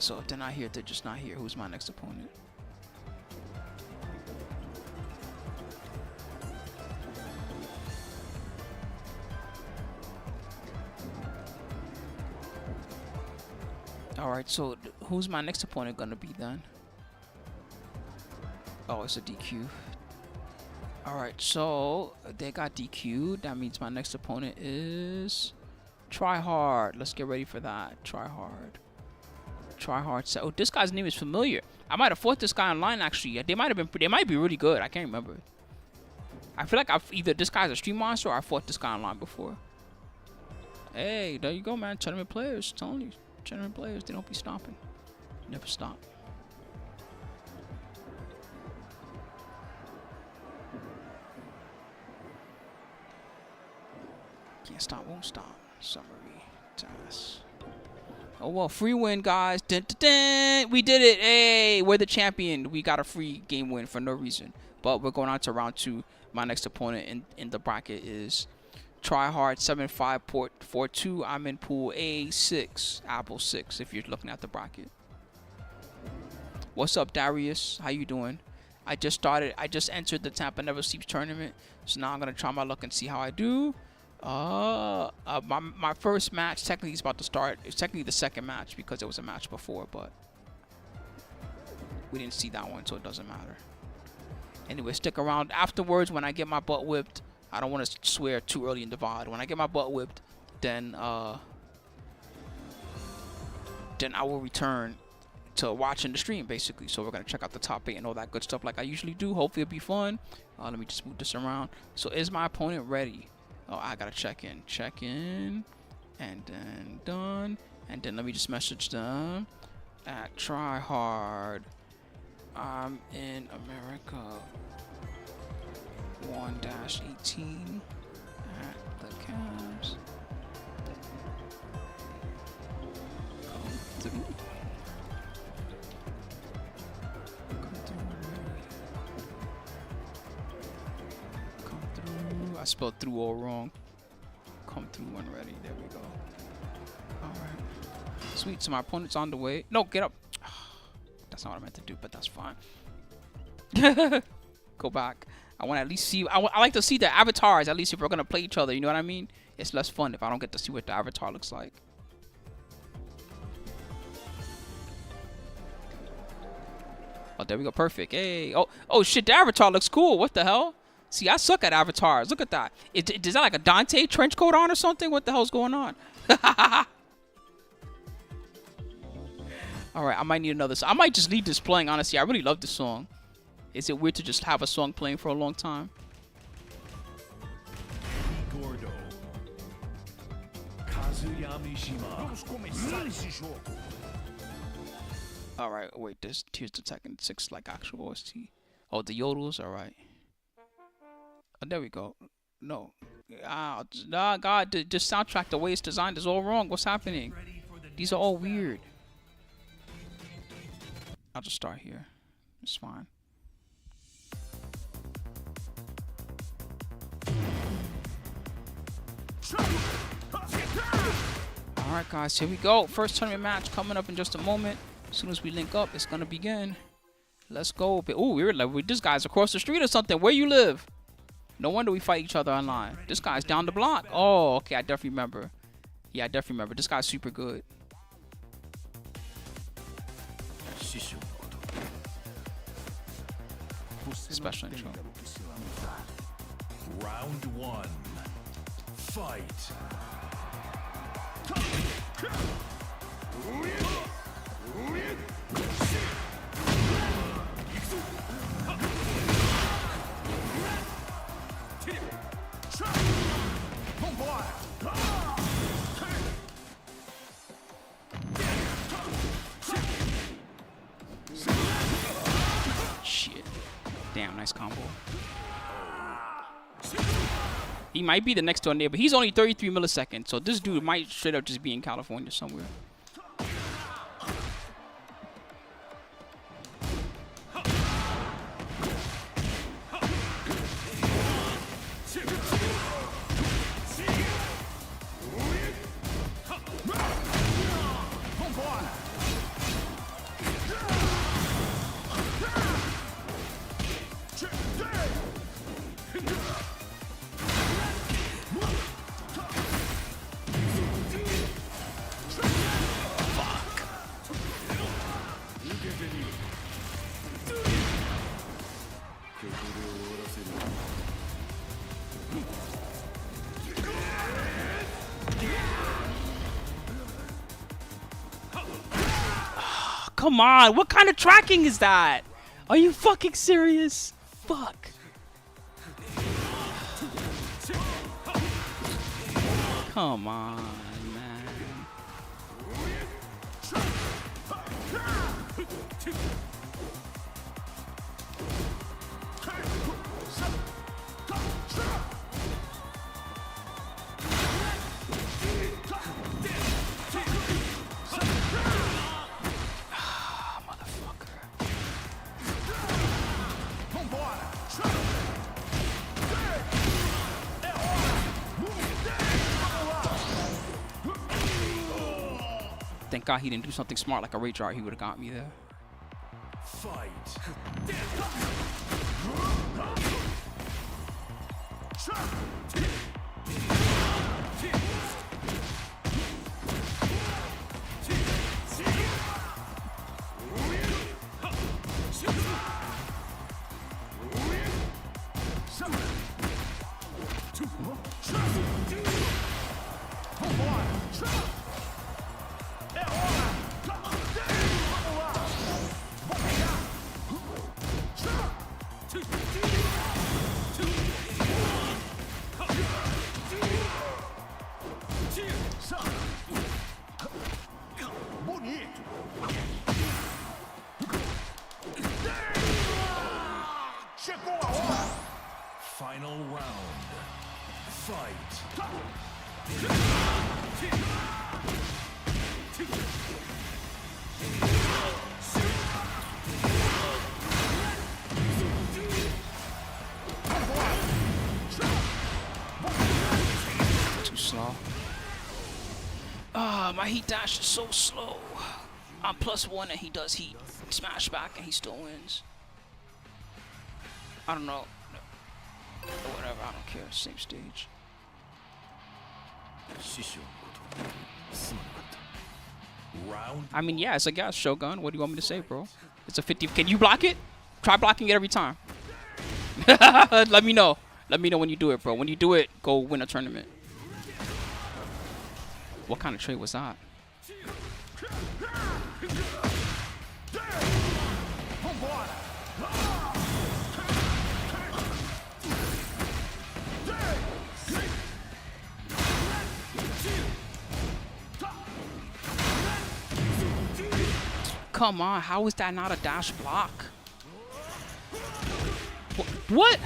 So if they're not here, they're just not here. Who's my next opponent? Alright, so who's my next opponent gonna be then? Oh, it's a DQ. Alright, so they got DQ'd. That means my next opponent is Try Hard. Let's get ready for that. Try Hard. Try Hard. So, oh, this guy's name is familiar. I might have fought this guy online actually. They might be really good. I can't remember. I feel like I've either this guy's a stream monster or I fought this guy online before. Hey, there you go, man. Tournament players. I'm telling you. Tournament players, they don't be stopping. Never stop. Can't stop, won't stop. Summary task. Oh well, free win, guys. Dun, dun, dun. We did it. Hey, we're the champion. We got a free game win for no reason. But we're going on to round 2. My next opponent in the bracket is Try Hard 7-5 Port 4-2. I'm in pool A6, Apple 6, if you're looking at the bracket. What's up, Darius? How you doing? I just entered the Tampa Never Sleeps tournament. So now I'm gonna try my luck and see how I do. My first match technically is about to start. It's technically the second match because there was a match before, but we didn't see that one, so it doesn't matter. Anyway, stick around afterwards when I get my butt whipped. I don't want to swear too early in the VOD. When I get my butt whipped, then I will return to watching the stream, basically. So we're going to check out the top 8 and all that good stuff like I usually do. Hopefully it'll be fun. Let me just move this around. So is my opponent ready? Oh, I got to check in. Check in. And then done. And then let me just message them at Try Hard. I'm in America. 1-18 at the Cavs. Come through. Come through. I spelled through all wrong. Come through when ready. There we go. Alright. Sweet. So my opponent's on the way. No, get up. That's not what I meant to do, but that's fine. Go back. I want to at least see. I like to see the avatars. At least if we're gonna play each other, you know what I mean. It's less fun if I don't get to see what the avatar looks like. Oh, there we go. Perfect. Hey. Oh shit. The avatar looks cool. What the hell? See, I suck at avatars. Look at that. Is that like a Dante trench coat on or something? What the hell's going on? All right. I might need another. I might just leave this playing. Honestly, I really love this song. Is it weird to just have a song playing for a long time? Gordo. Alright, wait, here's the Tekken 6 like actual OST. Oh, the yodels, alright. Oh, there we go. No. God, this soundtrack, the way it's designed is all wrong. What's happening? These are all weird. I'll just start here. It's fine. Alright guys, here we go. First tournament match coming up in just a moment. As soon as we link up, it's gonna begin. Let's go. Ooh, we're like this guy's across the street or something. Where you live? No wonder we fight each other online. This guy's down the block. Oh, okay, I definitely remember. Yeah, I definitely remember. This guy's super good. Special intro. Round 1. Fight. Shit. Damn, nice combo. He might be the next door neighbor. He's only 33 milliseconds, so this dude might straight up just be in California somewhere. come on. What kind of tracking is that? Are you fucking serious? Fuck. Come on, man. Thank God he didn't do something smart like a rage art. He would have got me there. Fight. Final round. Fight. Too slow. Ah, my heat dash is so slow. I'm +1 and he does heat smash back and he still wins. I don't know. Whatever, I don't care. Same stage. Round. I mean, yeah, it's a gas Shogun. What do you want me to say, bro? It's a 50. Can you block it? Try blocking it every time. Let me know. Let me know when you do it, bro. When you do it, go win a tournament. What kind of trade was that? Come on, how is that not a dash block? What?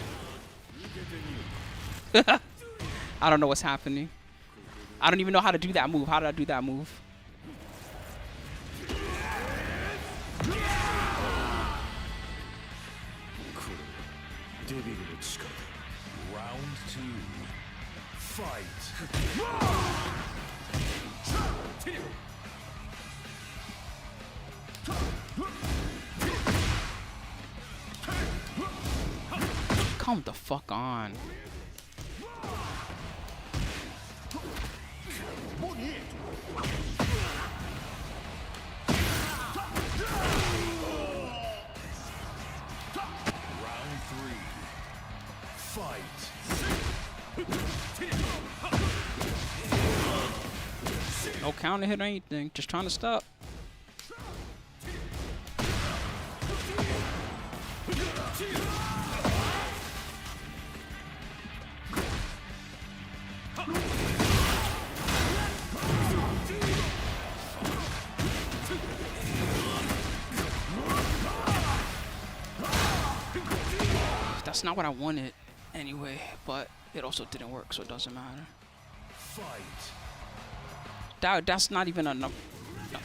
I don't know what's happening. I don't even know how to do that move. How did I do that move? Round 2. Fight. Come the fuck on. Round 3. Fight. No counter hit or anything. Just trying to stop. That's not what I wanted anyway, but it also didn't work, so it doesn't matter. Fight. That's not even enough. No.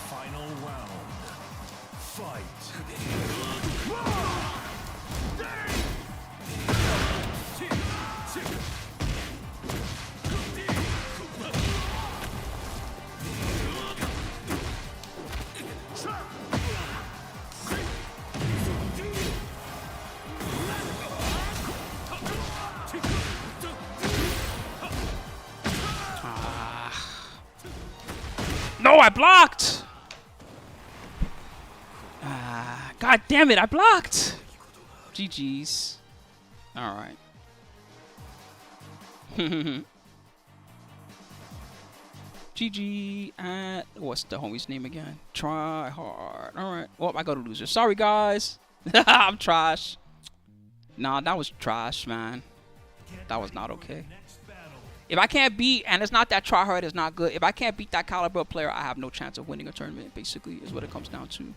Final round. Fight. No, I blocked. God damn it, I blocked. GG's. All right. GG at what's the homie's name again? Try hard. All right. Well, I go to loser. Sorry guys. I'm trash. Nah, that was trash, man. That was not okay. If I can't beat, and it's not that try hard is not good. If I can't beat that caliber player, I have no chance of winning a tournament. Basically, is what it comes down to.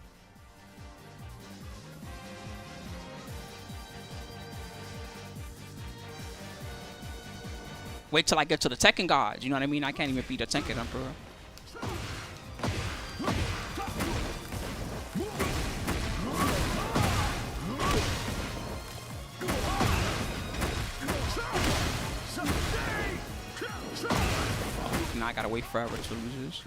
Wait till I get to the Tekken gods. You know what I mean? I can't even beat a Tekken Emperor. Now I gotta wait forever to losers.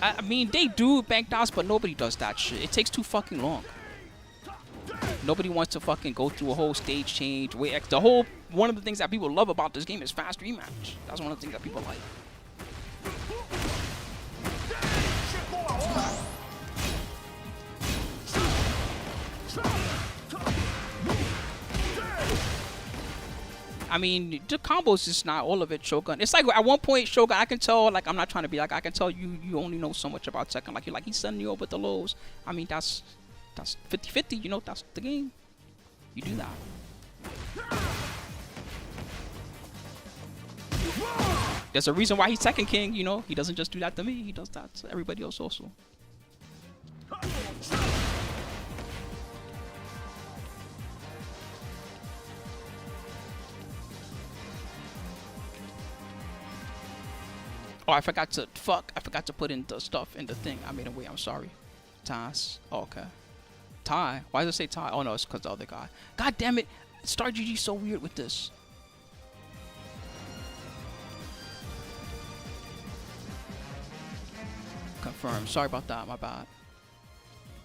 I mean, they do bank downs, but nobody does that shit. It takes too fucking long. Nobody wants to fucking go through a whole stage change. One of the things that people love about this game is fast rematch. That's one of the things that people like. I mean, the combos is not all of it, Shogun. It's like at one point, Shogun, I can tell, like, I'm not trying to be like, I can tell you only know so much about Tekken. Like, you're like, he's sending you over the lows. I mean, that's 50-50, you know, that's the game. You do that. There's a reason why he's Tekken King, you know. He doesn't just do that to me, he does that to everybody else also. Oh, I forgot to put in the stuff in the thing. I made a way, I'm sorry. Ties. Oh, okay. Ty. Why does it say Ty? Oh no, it's because the other guy. God damn it. Star GG's so weird with this. Confirm. Sorry about that, my bad.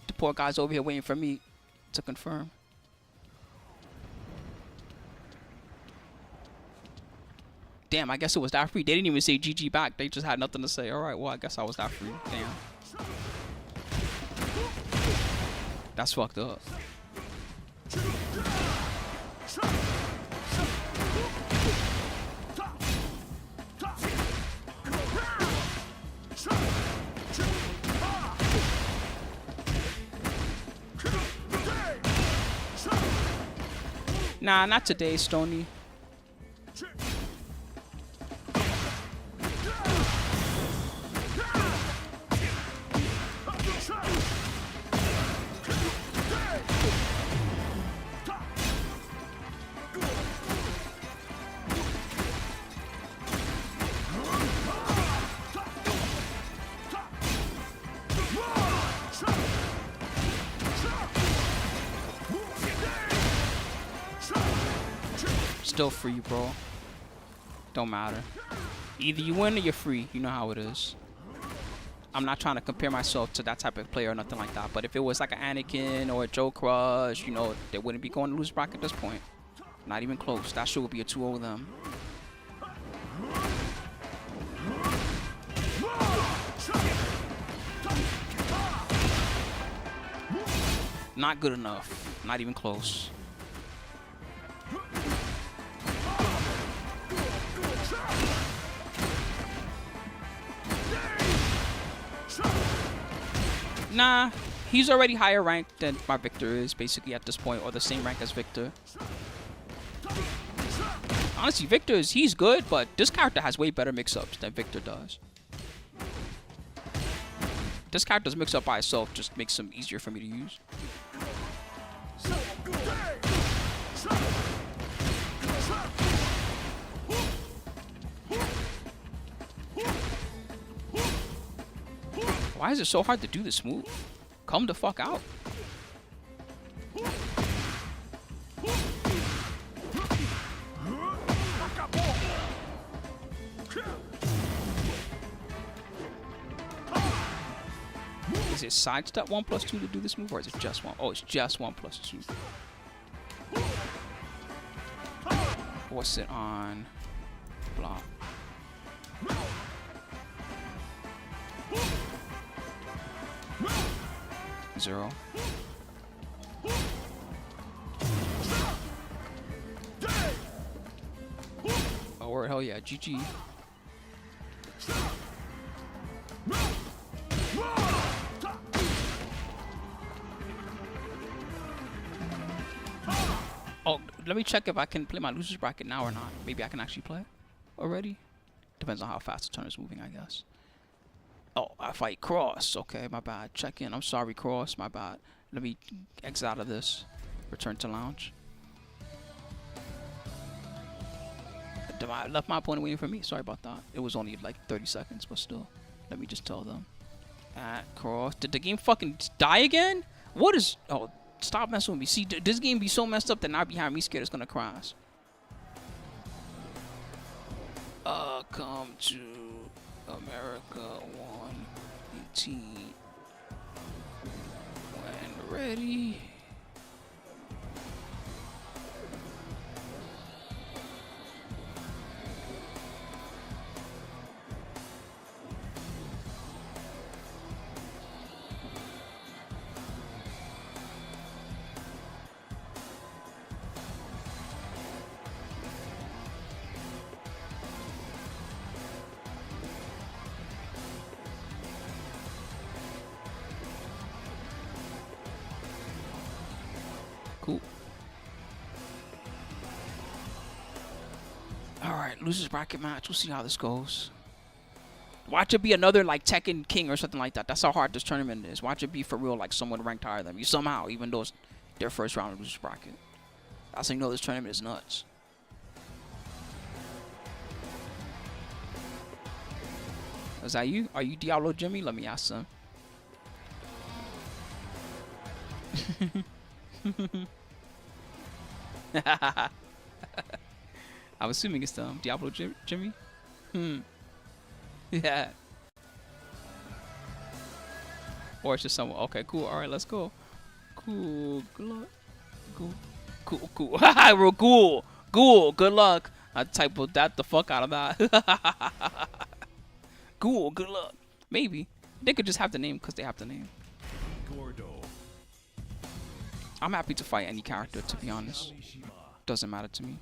The poor guy's over here waiting for me to confirm. Damn, I guess it was that free. They didn't even say GG back. They just had nothing to say. Alright, well, I guess I was that free. Damn. That's fucked up. Nah, not today, Stony. Still free, bro. Don't matter. Either you win or you're free. You know how it is. I'm not trying to compare myself to that type of player or nothing like that. But if it was like an Anakin or a Joe Crush, you know, they wouldn't be going to lose bracket at this point. Not even close. That shit would be a 2-0 them. Not good enough. Not even close. Nah, he's already higher ranked than my Victor is, basically, at this point, or the same rank as Victor. Honestly, he's good, but this character has way better mix-ups than Victor does. This character's mix-up by itself just makes him easier for me to use. Why is it so hard to do this move? Come the fuck out. Is it sidestep 1+2 to do this move, or is it just 1? Oh, it's just 1+2. What's it on? Block. 1-0. Oh, word, hell yeah, GG. Oh, let me check if I can play my losers bracket now or not. Maybe I can actually play already. Depends on how fast the turn is moving, I guess. Oh, I fight Cross. Okay, my bad. Check in. I'm sorry, Cross. My bad. Let me exit out of this. Return to lounge. I left my opponent waiting for me. Sorry about that. It was only like 30 seconds, but still. Let me just tell them. At Cross. Did the game fucking die again? What is... Oh, stop messing with me. See, this game be so messed up that now behind me scared it's gonna crash. Come to America 118 when ready. Cool. Alright, losers bracket match. We'll see how this goes. Watch it be another like Tekken King or something like that. That's how hard this tournament is. Watch it be for real like someone ranked higher than you somehow, even though it's their first round of losers bracket. That's how you know this tournament is nuts. Is that you? Are you Diablo Jimmy? Let me ask them. I'm assuming it's Diablo Jimmy. Yeah. Or it's just someone. Okay, cool. All right, let's go. Cool. Good luck. Cool. Cool. Cool. Real cool. Cool. Good luck. I typed that the fuck out of that. Cool. Good luck. Maybe they could just have the name because they have the name. Gordo. I'm happy to fight any character, to be honest. Doesn't matter to me.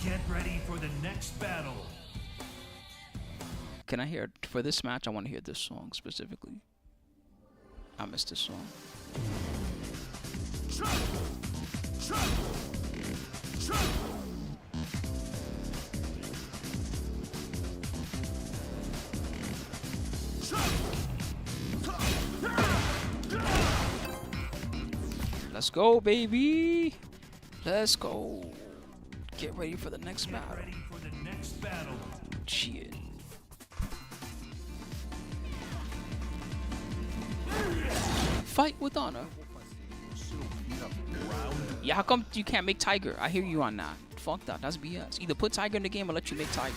Get ready for the next battle. Can I hear, for this match, I want to hear this song specifically. I missed this song. Let's go, baby. Let's go. Get ready for the next battle. Ready for the next battle. Shit. Fight with honor. Yeah, how come you can't make Tiger? I hear you on that. Fuck that. That's BS. Either put Tiger in the game or let you make Tiger.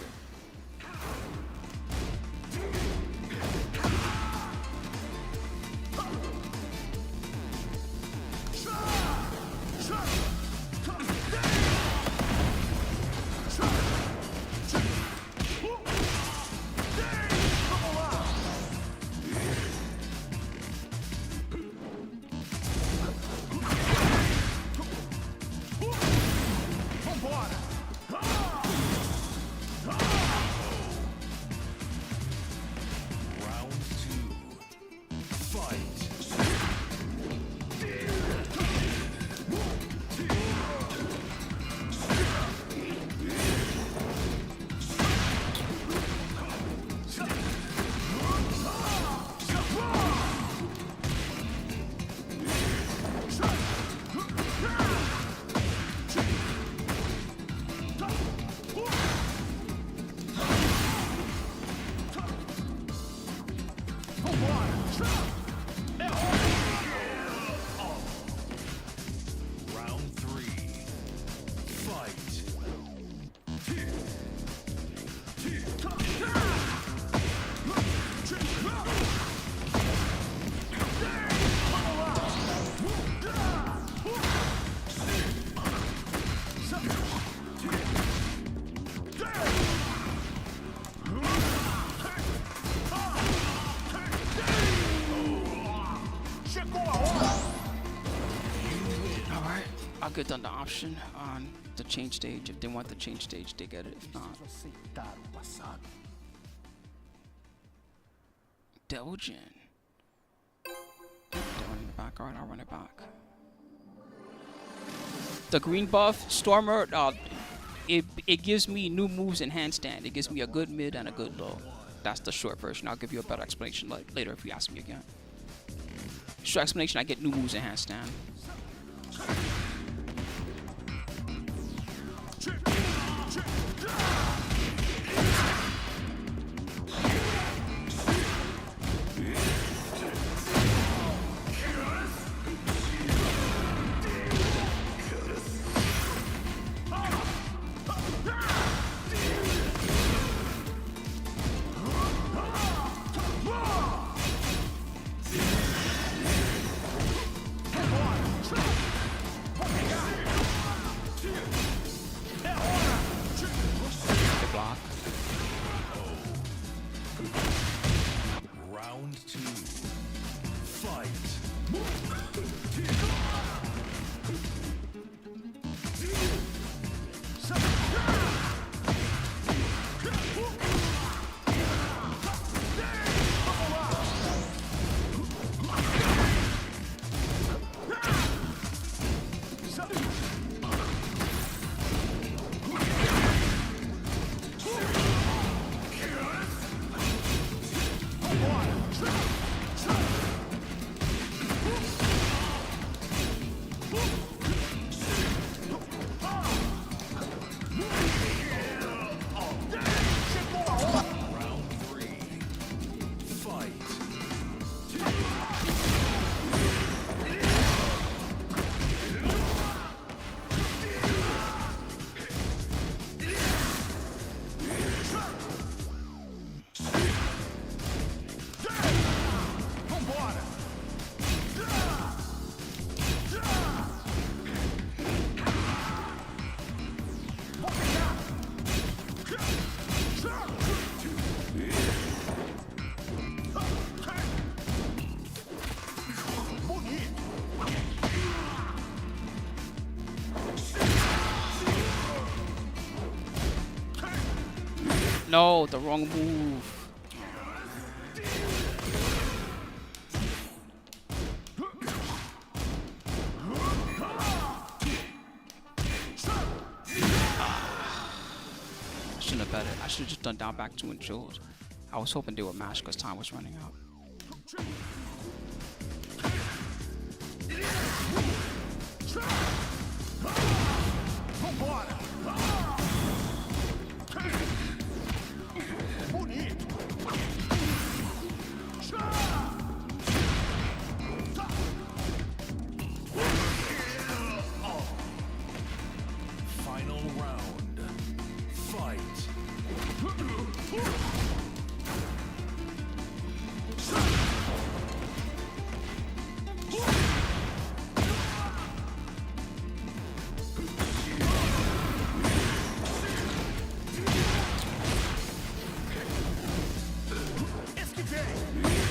I'll give them the option on the change stage. If they want the change stage, they get it. If not, Delgin. They're running it back. All right, I'll run it back. The green buff, Stormer, it gives me new moves in handstand. It gives me a good mid and a good low. That's the short version. I'll give you a better explanation later if you ask me again. Short explanation, I get new moves in handstand. No, the wrong move. I shouldn't have bet it. I should have just done down back 2 and chilled. I was hoping they would mash because time was running out.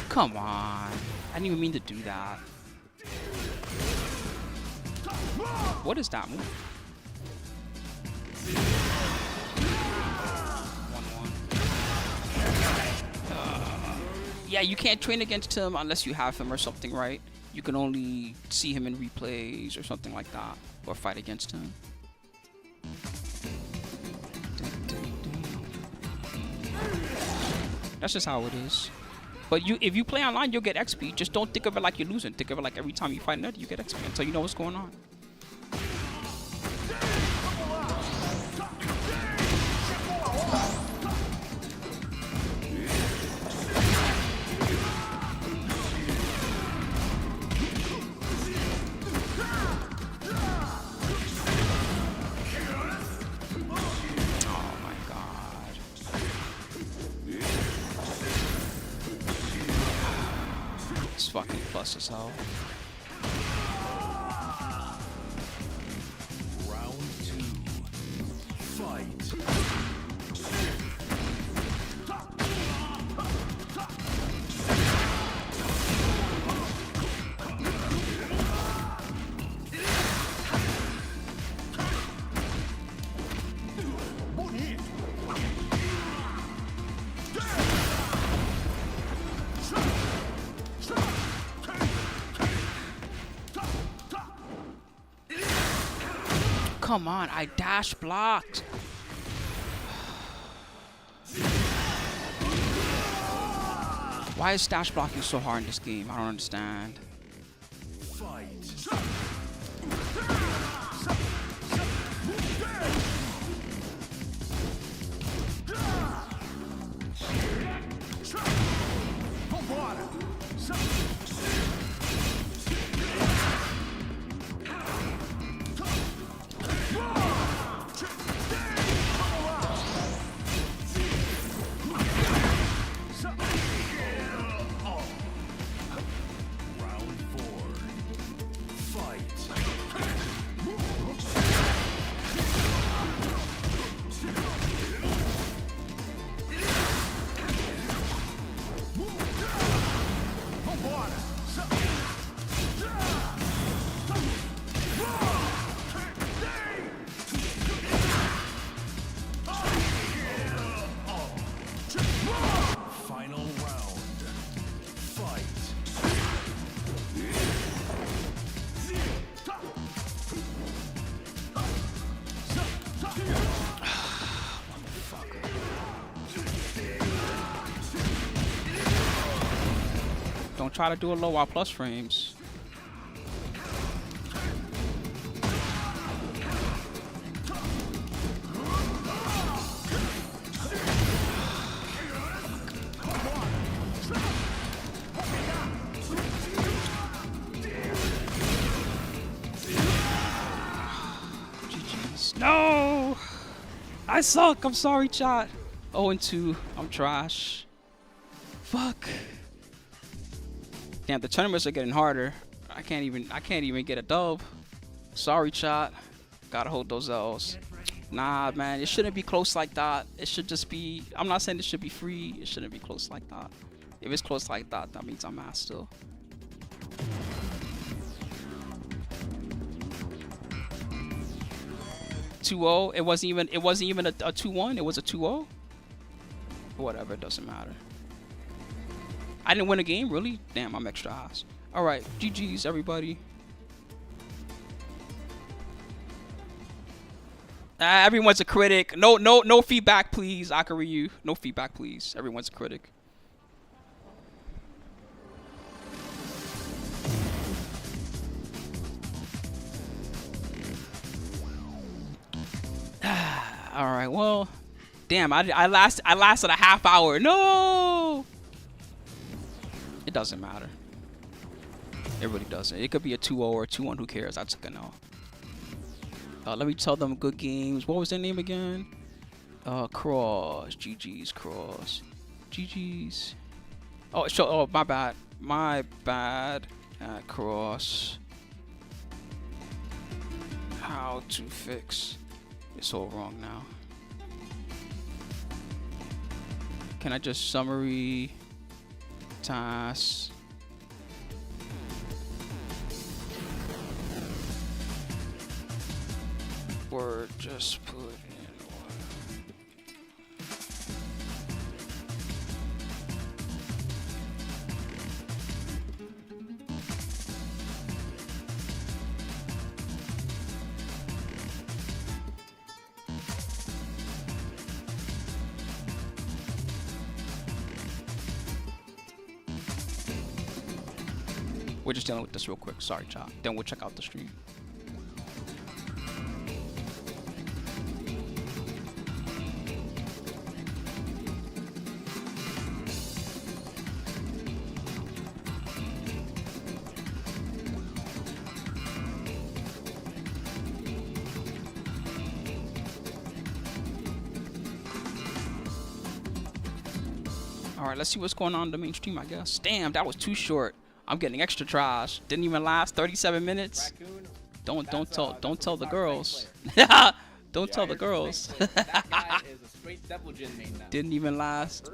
Come on. I didn't even mean to do that. What is that move? 1-1. Yeah, you can't train against him unless you have him or something, right? You can only see him in replays or something like that, or fight against him. That's just how it is. But if you play online, you'll get XP. Just don't think of it like you're losing. Think of it like every time you fight another, you get XP until you know what's going on. Fucking plus as hell. Round 2. Fight. come on. I dash blocked. Why is dash blocking so hard in this game? I don't understand. Fight. Don't try to do a low while plus frames. GG's. No! I suck. I'm sorry, chat. 0-2. I'm trash. Fuck. Damn, the tournaments are getting harder. I can't even get a dub. Sorry, chat. Gotta hold those L's. Nah, man, it shouldn't be close like that. It should just be. I'm not saying it should be free. It shouldn't be close like that. If it's close like that, that means I'm ass still. (2-0). It wasn't even a 2-1. It was a 2-0. Whatever. It doesn't matter. I didn't win a game, really? Damn, I'm extra ass. All right, GG's, everybody. Everyone's a critic. No feedback, please. Akaryu, no feedback, please. Everyone's a critic. All right, well, damn, I lasted a half hour. No. It doesn't matter. It really doesn't. It could be a 2-0 or a 2-1. Who cares? I took an L. Let me tell them good games. What was their name again? Cross. GG's Cross. GG's. Oh, oh, my bad. My bad. Cross. How to fix. It's all wrong now. Can I just summary? Tasks. Or just put in We're just dealing with this real quick. Sorry, chat. Then we'll check out the stream. All right, let's see what's going on in the main stream, I guess. Damn, that was too short. I'm getting extra trash. Didn't even last 37 minutes. Don't tell the girls. Don't tell the girls. That guy is a straight Devil Jin main now. Didn't even last.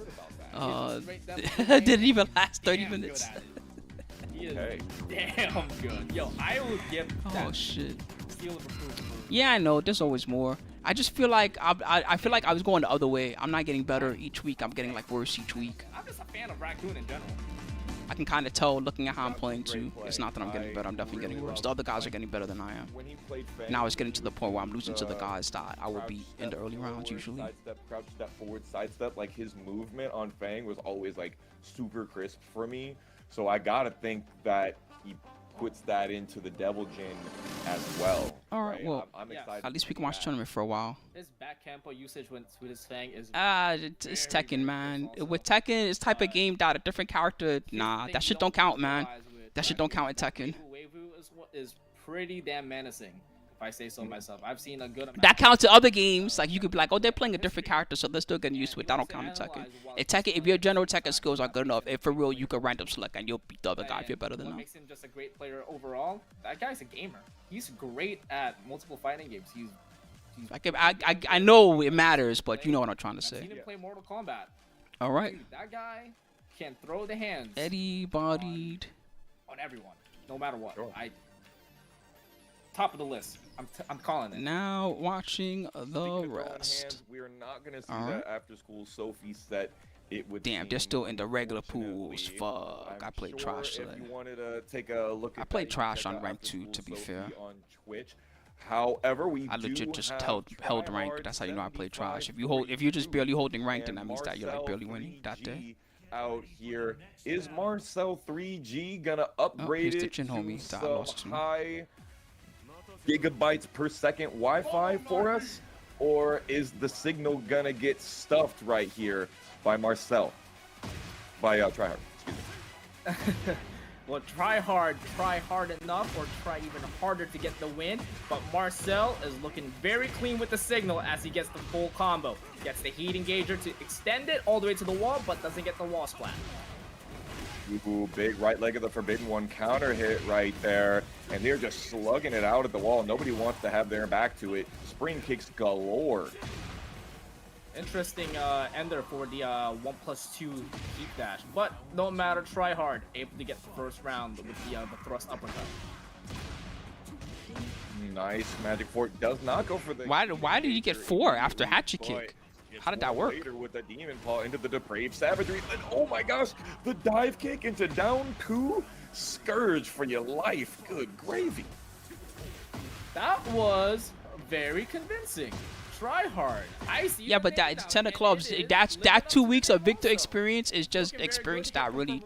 Didn't even last 30 minutes. He is damn good. Yo, I will give that shit. seal of approval. Yeah, I know. There's always more. I just feel like I feel like I was going the other way. I'm not getting better each week. I'm getting like worse each week. I'm just a fan of Raccoon in general. I can kind of tell looking at how I'm playing too. It's not that I'm getting better. I'm definitely getting worse. The other guys are getting better than I am. Now it's getting to the point where I'm losing to the guys that I would beat in the early rounds usually. Sidestep, crouch step, forward, sidestep. Like his movement on Fang was always like super crisp for me. So I gotta think that he puts that into the Devil Jin as well. All right, well, I'm excited. at least we can watch tournament for a while. His back campo usage with his Fang is It's Tekken, man. With Tekken, it's type of game that a different character. Nah, that shit don't count, man. That shit don't count in Tekken. Waifu is pretty damn menacing, if I say so myself. I've seen a good amount. That counts to other games. Like you could be like, oh, they're playing a different character, so they're still getting used to it. That don't count in Tekken. In Tekken, if your general Tekken skills are good enough, if for real you could random select and you'll beat the other guy if you're better than what him. makes him just a great player overall? That guy's a gamer. He's great at multiple fighting games. He's Like I know it matters, but you know what I'm trying to I've say. seen him play Mortal Kombat. All right. Dude, that guy can throw the hands Eddy bodied. on everyone, no matter what. Sure. Top of the list. I'm calling it. Now watching the Speaking of throwing rest. hands, we are not gonna see All that right. after school Sophie set. It would Damn, they're seem, still in the regular unfortunately. pools. Fuck, I'm I played sure trash if today. you wanted to take a look at I played that, you trash can on check out rank After 2, School to be Sophie fair. on Twitch. However, we I legit do just have held rank. Tryhard That's how you know I played 75 trash. If you're just barely holding rank, then that means that you're like Marcel barely winning that day. 3G out here. Is Marcel 3G gonna upgrade here's the it chin to homie that I some lost to. high gigabytes per second Wi-Fi for us, or is the signal gonna get stuffed right here by Marcel? By Tryhard. Excuse me. Well, try hard enough, or try even harder to get the win. But Marcel is looking very clean with the signal as he gets the full combo. Gets the heat engager to extend it all the way to the wall, but doesn't get the wall splat. Ooh, big right leg of the Forbidden One counter hit right there. And they're just slugging it out at the wall. Nobody wants to have their back to it. Spring kicks galore. Interesting ender for the 1+2 heat dash. But no matter, try hard. Able to get the first round with the thrust uppercut. Nice. Magic Fork does not go for the... Why did he get 4 after Hatchet But Kick? it's How did that more work? Later with the Demon Paw into the Depraved Savagery. And oh my gosh, the dive kick into down 2. Scourge for your life. Good gravy. That was very convincing. Try hard. I see. Yeah, but that 10 of clubs. That 2 weeks of Victor experience is just experience that really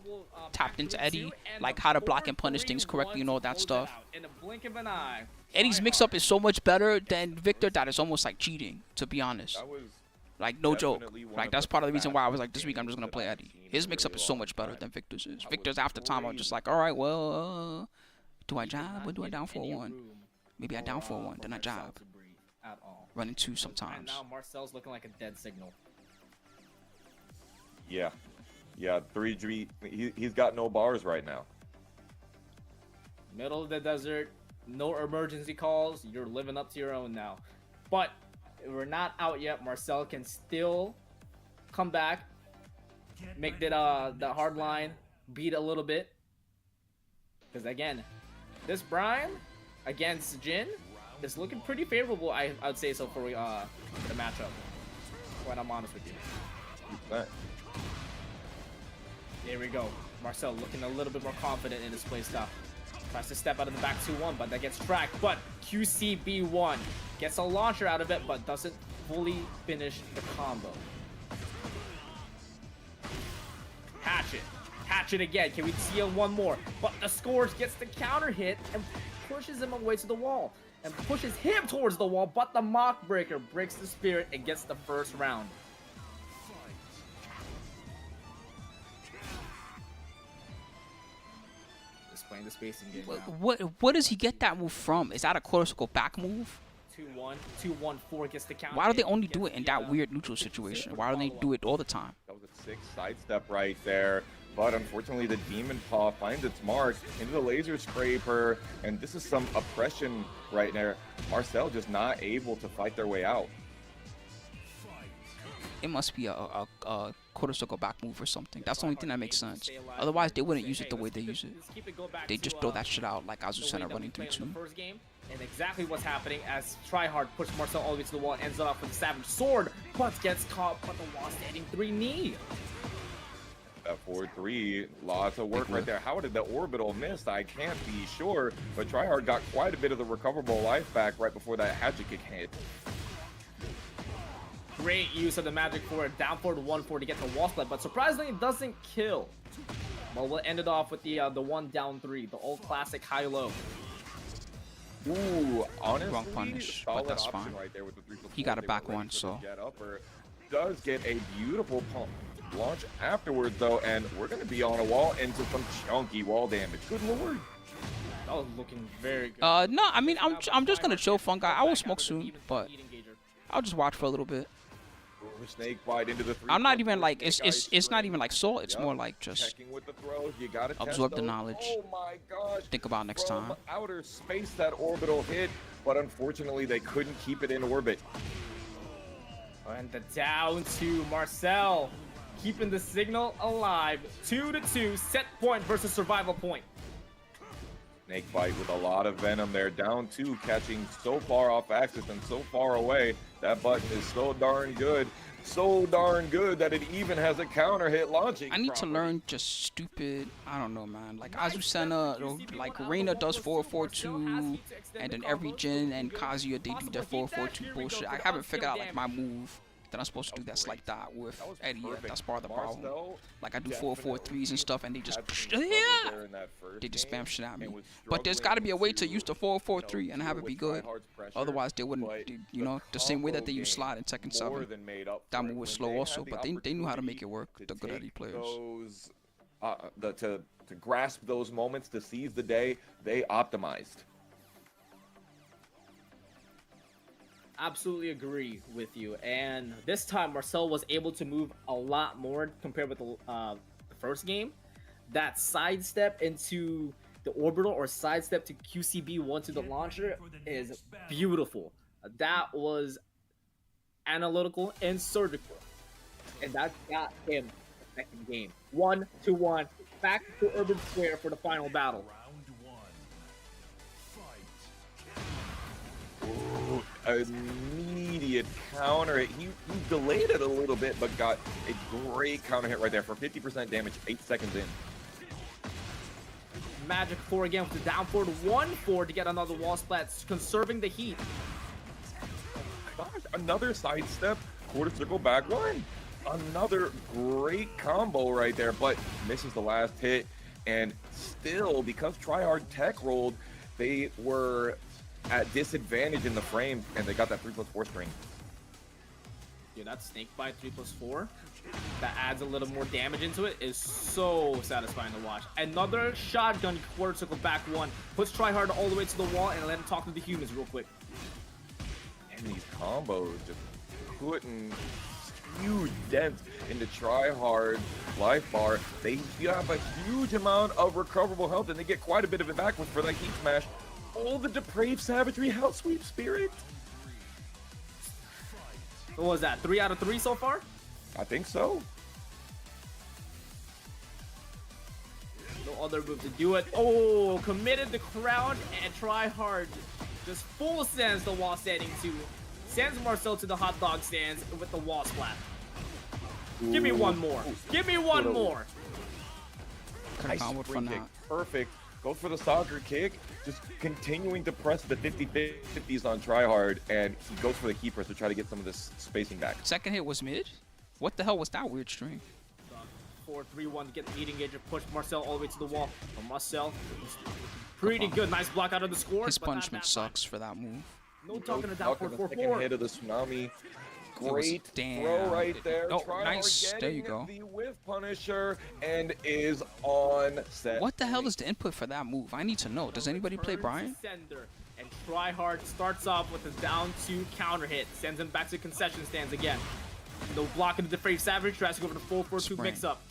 tapped into Eddy, like how to block and punish things correctly and all that stuff. In a blink of an eye. Eddy's mix-up is so much better than Victor that is almost like cheating, to be honest. That was Like, no joke. definitely one Like, of that's the part of the reason why I was like, this fastest week I'm just going to play games Eddy. that I've His seen in a mix-up really is so long much better time. than Victor's is. That Victor's was after time, I'm just like, all right, well, do I jab or do I down for one? Maybe I down for one, then I jab. At all. Run into And sometimes. now Marcel's looking like a dead signal. Yeah. Yeah, 3G, he's got no bars right now. Middle of the desert, no emergency calls. You're living up to your own now. But we're not out yet. Marcel can still come back, make the hard line, beat a little bit. Because again, this Brian against Jin is looking pretty favorable. I would say so for the matchup. When I'm honest with you. There we go. Marcel looking a little bit more confident in his playstyle. Tries to step out of the back 2-1, but that gets tracked. But QCB1 gets a launcher out of it, but doesn't fully finish the combo. Hatchet. Hatchet again. Can we see one more? But the Scourge gets the counter hit and pushes him away to the wall. And pushes him towards the wall, but the Mock Breaker breaks the spirit and gets the first round. Just playing the spacing game now. What does he get that move from? Is that a quarter circle back move? 2-1, 2-1-4 gets the counter. Why do they hit, only gets do it in the, that weird neutral situation? Why don't they do it all the time? That was a 6 sidestep right there. But unfortunately, the Demon Paw finds its mark into the Laser Scraper. And this is some oppression right there. Marcel just not able to fight their way out. It must be a quarter circle back move or something. That's the only thing that makes sense. Otherwise, they wouldn't use it the way they use it. They just throw that shit out like Azucena running 3-2. And exactly what's happening as Tryhard pushes Marcel all the way to the wall and ends it off with a Savage Sword, but gets caught by the wall standing 3 knee. That 4-3, lots of work Big right whiff. there. How did the orbital miss? I can't be sure, but Tryhard got quite a bit of the recoverable life back right before that hatchet kick hit. Great use of the magic for it. Down forward 1-4 to get the wall split, but surprisingly it doesn't kill. Well, we'll end it off with the 1 down 3, the old classic high-low. Ooh, honestly, Wrong punish, but solid that's option fine. right there with the 3+4. He got a They back were ready one, for the so. jet upper. Does get a beautiful pump launch afterwards though, and we're gonna be on a wall into some chunky wall damage. Good lord. That was looking very good. No, I mean, I'm just gonna chill, Fungi. I will smoke soon, but I'll just watch for a little bit. Ooh, snake bite into the 3+4. I'm not even like Snake Eyes it's not string. even like soul. It's Yup, more like just checking with the throws. You gotta absorb test the those. knowledge. Oh my gosh. think about next From time. outer space that orbital hit, but unfortunately they couldn't keep it in orbit. And the down to Marcel, keeping the signal alive. 2-2, set point versus survival point. Snake bite with a lot of venom there. Down 2, catching so far off axis and so far away. That button is so darn good. So darn good that it even has a counter hit launching. I need to property. learn just stupid. I don't know, man. Like Azucena, or like Reina does 4-4-2, and then every Jin and Kazuya they do their 4-4-2 bullshit. I haven't figured out like my move that I'm supposed to do that's like that with That was Eddy yet. perfect. That's part of the problem. Marcel Like I do 4-4-3s and stuff, and they just had some trouble yeah, there in that first they just game spam shit at me. and was But there's got to be a way to use the 4-4-3 and have it deal be with good. Tryhard's pressure, Otherwise, they wouldn't. but You know, the same way that they use combo slide in Tekken more 7. than made up That for move it was when slow they also, had the but they knew how to make it work. opportunity The good to Eddy take players. Those, to grasp those moments, to seize the day, they optimized. Absolutely agree with you. And this time, Marcel was able to move a lot more compared with the first game. That sidestep into the orbital or sidestep to QCB1 to the launcher is beautiful. That was analytical and surgical. And that got him the second game. 1-1. Back to Urban Square for the final battle. Round 1. Fight. Immediate counter hit. He delayed it a little bit, but got a great counter hit right there for 50% damage 8 seconds in. Magic 4 again with the down forward 1-4 to get another wall splat, conserving the heat. Gosh, another sidestep, quarter circle back one. Another great combo right there, but misses the last hit. And still, because Tryhard tech rolled, they were at disadvantage in the frame, and they got that 3+4 string. Dude, that snake bite 3+4 that adds a little more damage into it is so satisfying to watch. Another shotgun quarter circle back one puts Tryhard all the way to the wall, and let him talk to the humans real quick. And these combos just putting huge dents into Tryhard life bar. They have a huge amount of recoverable health, and they get quite a bit of it back for that heat smash. All the depraved savagery, hell sweep spirit. What was that? 3 out of 3 so far? I think so. No other move to do it. Oh, committed the crowd and Tryhard just full sends the wall standing to sends Marcel to the hot dog stands with the wall splat. Give me one more. Give me one more. Could've gone with spring for kick, now. perfect. Goes for the soccer kick, just continuing to press the 50-50s on Tryhard, and he goes for the key press to try to get some of this spacing back. Second hit was mid. What the hell was that weird string? 4-3-1 to get the meat engager, push Marcel all the way to the wall. But Marcel, pretty good. Nice block out of the score. His but not punishment that much. sucks for that move. No talking to down Tuck in the 4-4-4. second hit of the tsunami. Great damn. throw right there. Oh, Tryhard nice. There you getting go. the whiff punisher and is on set. What the hell is the input for that move? I need to know. Does anybody play Turns to Brian? Sender, and Tryhard starts off with a down 2 counter hit. Sends him back to concession stands again. No blocking the depraved savage. Tries to go for the 4-4-2 Spring. mix-up.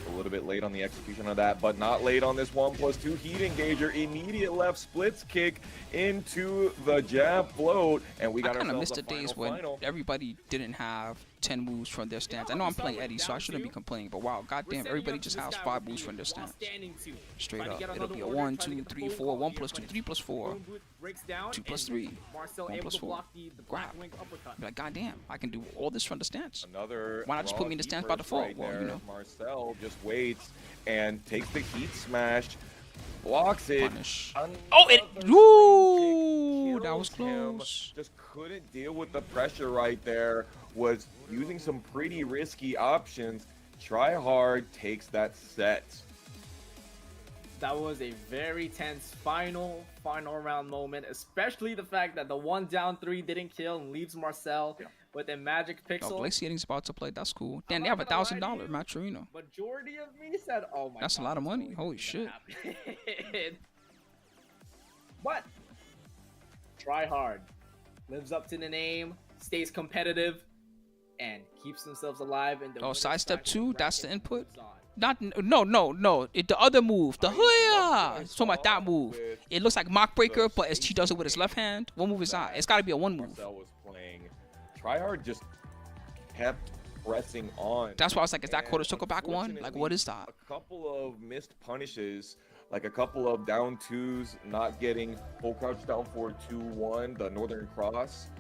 A little bit late on the execution of that, but not late on this 1+2 heat engager. Immediate left splits kick into the jab float, and we I got kind of ourselves missed a the days final. when everybody didn't have 10 moves from their stance. I know I'm playing Eddy, so I shouldn't be complaining. But wow, goddamn, everybody just has 5 moves from their stance. Straight up, it'll be a 1, 2, 3, 4, 1 plus 2, 3 plus 4, 2 plus 3, 1 plus 4. Grab. Be like, goddamn, I can do all this from the stance. Another Why not just put me in the stance by default? right Well, you there. know. Marcel just waits and takes the heat smash, blocks it. Punish. Another Oh, it. spring Ooh, kick that was kills him. close. Just couldn't deal with the pressure right there. Was using some pretty risky options. Try hard takes that set. That was a very tense final round moment, especially the fact that the 1 down 3 didn't kill and leaves Marcel with a magic Oh, pixel. Glaciating's about to play. That's cool. Damn, I'm they have not gonna lie to $1,000 you. Maturino. Majority of me said, "Oh my." That's a God, lot of this money. totally Holy isn't shit. gonna happen." But try hard, lives up to the name, stays competitive, and keeps themselves alive in the. Oh, winner's sidestep bracket 2? That's the bracket input? moves on. Not no. The other move, the hooyah. It's talking about that move. It looks like mock breaker, but he does it with his left hand. What move is that? It's got to be a 1 move. Marcel was playing. Tryhard just kept pressing on. That's why I was like, is that And quarter circle back 1? Like, what is that? A couple of missed punishes, like a couple of down 2s, not getting full crouch down forward 2-1, the Northern Cross.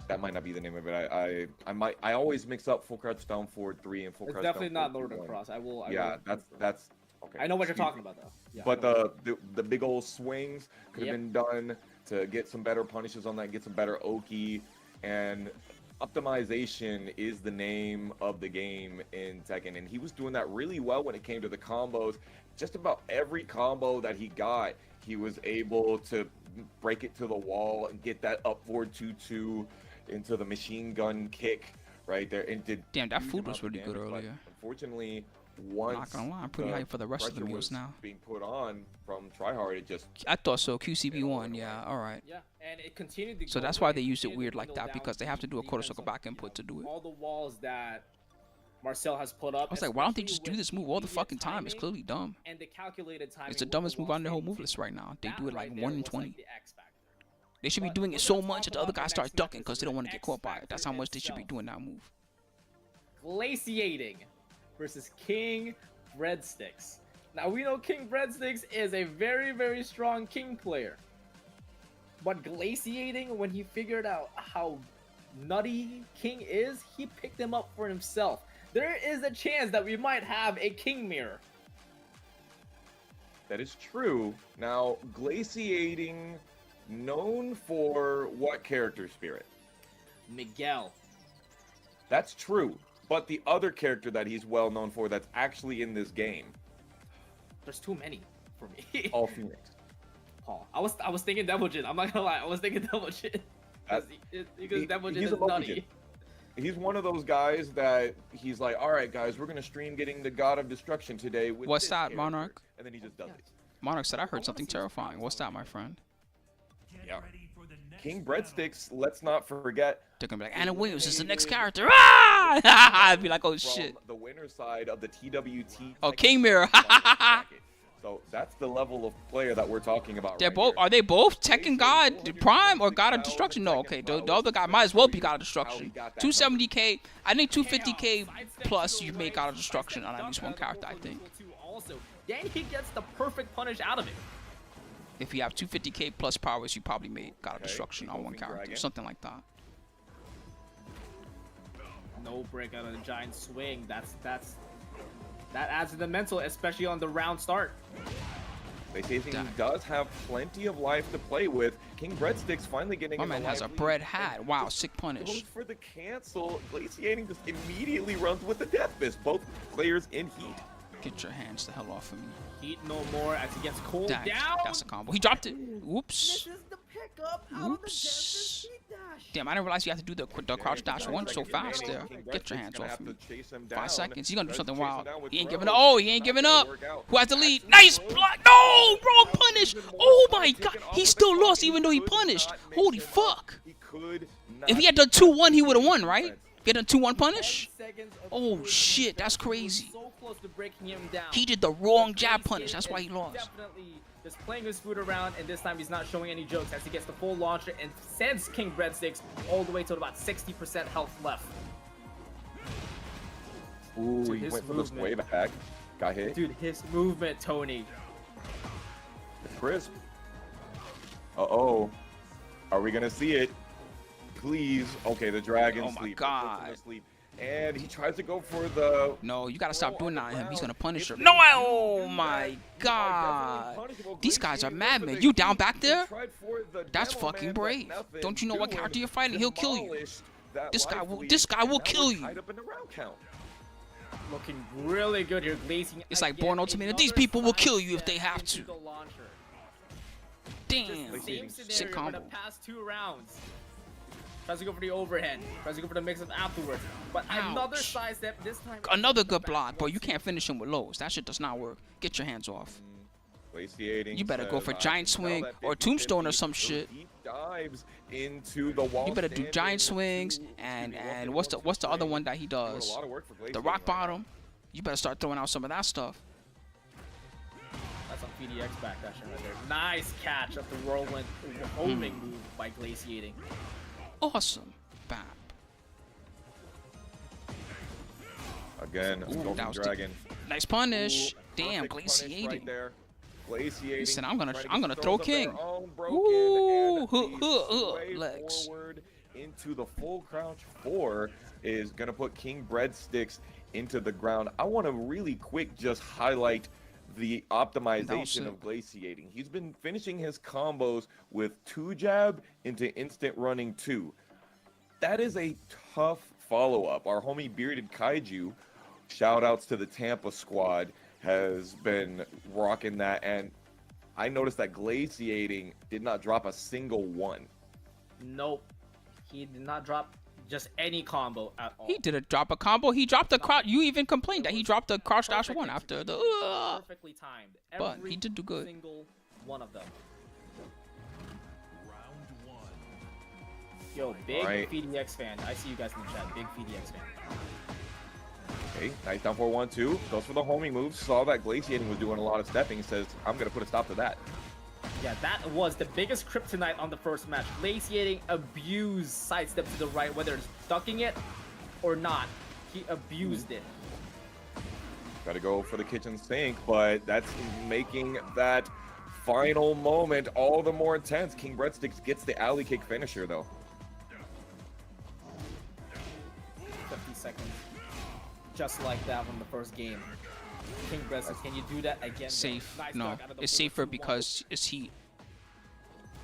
That might not be the name of it. I always mix up full crouch down forward 3 and full It's crouch definitely down not forward Northern 2-1. Cross. I will. Yeah, that's okay. I know what you're Excuse talking me. about though. Yeah, But I know. the big old swings could have Yep. been done to get some better punishes on that, get some better Oki, and optimization is the name of the game in Tekken, and he was doing that really well when it came to the combos. Just about every combo that he got, he was able to break it to the wall and get that up forward 2-2 into the machine gun kick right there, and did Damn, that huge food was amounts of really good damage, but earlier. Unfortunately, I'm once not gonna lie, I'm pretty hyped for the rest of the pressure meals was now. being put on from Tryhard, it just I thought so. QCB1, yeah, all right. Yeah, and it continued to So go that's away. why they used it Continued to weird like dwindle that, down because they have to do a the quarter defense circle of, back input to do it. all the walls that Marcel has put up. I was like, why don't they just especially do with this move all the immediate fucking time? It's timing clearly dumb. and the calculated timing. It's the with dumbest move wall on their whole move standing list right now. They that do it right like there 1 in was 20. like the X factor. They should be But doing we're it so gonna much talk that the other about the guys start next ducking match. because This they is don't want to the get caught by it. X That's how factor much they should be itself. doing that move. Glaciating versus King Breadsticks. Now we know King Breadsticks is a very strong King player. But Glaciating, when he figured out how nutty King is, he picked him up for himself. There is a chance that we might have a King mirror. that is true. Now, Glaciating, known for what character spirit? Miguel. That's true. But the other character that he's well known for that's actually in this game, There's too many for me. All Phoenix. Paul. I was thinking Devil Jin. I'm not gonna lie. I was thinking Devil Jin. Because Devil Jin he's is a Loki nutty. Jin. He's one of those guys that he's like, all right, guys, we're gonna stream getting the God of Destruction today. With What's this that, character." Monarch? And then he just does it. Monarch said, I heard something terrifying. What's that, my friend? Yeah. King Breadsticks, let's not forget. They're gonna be like, Anna Williams is the next character. Ah! I'd be like, oh from shit. the winner's side of the TWT. Oh, Tekken King Mirror. bracket. So that's the level of player that we're talking about. They're right both. here. Are they both Tekken God Prime or God of Destruction? No, okay. The other guy might as well be God of Destruction. 270k. I think 250k plus you make God of Destruction on at least one character. I think. Also, then he gets the perfect punish out of it. If you have 250k plus powers, you probably made God of Okay, Destruction on one Moving character, Dragon. something like that. No break out of the giant swing. That adds to the mental, especially on the round start. They say he Damn. does have plenty of life to play with. King Breadsticks finally getting My in the man has a life lead bread and hat. Wow, just sick goes punish. for the cancel. Glaciating just immediately runs with the Death Fist. Both players in heat. Get your hands the hell off of me. Heat no more as he gets cooled Dang, down. that's a combo. He dropped it. Whoops. This is the pickup out of the Oops. Death Fist dash. Damn, I didn't realize you have to do the crouch dash one so fast there. King Get your Breadsticks hands gonna off have me. to chase him 5 down. seconds. He's gonna do Tries to something chase him wild. down with He ain't throws. giving up. Oh, he ain't Not giving gonna up. work out. Who has the lead? Actually, Nice throws block. down. No, wrong punish. Even more Oh time my taken god. off He of the still clock. lost even though he could punished. not mix Holy him up. fuck. He could If he not had done 2-1, he would have won, right? defense. If he had done 2-1 punish? 10 seconds of Oh, cruise. shit, that's He was crazy. So close to breaking him down. He did the wrong But jab Glaciating punish. That's why he is lost. Definitely just playing his food around, and this time he's not showing any jokes as he gets the full launcher and sends King Breadsticks all the way to about 60% health left. Ooh, Dude, he his went for the sway movement. back. Got hit. Dude, his movement, Tony. Crisp. Uh-oh. Are we going to see it? Please. Okay, the dragon Oh my sleep. God. Sleep. And he tries to go for the... No, you gotta stop doing that to him. He's gonna punish her. If No, they oh do my that, you are God. definitely punishable. These guys are Glaciating madmen. went for You the down heat. back there? He tried for the That's demo fucking man, but brave. nothing Don't you know what doing. character you're fighting? He'll kill you. Demolished that This guy life will- lead, this guy and will now kill we're you. tied up in the round count. Looking really good here, glazing. It's like again. Born Ultimate. These Another people will kill you if sidestep they have into to. the launcher. Damn. Just the same Sick scenario for the combo. past 2 rounds. Tries to go for the overhead. Tries to go for the mix-up afterwards. But another Ouch. sidestep this time. Another good block, but you can't finish him with lows. That shit does not work. Get your hands off. Glaciating You better go says, for "I giant can tell swing that or 50-50 tombstone or some shit." Deep dives into the wall. You better do stand giant into swings the and 1-2 what's the other swing. one that he Doing does? a lot of work for The Glaciating rock right now. bottom. You better start throwing out some of that stuff. That's a PDX backdash right there. Nice catch of the whirlwind homing move by glaciating. Awesome. Bam. Again, Ooh, Golden that was the- Dragon. Nice punish. Ooh, Damn, perfect punish glaciating. Right there. Glaciating. He said, I'm gonna trying to get throw throws of king. their own, broken, Ooh, and the sway legs. forward into the full crouch 4 is gonna put King Breadsticks into the ground. I want to really quick just highlight the optimization of sick. glaciating. He's been finishing his combos with 2 jab into instant running 2. That is a tough follow-up. Our homie Bearded Kaiju, shout outs to the Tampa squad, has been rocking that, and I noticed that glaciating did not drop a single one. Nope. He did not drop just any combo at all. He didn't drop a combo. He dropped the crouch. You even complained that he dropped the crouch dash Perfect 1 after the. execution. Perfectly timed. But Every he did do good. Single one of them. Round 1. Yo, big Alright. PDX fan. I see you guys in the chat. Big PDX fan. Okay, nice down 4-1-2. Goes for the homing move. Saw that glaciating was doing a lot of stepping. Says, I'm going to put a stop to that. Yeah, that was the biggest kryptonite on the first match. Glaciating abused sidestep to the right, whether it's ducking it or not. He abused it. Got to go for the kitchen sink, but that's making that final moment all the more intense. King Breadsticks gets the alley kick finisher, though. 50 seconds. Just like that from the first game. King Breadsticks, can you do that again? Safe. Nice No, duck out of the it's forward safer 2-1. because it's heat.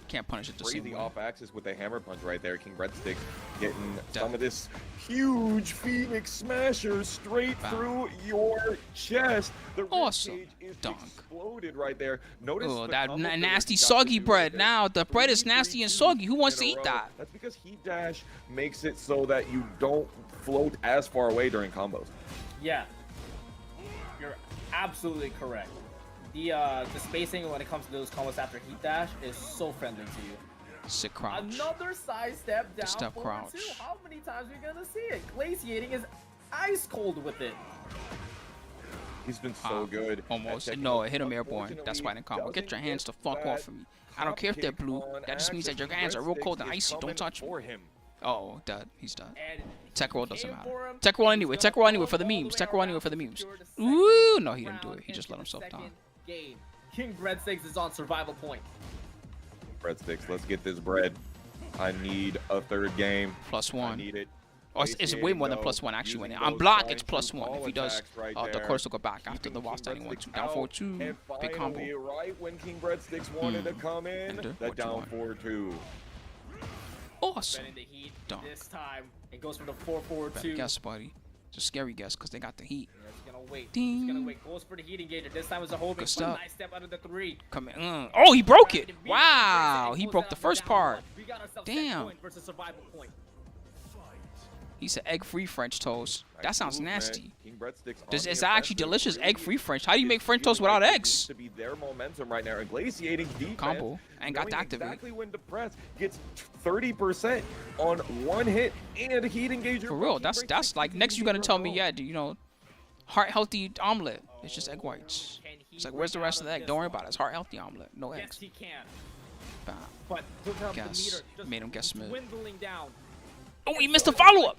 Can't punish it the same Crazy way. off axis with a hammer punch right there. King Breadsticks getting That- some of this huge Phoenix Smasher straight Bam. through your chest. The Awesome ribcage is dunk. exploded right there. Notice Oh, the that combo nasty Figures got to soggy do bread. right there. Now the bread is 3, nasty and 3, soggy. Who wants to in a eat row. that? That's because Heat Dash makes it so that you don't float as far away during combos. Yeah. You're absolutely correct. The spacing when it comes to those combos after Heat Dash is so friendly to you. Sick crouch. Another sidestep down step forward crouch. two. How many times are we gonna see it? Glaciating is ice cold with it. He's been so good. at Almost. checking No, up. it hit him airborne. That's why I didn't combo. Get your hands the fuck that off of me. I don't care if they're blue. on That just means that your axis. hands are real cold and Breadsticks icy. is Don't touch me. for him. Oh, dead. He's dead. And Tech roll he doesn't came matter. for him. Tech roll He's anyway. gonna Tech roll anyway follow for the all the memes. way Tech roll around anyway for the to memes. secure the second Ooh, no, he didn't do round it. He just let into himself the down. second game. King Breadsticks is on survival point. Breadsticks, let's get this bread. I need a third game. Plus I one. need it. Oh, it's way more than plus one actually. When on block, it's plus one. If he does, the course will go back after the wall standing 1-2. Down 4-2. Big combo. Finally, right when King Breadsticks wanted to come in, Enter. that What you down want? 4-2. Awesome. Bending the heat Dunk. this time. It goes for the 4-4-2. Better guess, buddy. It's a scary guess because they got the heat. Yeah, it's gonna wait. Ding. It's gonna wait. Goes for the heat engager. This time it's a homing. Good But stuff. nice step out of the 3. Come in. Oh, he broke it. Wow. He broke the first part. We got ourselves set Damn. point versus survival point. He said egg-free French toast. That Nice sounds movement. nasty. King Breadsticks on Is the that actually offensive. delicious? Really Egg-free French. How do you make is French toast feeling without like it eggs? needs to be their momentum right now. And glaciating defense. Combo. Ain't got knowing to activate. exactly when to press. Gets 30% on one hit and a heat engager. For real. King That's Breadsticks like is next you're gonna easy tell to me, roll. yeah, you know, heart healthy omelet. It's just egg whites. Can he It's like, where's the break rest out of the egg? this Don't worry one? about it. It's heart healthy omelet. No Yes, eggs. he can. Bam. But look how the Guess. meter just Made him guess Smith. dwindling down. Oh, he missed the follow-up.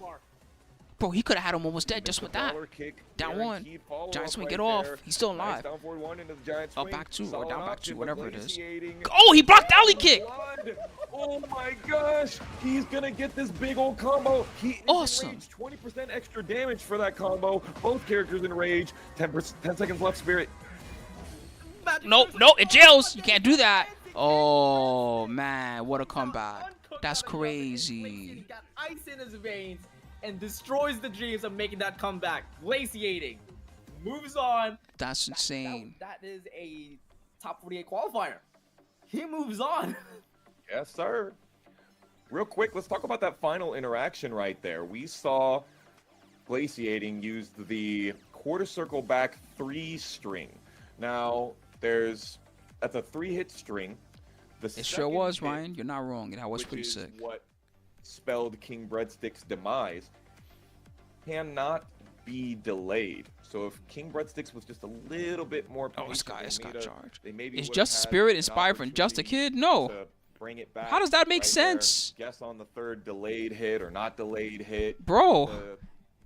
Bro, he could have had him almost dead just Missed with the that. dollar kick, Down one. guaranteed follow-up Giant swing, right get off. there. He's still Nice alive. down forward one into the giant Up swing. back two or Solid down back option, two, but whatever it is. glaciating. Oh, he blocked the alley kick. Blood. Oh my gosh, he's gonna get this big old combo. He is Awesome. enraged. 20% extra damage for that combo. Both characters in rage. 10 seconds left, Spirit. No, it jails. You can't do that. Oh, man, what a comeback. That's crazy. He got ice in his veins and destroys the dreams of making that comeback. Glaciating. Moves on. That's insane. That is a top 48 qualifier. He moves on. Yes, sir. Real quick, let's talk about that final interaction right there. We saw Glaciating use the quarter circle back 3 string. Now, that's a 3-hit string. It sure was, Ryan. You're not wrong. That was pretty sick. What spelled King Breadstick's demise cannot be delayed. So if King Breadsticks was just a little bit more patient, this guy got charged. they maybe Is would've Just had Spirit an inspired from Just a opportunity Kid? No. to bring it back How does that make right there. sense? Guess on the third delayed hit or not delayed hit. Bro, The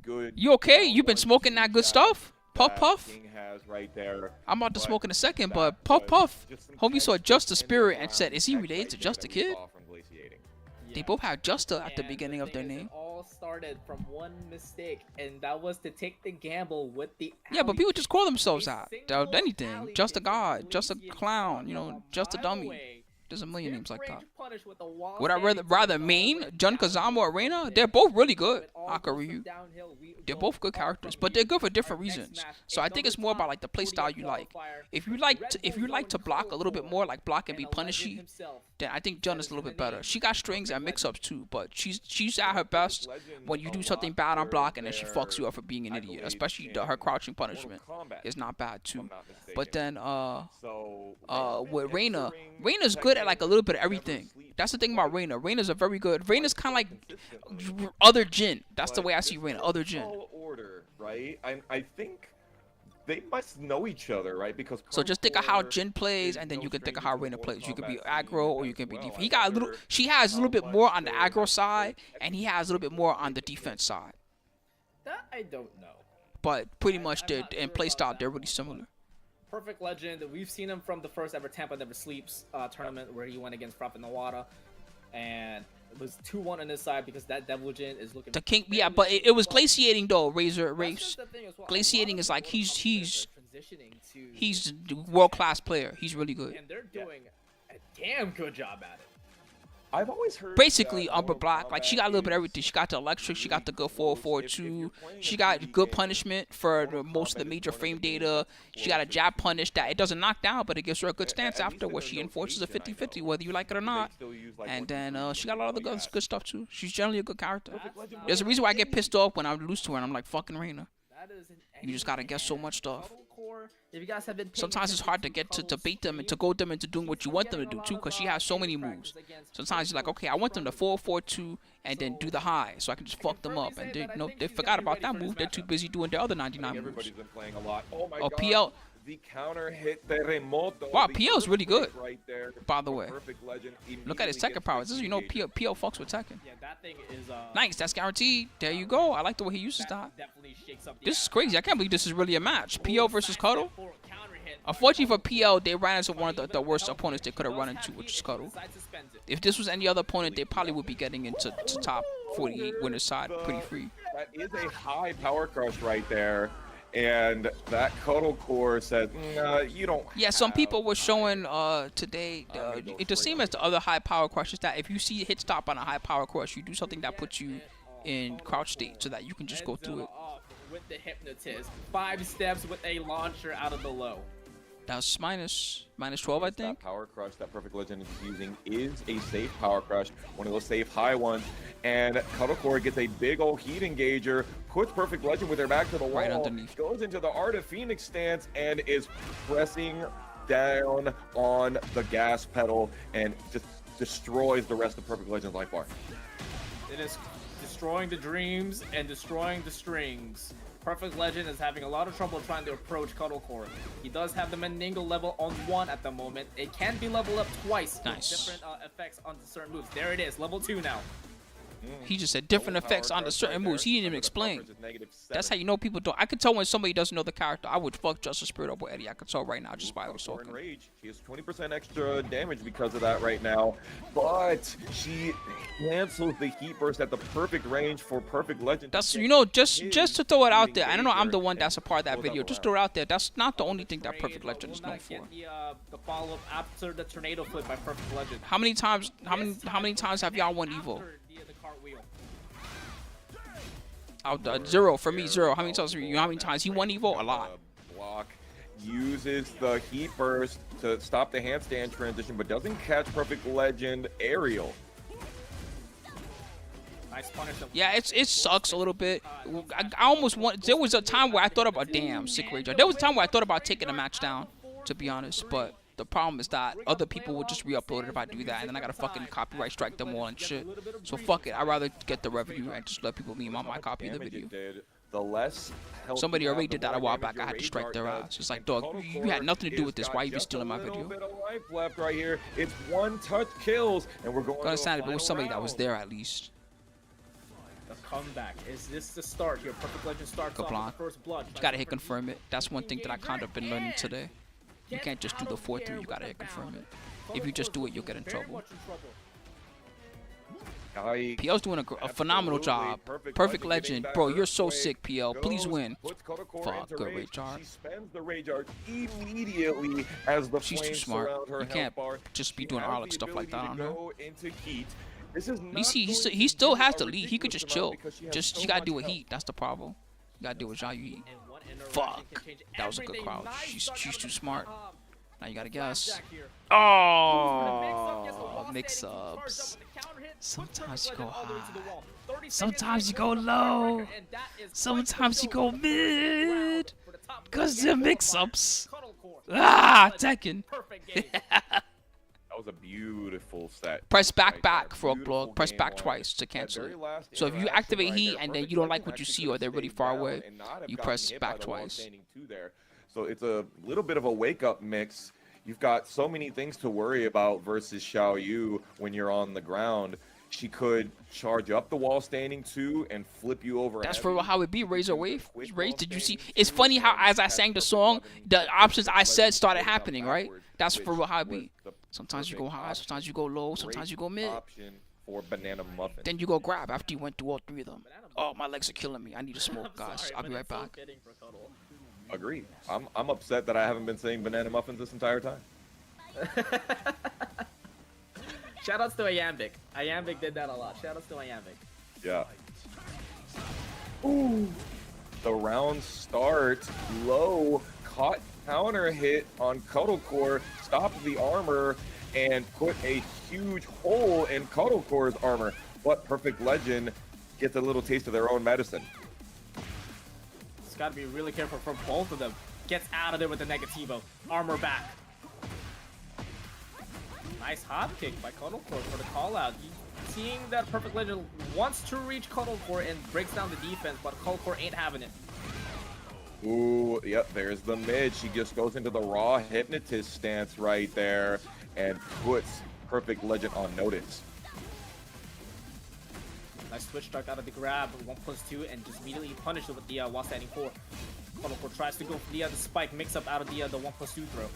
good you okay? You been smoking that good stuff? Puff, that puff? King has right there. I'm about to But smoke in a second, that but puff, was puff. just some Homie saw text Just a in the Spirit and round, said, is he text related to right there Just a that we Kid? saw from Glaciating. They Yeah. both have Justa at the And beginning of their thing is, name. It all started from one mistake, and that was to take the gamble with the Yeah, but alley people kick. just call themselves A that. single Anything. alley Just a kick god, from just a Glaciating clown, from a just a mile dummy. away. There's a million names like that. Mid-range punish with a wall Would I standing rather to the main ball, Jun down Kazama low or Reina? with They're it. both really good. It all goes from Akaryu. downhill. We They're go both good up characters, from but they're here. good for different Our next reasons. match, So I think another it's more about top like the play 48 style you like. qualifier. If you Red like to Bull block a little bit more, like block and be and a legend punishy, himself. then I think Jun is a little bit better. name. She got strings and mix-ups too, but she's at her best when you do something bad on block and then she fucks you up for being an idiot. Especially her crouching punishment is not bad too. But then with Reina's good at like a little bit of everything. That's the thing about Reina. Reina's a very good. Reina's kind of like other Jin. That's the way I see Reina. Other Jin. Order, right? I think they must know each other, right? Because So just think of how Core Jin plays, is and then no you can think of stranger how to the Reina Mortal plays. You can be Kombat aggro or scene you can be as defense. well. He got a little. wonder She has a little bit how more much on the they aggro have side, to and he has a little bit more on the defense side. That I don't know. But pretty much I'm they're not in sure play about style that they're one, really similar. Perfect Legend. We've seen him from the first ever Tampa Never Sleeps tournament where he went against Prophet Nawada, and it was 2-1 on his side because that Devil Jin is looking. The king, yeah, very but it was slow. glaciating though. Razor That's race. just the thing as well. A Glaciating lot is of like the Mortal Kombat players are transitioning to he's a world class player. He's really good. and they're doing a damn good job at it. I've always heard Basically, that upper Mortal block. Like she got a little bit of Kombat everything. She got the electric. She got the good 4-4-2. If you're playing She a got 3D good game, punishment for Mortal most of the Kombat major is one of frame the games data. that's She got a jab explosive. punish that it doesn't knock down, but it gives her a good At stance least after in where their she enforces a notation, I 50-50 know. whether you like it or They not. still use, like, And 1, 2, then 3, she got a lot of the like good, that. good stuff too. She's generally a good character. That's There's a reason why I get pissed off when I lose to her and I'm like fucking Reina. That is an You just gotta guess so much stuff. Cuddle Core, if you guys have been paying Sometimes it's hard to attention get to Cuddle's bait them and to stream, goad them into doing what you want them to getting do a too, lot because of, she has so many practice moves. against Sometimes you're like, Cuddle okay, I want them to from 4-4-2 and then do the So, high, so I can just fuck them firmly up. And say they, that I think they she's forgot gonna be about ready that for this move. They're too matchup. busy doing their other I 99 think moves. everybody's been playing a lot. Oh my Oh, god. PL. The counter hit Terremoto. Wow, the PL's really good, earthquake right there by the from way. Perfect Legend Look at his immediately Tekken gets powers. This is, you know, engaged. PL fucks with Tekken. Yeah, that thing is Nice, that's guaranteed. There you go. I like the way he uses that. definitely shakes up the This is ass. crazy. I can't believe this is really a match. PL versus Side Cuddle. step forward, counter hit. Unfortunately for PL, they ran into one of the worst opponents they could have run into, which is Cuddle. Side suspends it. If this was any other opponent, they probably would be getting into top 48 winner's side pretty free. That is a high power crush right there. And that Cuddle Core said, you don't Yeah, some have people were showing today. gonna go It just straight seems as the other high power crushes that if you see a hit stop on a high power crush, you do something that puts you in crouch state so that you can just go through it. Off with the hypnotist. 5 steps with a launcher out of the low. That's minus 12, I think. That power crush that Perfect Legend is using is a safe power crush, one of those safe high ones. And Cuddle Core gets a big old heat engager, puts Perfect Legend with their back to the wall, Right underneath. goes into the Art of Phoenix stance, and is pressing down on the gas pedal and just destroys the rest of Perfect Legend's life bar. It is destroying the dreams and destroying the strings. Perfect Legend is having a lot of trouble trying to approach Cuddle Core. He does have the Meningo level on 1 at the moment. It can be leveled up twice Nice. with different effects on certain moves. There it is, level 2 now. He just said different effects on the certain moves. He didn't even explain. That's how you know people don't. I could tell when somebody doesn't know the character. I would fuck Justice Spirit up with Eddie. I could tell right now just by I was talking. Rage. She has 20% extra damage because of that right now, but she cancels the heat burst at the perfect range for Perfect Legend. That's just to throw it out there. I don't know. I'm the one that's a part of that video. Just throw it out there. That's not the only thing that Perfect Legend is known for. The follow-up after the tornado flip by Perfect Legend. How many times have y'all won Evo? Zero for me. Zero. How many times he won Evo? A lot. Block uses the heat burst to stop the handstand transition, but doesn't catch Perfect Legend aerial. Nice punish. Yeah, it sucks a little bit. I almost want. There was a time where I thought about damn sick rage. There was a time where I thought about taking the match down, to be honest. But the problem is that other people will just re-upload it if I do that, and then I gotta fucking copyright strike them all and shit. So fuck it. I'd rather get the revenue and just let people meme on my copy of the video. Somebody already did that a while back. I had to strike their ass. It's like, dog, you had nothing to do with this. Why are you even stealing my video? Life left right here. It's one touch kills, and we're going. Understand if it was somebody that was there at least. The comeback. Is this the start here? Perfect Legend starts off with the first blood. You gotta hit confirm it. That's one thing that I kind of been learning today. You can't just do the 4-3. You gotta hit confirm it. If you just do it, you'll get in trouble. PL's doing a phenomenal job. Perfect Legend. Bro, you're so sick, PL. Please win. Fuck, good rage art. She spends the rage art immediately as the She's too smart. You can't just be doing Arlic stuff like that on her. He still has to lead. He could just chill. You gotta do a heat. That's the problem. You gotta do a Zhao Yu. Fuck. That was a good crowd. She's too smart. Now you gotta guess. Oh, mix-ups. Sometimes you go high. Sometimes you go low. Sometimes you go mid. Because they're mix-ups. Ah, Tekken. That was a beautiful set. Press back for a block. Press back twice to cancel it. So if you activate heat and then you don't like what you see or they're really far away, you press back twice. So it's a little bit of a wake-up mix. You've got so many things to worry about versus Xiao Yu when you're on the ground. She could charge up the wall standing too and flip you over. That's for how it be. Razor Wave. Raze, did you see? It's funny how as I sang the song, the options I said started happening, right? That's for how it be. Sometimes you go high, sometimes you go low, sometimes you go mid. For banana muffin. Then you go grab after you went through all three of them. Oh, my legs are killing me. I need to smoke, guys. I'll be right back. Agreed. I'm upset that I haven't been saying banana muffins this entire time. Shoutouts to Iambic. Iambic did that a lot. Shoutouts to Iambic. Yeah. Ooh. The round start low. Caught counter hit on Cuddlecore. Stopped the armor and put a huge hole in Cuddlecore's armor. But Perfect Legend gets a little taste of their own medicine. It's got to be really careful for both of them. Gets out of there with the Negativo. Armor back. Nice hop kick by Cuddlecore for the call out. Seeing that Perfect Legend wants to reach Cuddlecore and breaks down the defense, but Cuddlecore ain't having it. Ooh, yep, there's the mid. She just goes into the raw hypnotist stance right there and puts Perfect Legend on notice. Nice switch start out of the grab, 1+2, and just immediately punished it with the while standing 4. Cuddlecore tries to go for the spike mix up out of the 1+2 throw.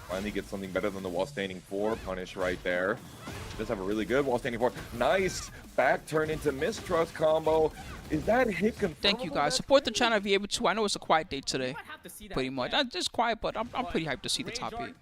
Finally gets something better than the wall standing 4 punish right there. She does have a really good wall standing 4. Nice back turn into mistrust combo. Is that hit confirmed? Thank you guys. Support the channel if you're able to. I know it's a quiet day today. Pretty much. Not just quiet, but I'm pretty hyped to see the top 8.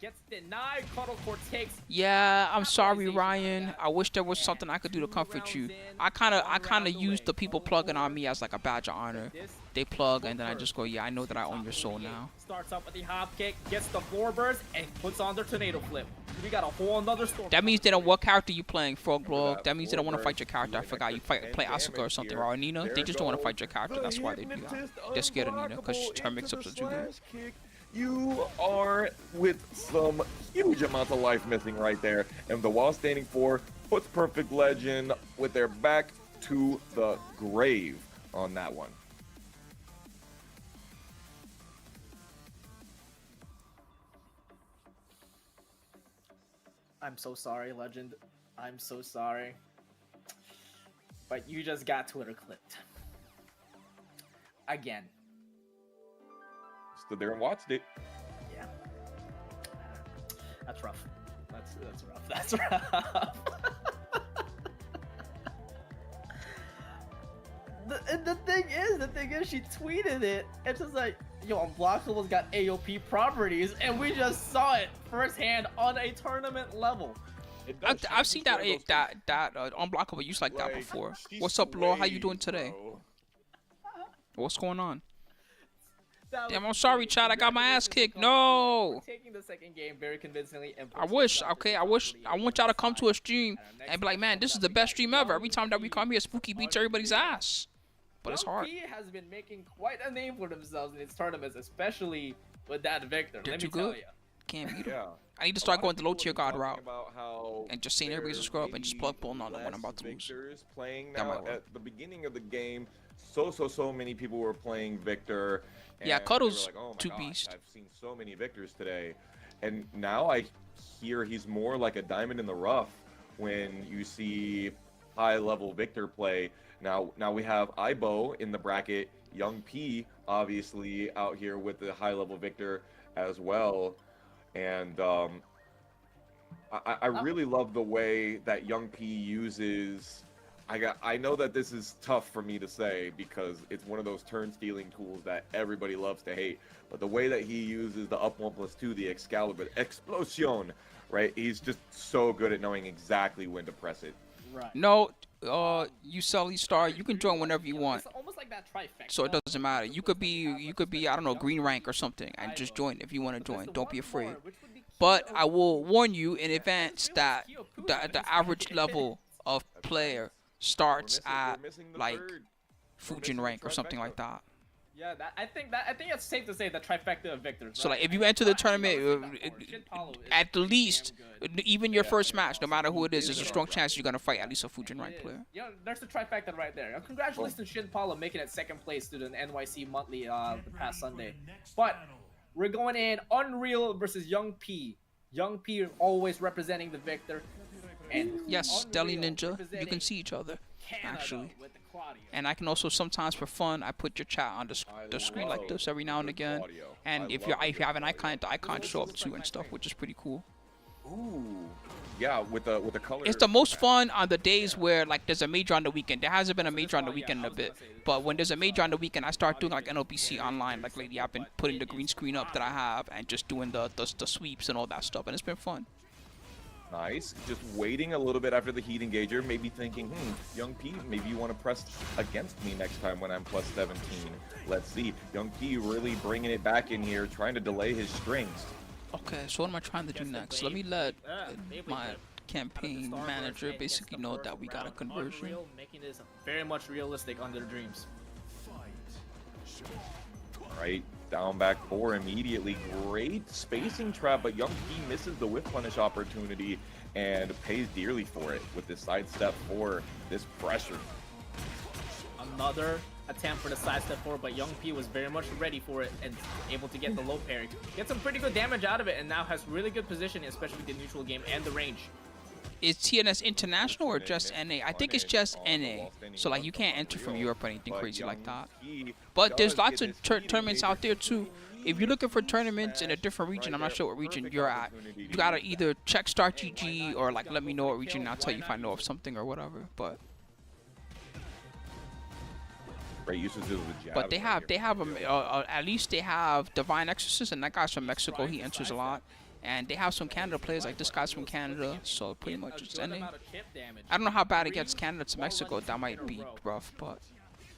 Yeah, I'm sorry, Ryan. I wish there was something I could do to comfort you. I kinda used the people plugging on me as like a badge of honor. They plug and then I just go, yeah, I know that I own your soul now. Starts off with the hop kick, gets the floor burst, and puts on their tornado flip. We got a whole another storm. That means they don't. What character you playing, Frogblog? That means they don't want to fight your character. I forgot you play Asuka or something, or Nina. They just don't want to fight your character. That's why they do that. They're scared of Nina because her mix-ups are too good. You are with some huge amount of life missing right there, and the wall standing 4 puts Perfect Legend with their back to the grave on that one. I'm so sorry, Legend. I'm so sorry. But you just got Twitter clipped. Again. Stood there and watched it. Yeah. That's rough. That's rough. That's rough. The thing is, she tweeted it. It's just like, yo, Unblockables got AOP properties, and we just saw it firsthand on a tournament level. I've seen that unblockable use like that before. What's up, Laura? How you doing today? What's going on? Damn, I'm sorry, Chad. I got my ass kicked. No. Taking the second game very convincingly. I wish. Okay, I want y'all to come to a stream and be like, man, this is the best stream ever. Every time that we come here, Spooky beats everybody's ass. But it's hard. He has been making quite a name for themselves in its tournaments, especially with that Victor. They're Let too me tell good. you. Can't beat 'em. Yeah. I need to start going the low tier god route About how and just saying everybody's a scrub and just plug pulling on them when I'm about to lose. Victor's playing That now. might work. At the beginning of the game, so many people were playing Victor. And Yeah, they Cuddle's were like, oh my two gosh, beast. I've seen so many Victors today, and now I hear he's more like a diamond in the rough when you see high-level Victor play. Now we have Ibo in the bracket. Young P obviously out here with the high-level Victor as well, and I really love the way that Young P uses. I know that this is tough for me to say because it's one of those turn stealing tools that everybody loves to hate. But the way that he uses the up 1+2, the Excalibur Explosion, right? He's just so good at knowing exactly when to press it. Right. No, you Sully Star, you can join whenever you want. It's almost like that trifecta. So it doesn't matter. You could be I don't know, green rank or something, and just join if you want to join. Don't be afraid. But I will warn you in advance that the average level of player starts at like Fujin rank or something like that. Yeah, I think it's safe to say the trifecta of victors. So right? like if you enter the tournament, at the least, even your first match, no matter who it is, there's a strong chance you're gonna fight at least a Fujin rank player. Yeah, there's the trifecta right there. And congratulations to Shin Paulo making it second place to the NYC monthly the past Sunday. But we're going in Unreal versus Young P. Young P always representing the victor. And Yes, Deli Unreal Ninja, you representing can see each other Canada actually. with the Claudio. And I can also sometimes for fun I put your chat on the screen like this every now and again. And if you have an icon, the icons show up too and stuff, which is pretty cool. Ooh, yeah, with the color. It's the most fun on the days where like there's a major on the weekend. There hasn't been a major on the weekend in a bit, but when there's a major on the weekend, I start doing like NLBC online. Like lately, I've been putting the green screen up that I have and just doing the sweeps and all that stuff, and it's been fun. Nice. Just waiting a little bit after the heat engager, maybe thinking, Young P, maybe you want to press against me next time when I'm plus 17. Let's see. Young P really bringing it back in here, trying to delay his strings. Okay, so what am I trying to do next? Let me let my campaign manager basically know that we got a conversion. Unreal, making this very much realistic under dreams. Right, down back 4 immediately. Great spacing trap, but Young P misses the whiff punish opportunity and pays dearly for it with this sidestep 4, this pressure. Another attempt for the sidestep 4, but Young P was very much ready for it and able to get the low parry. Get some pretty good damage out of it and now has really good positioning, especially with the neutral game and the range. Is TNS international or just NA? I think it's just NA. So like you can't enter from Europe or anything crazy like that. But there's lots of tournaments out there too. If you're looking for tournaments in a different region, I'm not sure what region you're at. You gotta either check Star GG or like let me know what region and I'll tell you if I know of something or whatever. But Great usage of the jab. but they have at least they have Divine Exorcist, and that guy's from Mexico. He enters a lot. And they have some Canada players, like this guy's from Canada, so pretty much it's NA. I don't know how bad it gets Canada to Mexico. That might be rough, but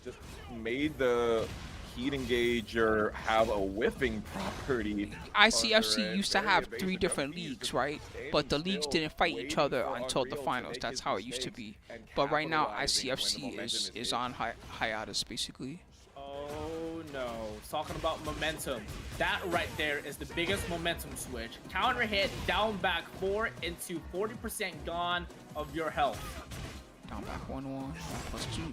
Just made the heat engager have a whiffing property. ICFC used to have 3 different leagues, right? But the leagues didn't fight each other until the finals. That's how it used to be. But right now, ICFC is on hiatus, basically. Oh no, talking about momentum. That right there is the biggest momentum switch. Counter hit, down back 4 into 40% gone of your health. Down back 1-1,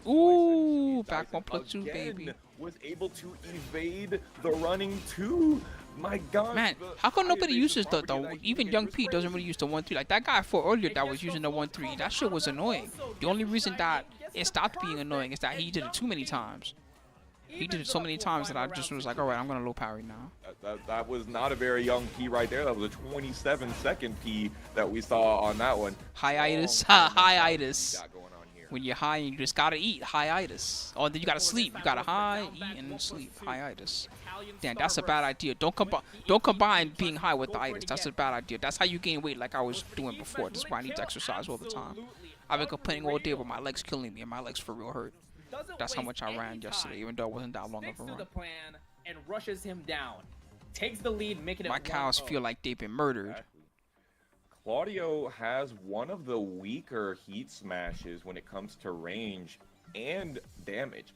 1+2. Ooh, back 1+2, baby. Was able to evade the running 2. My God. Man, how come nobody uses the even Young P doesn't really use the 1-3? Like that guy for earlier that was using the 1-3. That shit was annoying. The only reason that it stopped being annoying. It's that he did it too many times. He did it so many times that I just was like, all right, I'm gonna low parry now. That was not a very young P right there. That was a 27-second P that we saw on that one. Hiatus, Oh, hiatus. got going on here. When you're high and you just gotta eat, hiatus. Oh, then you gotta sleep. You gotta high, eat, and sleep. Hiatus. Damn, that's a bad idea. Don't combine being high with the itis. That's a bad idea. That's how you gain weight, like I was doing before. This is why I need to exercise all the time. I've been complaining all day about my legs killing me, and my legs for real hurt. That's how much I ran yesterday, even though it wasn't that long of a run. And rushes him down. Takes the lead, making it My cows feel like they've been murdered. Claudio has one of the weaker heat smashes when it comes to range and damage.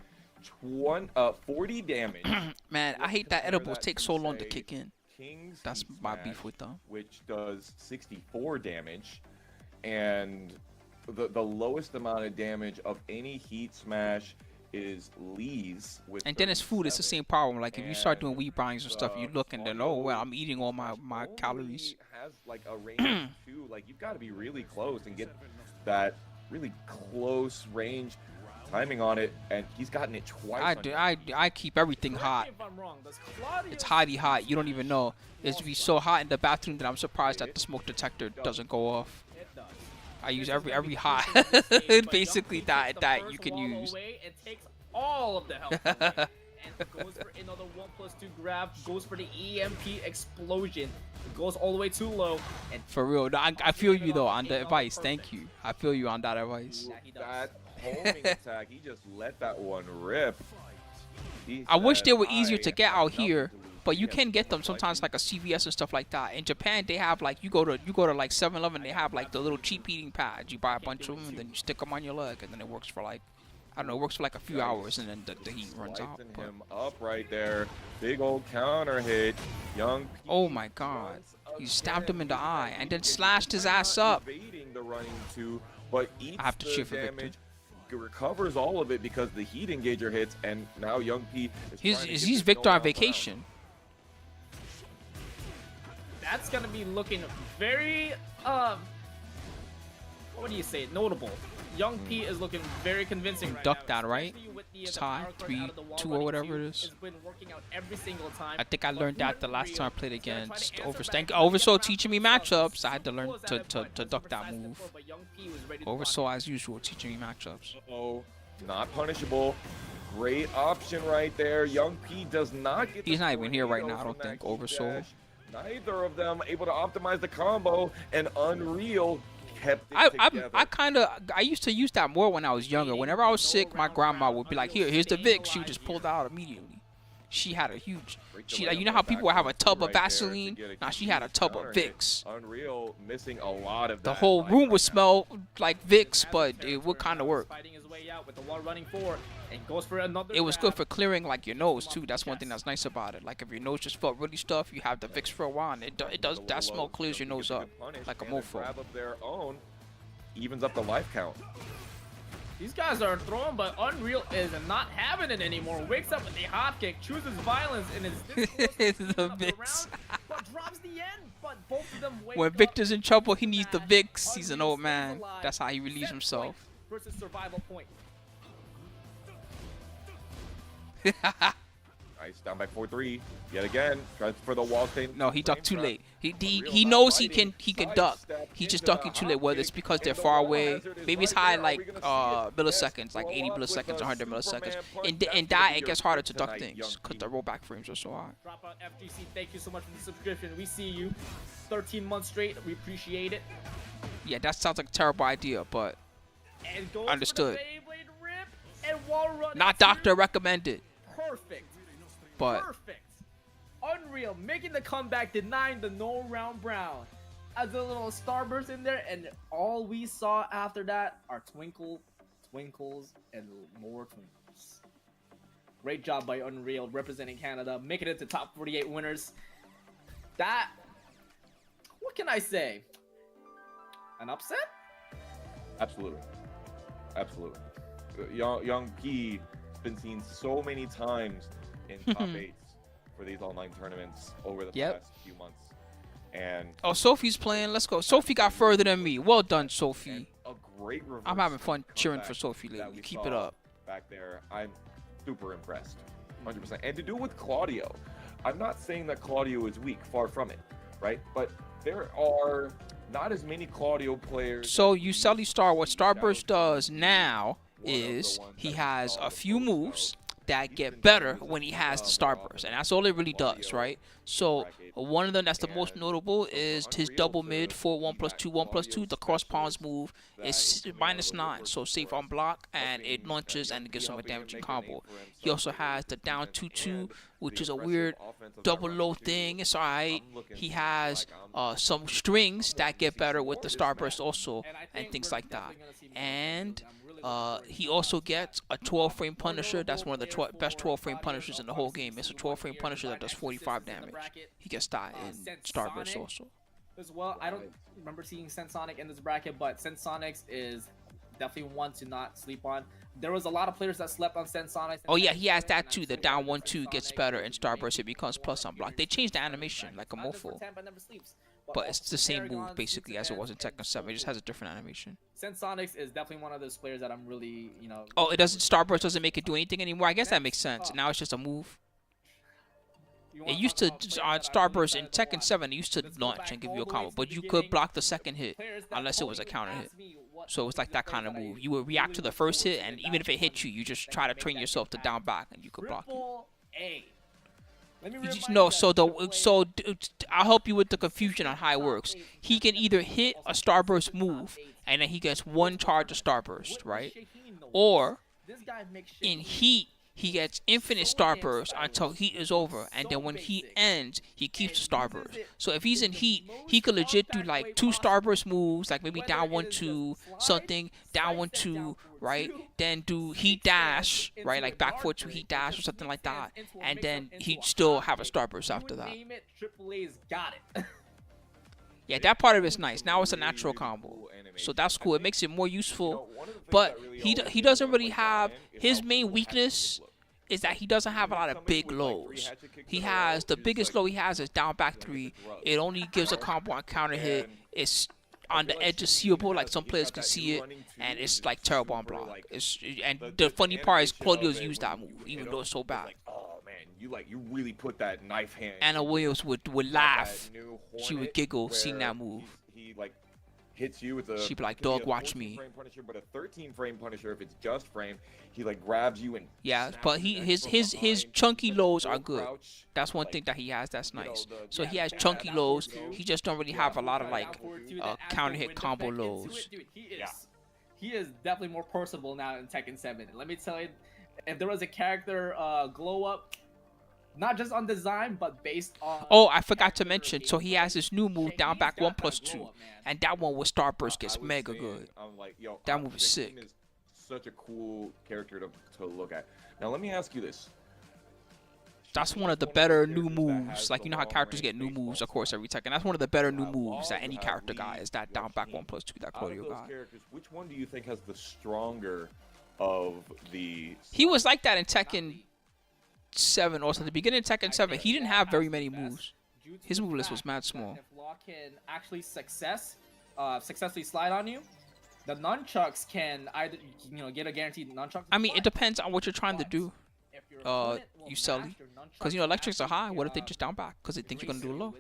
40 damage. Man, I hate that edibles take so long to kick in. King's That's Heat my Smash, beef with them. which does 64 damage, and the lowest amount of damage of any heat smash is Lee's with. And then it's food. It's the same problem. Like if you start doing wheat brownies and stuff, you look and then, oh well, I'm eating all my calories. Has like a range too. Like you've got to be really close and get that really close range timing on it, and he's gotten it twice. I keep everything hot. It's hotty hot. You don't even know. It's be so hot in the bathroom that I'm surprised that the smoke detector doesn't go off. I use every hot basically that you can use. It takes all of the health away. And goes for another 1+2 grab. Goes for the EMP explosion. It goes all the way too low. And For real, no, I feel you though on the advice. Thank you. I feel you on that advice. That homing attack, he just let that one rip. I wish they were easier to get out here, but you can get them sometimes like a CVS and stuff like that. In Japan, they have like you go to like 7-Eleven, they have like the little cheap eating pads. You buy a bunch of them, and then you stick them on your leg, and then it works for like I don't know, it works for like a few hours, and then the heat runs out. Slicing But, him up right there. Big old counter hit. Young P oh my God, he stabbed him in the eye and then slashed his ass not up. evading the running too, but eats I have to the cheer for Victor. damage, recovers all of it because the heat engager hits, and now Young P is trying to get He's this Victor going on round. vacation. that's gonna be looking very what do you say, notable. Young P is looking very convincing right Duck now, that, right? especially with the It's power high, card out of the wall 3-2 or running whatever too. it is. It's been working out every single time. I think I But learned that the last Unreal time I played is gonna try against to answer Oversoul. back Thank with Oversoul the teaching me power matchups. I had to learn was at it, to but duck that supersized move. before, but Young P was ready to Oversoul as usual teaching me matchups. Oh, not punishable. Great option right there. Young P does not get. He's the not even here right tornado now, I don't from that think, key Oversoul. dash. Neither of them able to optimize the combo, and Unreal kept it together. I used to use that more when I was younger. Whenever I was sick, my grandma would be like, here's the Vicks. She would just pull it out immediately. She had a huge, you know how people have a tub of Vaseline? Nah, she had a tub of Vicks. Unreal missing a lot of The that whole life room right would now. smell like Vicks, but it would kind of work. Fighting his way out with the wall running forward and goes for another It was grab. good for clearing like your nose too. That's one thing that's nice about it. Like if your nose just felt really stuffed, you have the Vicks for a while, and it does that smoke clears your nose up like a mofo. Grab of their own evens up the life count. These guys are throwing, but Unreal is not having it anymore. Wakes up with a hop kick, chooses violence, and is this close to It's the the end of the Vicks. round, but drops the end. But both of them wake When up. Victor's in trouble, he needs the And Vicks. He's an Unreal old stays man. alive. That's how he relieves Set himself. point versus survival point. Nice, down by 4-3. Yet again, tries for the wall thing. No, he ducked too late. He knows he can duck. He just ducking too late. Whether it's because they're far away, maybe it's high like milliseconds, like 80 milliseconds, 100 milliseconds. In that, it gets harder to duck things because the rollback frames are so high. Dropout FGC, thank you so much for the subscription. We see you. 13 months straight. We appreciate it. Yeah, that sounds like a terrible idea, but And goes Understood. For the Beyblade rip and wall run. not doctor recommended. Perfect. But Perfect. Unreal making the comeback, denying the no round brown. As a little starburst in there, and all we saw after that are twinkles, and more twinkles. Great job by Unreal representing Canada, making it to top 48 winners. That, what can I say? An upset? Absolutely. Absolutely. Young P has been seen so many times in top 8s for these online tournaments over the Yep. past few months. And oh, Sophie's playing. Let's go. Sophie got further than me. Well done, Sophie. a great reverse. I'm having fun cheering comeback for Sophie that lately. we Keep saw it up. back there. I'm super impressed, 100%. And to do with Claudio, I'm not saying that Claudio is weak, far from it, right? But there are not as many Claudio players. So Uselli Star, what Starburst does now is he has a few moves that get better when he has the Starburst, and that's all it really does, right? So one of them that's the most notable is his double mid 4-1+2 the cross pawns move is -9, so safe on block, and it launches and it gives him a damaging combo. He also has the down 2-2, which is a weird double low thing. It's alright. He has some strings that get better with the Starburst also, and things like that. And he also gets a 12-frame Punisher. That's one of the best 12-frame Punishers in the whole game. It's a 12-frame Punisher that does 45 damage. He gets that in Starburst also. As well, I don't remember seeing Sensonic in this bracket, but Sensonics is definitely one to not sleep on. There was a lot of players that slept on Sensonics. Oh yeah, he has that too. The down 1-2 gets better in Starburst. It becomes plus on block. They changed the animation like a mofo. But it's the same move basically as it was in Tekken 7. It just has a different animation. Sensonics is definitely one of those players that I'm really, you know. Oh, it doesn't. Starburst doesn't make it do anything anymore. I guess that makes sense. Now it's just a move. It used to Starburst in Tekken 7. It used to launch and give you a combo, but you could block the second hit unless it was a counter hit. So it's like that kind of move. You would react to the first hit, and even if it hit you, you just try to train yourself to down back, and you could block it. I'll help you with the confusion on how it works. He can either hit a Starburst move, and then he gets one charge of Starburst, right? Or in Heat, he gets infinite Starburst until Heat is over, and then when Heat ends, he keeps the Starburst. So if he's in Heat, he could legit do like 2 Starburst moves, like maybe down 1-2, something, down 1-2, right? Then do Heat dash, right? Like back 4-2 Heat dash or something like that, and then he'd still have a Starburst after that. Yeah, that part of it's nice. Now it's a natural combo, so that's cool. It makes it more useful, but he doesn't really have, his main weakness is that he doesn't have a lot of big lows. He has, the biggest low he has is down back 3. It only gives a combo on counter hit. It's on the edge of seeable, like some players can see it, and it's like terrible on block. And the funny part is Claudio's used that move, even though it's so bad. You really put that knife hand. Anna Williams would laugh. She would giggle seeing that move. He like hits you with a. She'd be like, "Dog, watch me." Punisher, but a 13-frame Punisher, if it's just frame, he like grabs you and. Yeah, but his chunky lows are good. That's one thing that he has that's nice. So he has chunky lows. He just don't really have a lot of like counter hit combo lows. He is definitely more personable now in Tekken 7. Let me tell you, if there was a character glow up. Not just on design, but based on. Oh, I forgot to mention. So he has this new move, down back 1+2, and that one with Starburst gets mega good. That move is sick. Is such a cool character to look at. Now let me ask you this. That's one of the better new moves. Like, you know how characters get new moves, of course, every Tekken. That's one of the better new moves that any character got, is that down back 1+2 that Claudio got. Which one do you think has the stronger of the? He was like that in Tekken 7 also. At the beginning of Tekken 7, he didn't have very many moves. His move list was mad small. If Law can actually successfully slide on you, the nunchucks can either get a guaranteed nunchuck. I mean, it depends on what you're trying to do. Uselli, because electrics are high. What if they just down back because they think you're gonna do a low?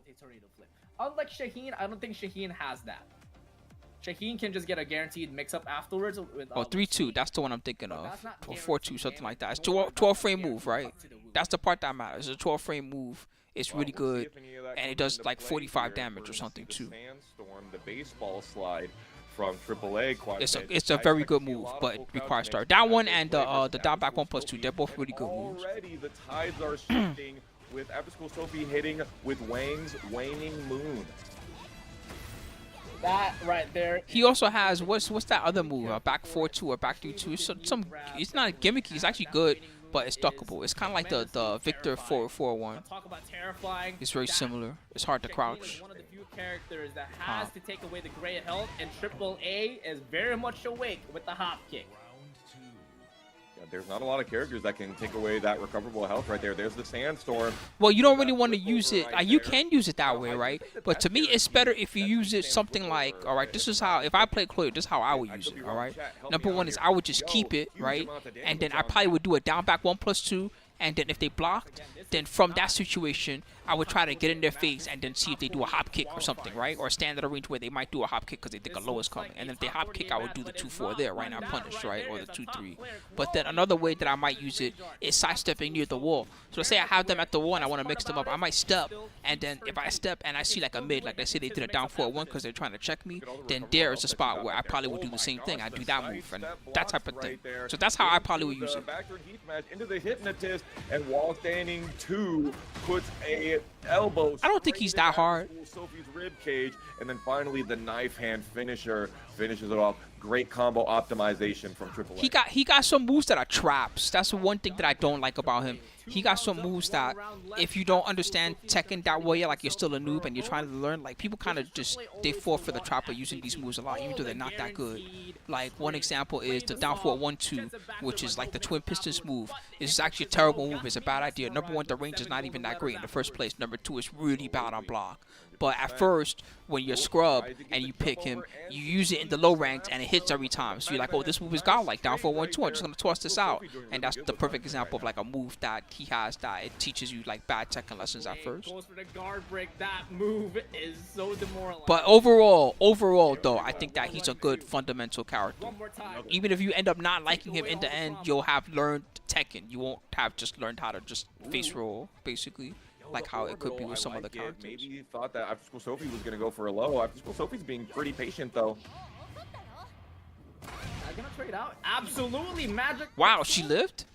Unlike Shaheen, I don't think Shaheen has that. Shaheen can just get a guaranteed mix-up afterwards. With, 3-2, that's the one I'm thinking of. Or 4-2, something like that. It's 12-frame move, right? That's the part that matters. It's a 12-frame move. It's really good, and it does like 45 damage or something too. The baseball slide from AAA. It's a very good move, but it requires start. That one and the down back 1+2, they're both really good moves. Already the tides are shifting with After School Sophie hitting with Wang's Waning Moon. That right there. He also has what's that other move? A back 4-2 or back 3-2. Some it's not gimmicky. It's actually good, but it's duckable. It's kind of like the Victor 4-1. Talk about terrifying. It's very similar. It's hard to crouch. One of the few characters that has to take away the gray health, and AAA is very much awake with the hop kick. There's not a lot of characters that can take away that recoverable health right there. There's the Sandstorm. Well, you don't really want to use it. You can use it that way, right? But to me, it's better if you use it something like, all right, this is how, if I play Chloe, this is how I would use it, all right? Number one is I would just keep it, right? And then I probably would do a down back 1+2. And then if they blocked, then from that situation, I would try to get in their face and then see if they do a hop kick or something, right? Or stand at a range where they might do a hop kick because they think a low is coming. And then if they hop kick, I would do the 2-4 there, right? Not punish, right? Or the 2-3. But then another way that I might use it is sidestepping near the wall. So let's say I have them at the wall and I want to mix them up. I might step, and then if I step and I see like a mid, like let's say they did a down 4-1 because they're trying to check me, then there is a spot where I probably would do the same thing. I do that move and that type of thing. So that's how I probably would use it. Into the hypnotist, and while standing 2 puts a elbow. I don't think he's that hard. Sophie's rib cage, and then finally the knife hand finisher finishes it off. Great combo optimization from Triple A. He got some moves that are traps. That's one thing that I don't like about him. He got some moves that if you don't understand Tekken that way, like you're still a noob and you're trying to learn, like people kind of just they fall for the trap of using these moves a lot, even though they're not that good. Like one example is the down forward 1-2, which is like the twin pistons move. It's actually a terrible move. It's a bad idea. Number one, the range is not even that great in the first place. Number two, it's really bad on block. But at first, when you're scrub and you pick him, you use it in the low ranks and it hits every time. So you're like, oh, this move is godlike. Down for 1-2. I'm just gonna toss this out, and that's the perfect example of like a move that he has that it teaches you like bad Tekken lessons at first. Goes for the guard break. That move is so demoralizing. But overall though, I think that he's a good fundamental character. One more time. Even if you end up not liking him in the end, you'll have learned Tekken. You won't have just learned how to just face roll, basically. Like how it could be with some other characters. Maybe you thought that After School Sophie was going to go for a low. After School Sophie's being pretty patient, though. I'm gonna trade out. Absolutely magic. Wow, she lived?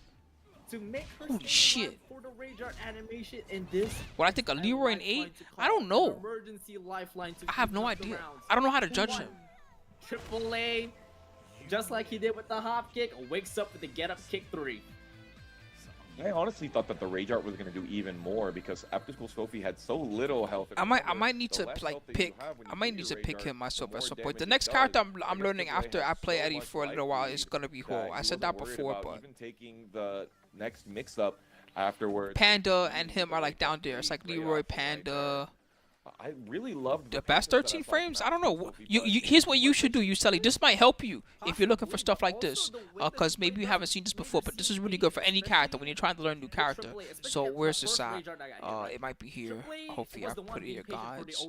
To make her Holy shit. for the rage art animation in this. What I think a Leroy in 8? I don't know. Emergency lifeline to I have no keep the idea. rounds. I don't know how to judge him. Triple A, just like he did with the hop kick, wakes up with the get up kick 3. I honestly thought that the Rage Art was going to do even more because After School Sophie had so little health. I might need to like pick. I might need to pick him myself at some point. The next character I'm learning after I play Eddy for a little while is gonna be Ho. I said that before, but even taking the next mix up afterwards. Panda and him are like down there. It's like Leroy, Panda. I really loved The best 13 frames? I don't know. Here's what you should do, Yuselli. This might help you if you're looking for stuff like this. Because maybe you haven't seen this before, but this is really good for any character when you're trying to learn a new character. So where's this at? It might be here. Hopefully I put it in your guides.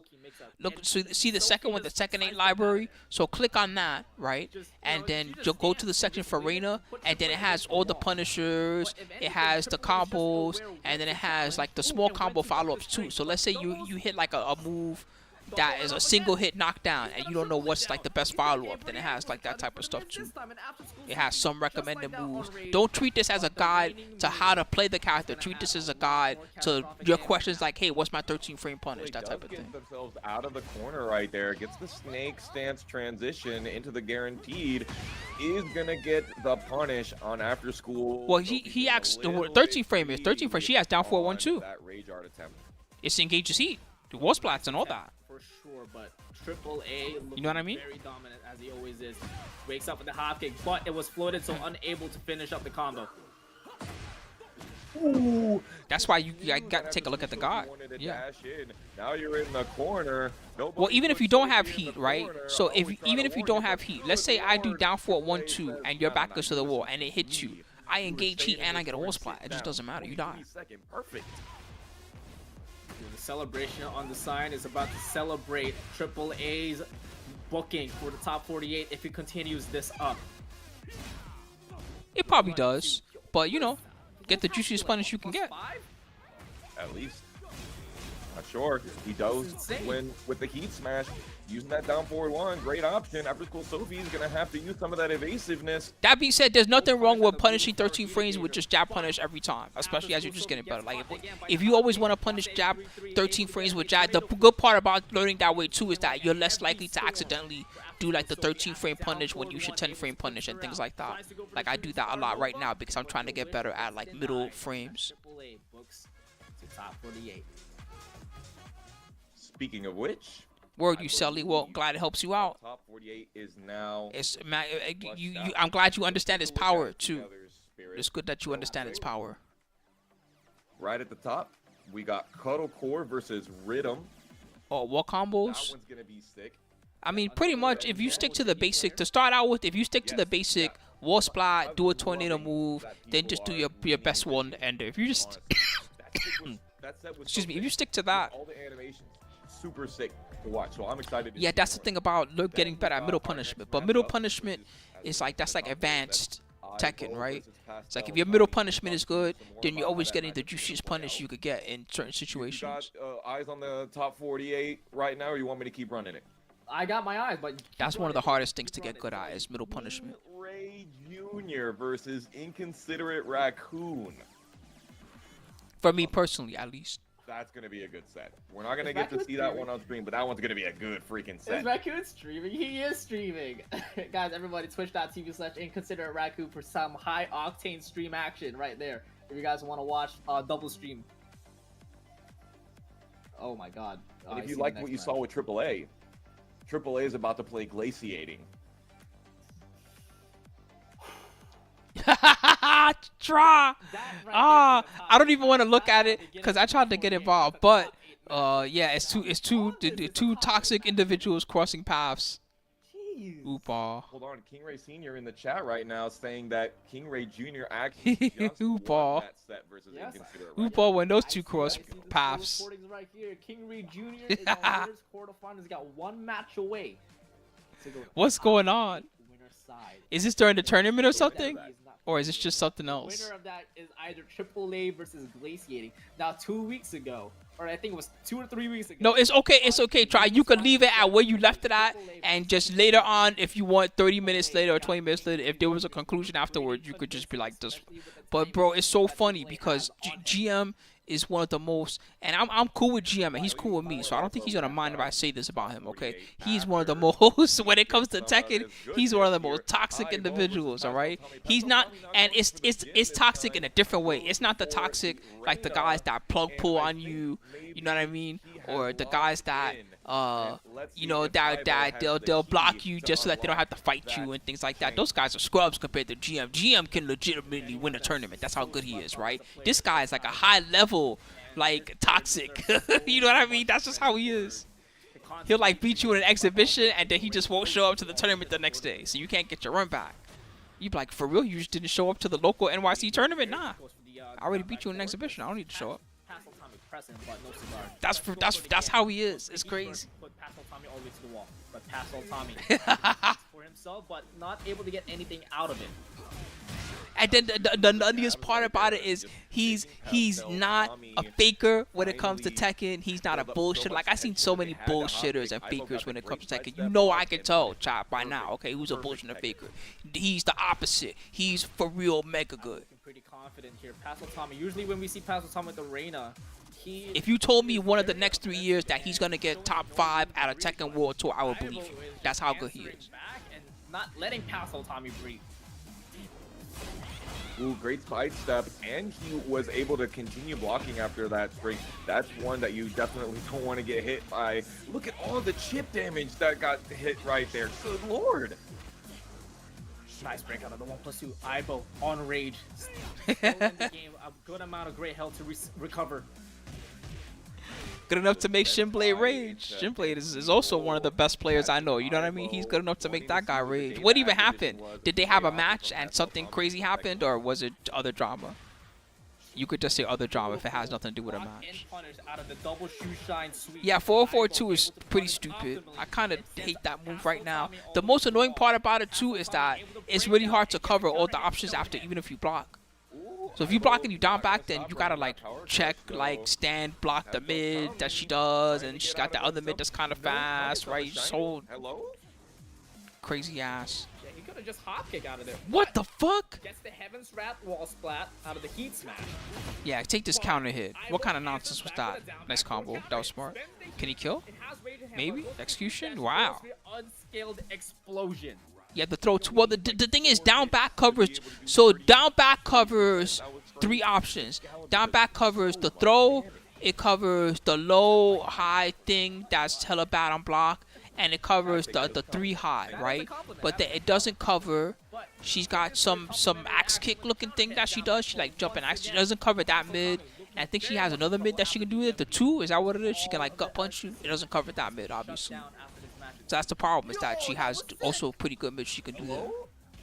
Look, so see the second one, the Tekken 8 library? So click on that, right? And then you'll go to the section for Reina, and then it has all the punishers, it has the combos, and then it has like the small combo follow-ups too. So let's say you hit like a move that is a single hit knockdown and you don't know what's like the best follow-up, then it has like that type of stuff too. It has some recommended moves. Don't treat this as a guide to how to play the character. Treat this as a guide to your questions like, hey, what's my 13 frame punish, that type of thing. Themselves out of the corner right there, gets the snake stance transition into the guaranteed, is gonna get the punish on After School. Well, he acts 13 frame is 13 frame. She has down 4-1-2. That Rage Art attempt. It's engages heat. The wall splats and all that. For sure, but Triple A, You know what I mean? very dominant as he always is. Wakes up with the hop kick, but it was floated, so unable to finish up the combo. Ooh, That's why you got to take a look at the guard. Yeah. Now you're in the corner. Well, even if you don't have heat, right? So even if you don't have heat, let's say I do down 4-1-2 and your back goes to the wall and it hits you. I engage heat and I get a wall splat. It just doesn't matter. You die. Perfect. The celebration on the sign is about to celebrate Triple A's booking for the top 48 if he continues this up. It probably does, but you know, get the juiciest punish you can get. At least. Not sure. He does win with the heat smash. Using that down forward 1, great option. After School Sophie is going to have to use some of that evasiveness. That being said, there's nothing wrong with punishing 13 frames with just jab punish every time, especially as you're just getting better. Like if you always want to punish jab 13 frames with jab, the good part about learning that way too is that you're less likely to accidentally do like the 13 frame punish when you should 10 frame punish and things like that. Like I do that a lot right now because I'm trying to get better at like middle frames. Triple A books to top 48. Speaking of which, Word, Yuselli. Well, glad it helps you out. top 48 is now. I'm glad you understand its power too. It's good that you understand its power. Right at the top, we got Cuddle Core versus Rhythm. Oh, what That combos? one's gonna be sick. I mean, pretty much, if you stick to the basic, to start out with, if you stick to the basic, wall splat, do a tornado move, then just do your best one ender. If you just, excuse me, if you stick to that, all the animations, super sick to watch. So I'm excited. yeah, that's the thing about getting better at middle punishment. But middle punishment is like, that's like advanced Tekken, right? It's like if your middle punishment is good, then you're always getting the juiciest punish you could get in certain situations. You got eyes on the top 48 right now, or you want me to keep running it? I got my eyes, but That's one of the hardest things to get good at is middle punishment. Ray Jr. versus Inconsiderate Raccoon. For me personally, at least. That's gonna be a good set. We're not gonna get to see that one on stream, but that one's gonna be a good freaking set. Is Raccoon streaming? He is streaming. Guys, everybody, twitch.tv/inconsiderate raccoon for some high octane stream action right there. If you guys want to watch double stream. Oh my god. And if you like what you saw with AAA, AAA is about to play Glaciating. Try. I don't even want to look at it because I tried to get involved, but yeah, it's two toxic individuals crossing paths. Oopa. Hold on, King Ray Sr. in the chat right now saying that King Ray Jr. actually just won Oopa. that set versus Inconsiderate Oopa when those two cross paths. Right here. King Ray Jr. is on winners quarterfinals. He's got one match away. What's going on? Is this during the tournament or something? Or is this just something else? Winner of that is either AAA versus Glaciating. Now, 2 weeks ago, or I think it was 2 or 3 weeks ago. No, it's okay. It's okay. Try. You can leave it at where you left it at, and just later on, if you want 30 minutes later or 20 minutes later, if there was a conclusion afterwards, you could just be like this. But bro, it's so funny because GM is one of the most, and I'm cool with GM and he's cool with me, so I don't think he's gonna mind if I say this about him. Okay, he's one of the most when it comes to Tekken, he's one of the most toxic individuals. All right, he's not, and it's toxic in a different way. It's not the toxic like the guys that plug pull on you, you know what I mean, or the guys that you know that they'll block you just so that they don't have to fight you and things like that. Those guys are scrubs compared to GM. GM can legitimately win a tournament. That's how good he is, right? This guy is like a high level, like toxic. You know what I mean? That's just how he is. He'll like beat you in an exhibition and then he just won't show up to the tournament the next day, so you can't get your run back. You be like, for real? You just didn't show up to the local NYC tournament? Nah, I already beat you in an exhibition. I don't need to show up. That's how he is. It's crazy. Put Pascal Tommy all the way to the wall, but Pascal Tommy for himself, but not able to get anything out of it. And then the nuttiest part about it is he's not a faker when it comes to Tekken. He's not a bullshit. Like, I've seen so many bullshitters and fakers when it comes to Tekken. You know, I can tell, Chop, by now, okay, who's a bullshit and a faker. He's the opposite. He's for real mega good. I'm pretty confident here. Pascal Tommy, usually when we see Pascal Tommy with Arena, if you told me one of the next 3 years that he's going to get top 5 at a Tekken World Tour, I would believe you. That's how good he is. And not letting Pascal Tommy breathe. Ooh, great sidestep, and he was able to continue blocking after that string. That's one that you definitely don't want to get hit by. Look at all the chip damage that got hit right there. Good lord. Nice break out of the 1+2. Aibo on rage. Still in the game, a good amount of great health to recover. Good enough to make Shinblade rage. Shinblade is also one of the best players I know. You know what I mean? He's good enough to make that guy rage. What even happened? Did they have a match and something crazy happened, or was it other drama? You could just say other drama if it has nothing to do with a match. Yeah, 442 is pretty stupid. I kind of hate that move right now. The most annoying part about it too is that it's really hard to cover all the options after, even if you block. So if you block and you down back, then you gotta like check, like stand, block the mid that she does, and she's got the other mid that's kind of fast, right? So crazy ass. Yeah, he could have just hop kick out of there. What the fuck? Gets the Heaven's Wrath wall splat out of the heat smash. Yeah, take this counter hit. What kind of nonsense was that? Nice combo. That was smart. Can he kill? Maybe. Execution? Wow. Unscaled explosion. You have to throw two. Well, the thing is, down back covers. So down back covers 3 options. Down back covers the throw. It covers the low high thing that's hella bad on block, and it covers the 3 high, right? But it doesn't cover She's got some axe kick looking thing that she does. She like jumping axe. She doesn't cover that mid. And I think she has another mid that she can do it. The 2, is that what it is? She can like gut punch you. It doesn't cover that mid, obviously. So that's the problem, is that she has also pretty good mid she can do that.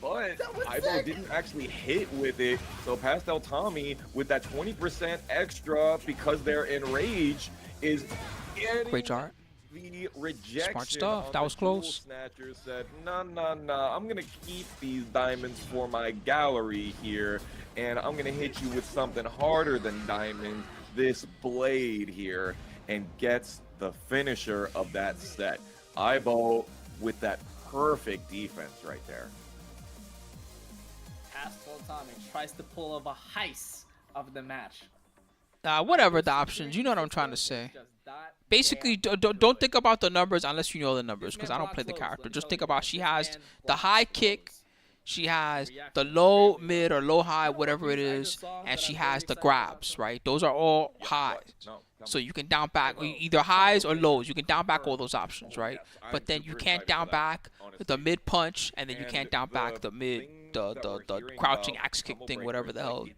But Ivo didn't actually hit with it. So Pastel Tommy, with that 20% extra because they're in rage, is getting Great art. the rejection. Smart stuff. On That the was close. Jewel Snatcher said, nah. I'm going to keep these diamonds for my gallery here. And I'm going to hit you with something harder than diamond, this blade here. And gets the finisher of that set. Ivo with that perfect defense right there. Pastel Tommy tries to pull off a heist of the match. Whatever the options, you know what I'm trying to say. Basically, don't think about the numbers unless you know the numbers, because I don't play the character. Just think about she has the high kick, she has the low mid or low high, whatever it is, and she has the grabs, right? Those are all high. So you can down back either highs or lows. You can down back all those options, right? But then you can't down back the mid punch, and then you can't down back the mid, the crouching axe kick thing, whatever the hell.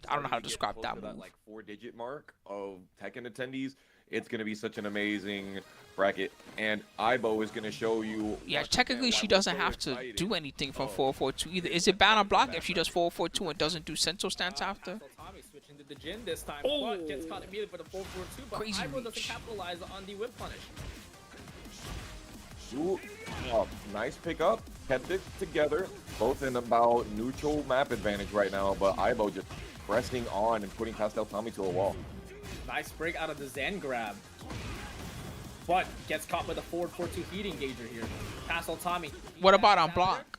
I don't know how to describe that move. Like 4-digit mark of Tekken attendees. It's going to be such an amazing bracket, and Ivo is going to show you. Yeah, technically she doesn't have to do anything from 442 either. Is it bad on block if she does 442 and doesn't do senso stance after? Switching to the Jin this time, Oh. but gets caught immediately for the 442, but Crazy Ivo doesn't reach. capitalize on the whip punish. Ooh, nice pickup. Kept it together. Both in about neutral map advantage right now, but Ivo just pressing on and putting Pastel Tommy to a wall. Nice break out of the Zen grab. But gets caught with a forward 4-2 heat engager here. Pastel Tommy. What about on block?